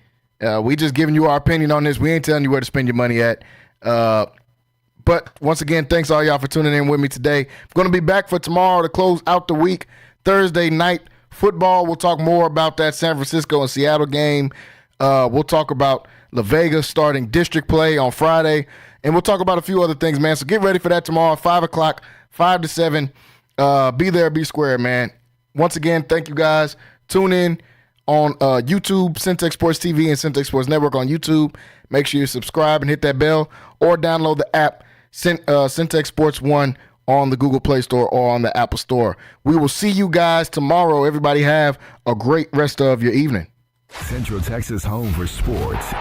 Speaker 7: We just giving you our opinion on this. We ain't telling you where to spend your money at. But once again, thanks all y'all for tuning in with me today. I'm going to be back for tomorrow to close out the week. Thursday night football. We'll talk more about that San Francisco and Seattle game. We'll talk about La Vega starting district play on Friday. And we'll talk about a few other things, man. So get ready for that tomorrow, 5 o'clock, 5 to 7. Be there, be square, man. Once again, thank you guys. Tune in on YouTube, Centex Sports TV and Centex Sports Network on YouTube. Make sure you subscribe and hit that bell, or download the app, Centex Sports 1, on the Google Play Store or on the Apple Store. We will see you guys tomorrow. Everybody have a great rest of your evening.
Speaker 4: Central Texas home for sports.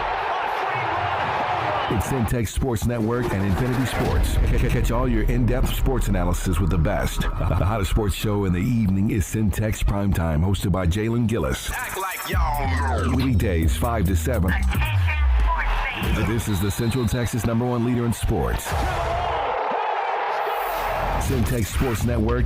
Speaker 4: It's Centex Sports Network and Infinity Sports. Catch all your in-depth sports analysis with the best. The hottest sports show in the evening is Centex Primetime, hosted by Jalen Gillis.
Speaker 5: Act like y'all.
Speaker 4: Weekdays 5 to 7. This is the Central Texas #1 leader in sports. Centex Sports Network.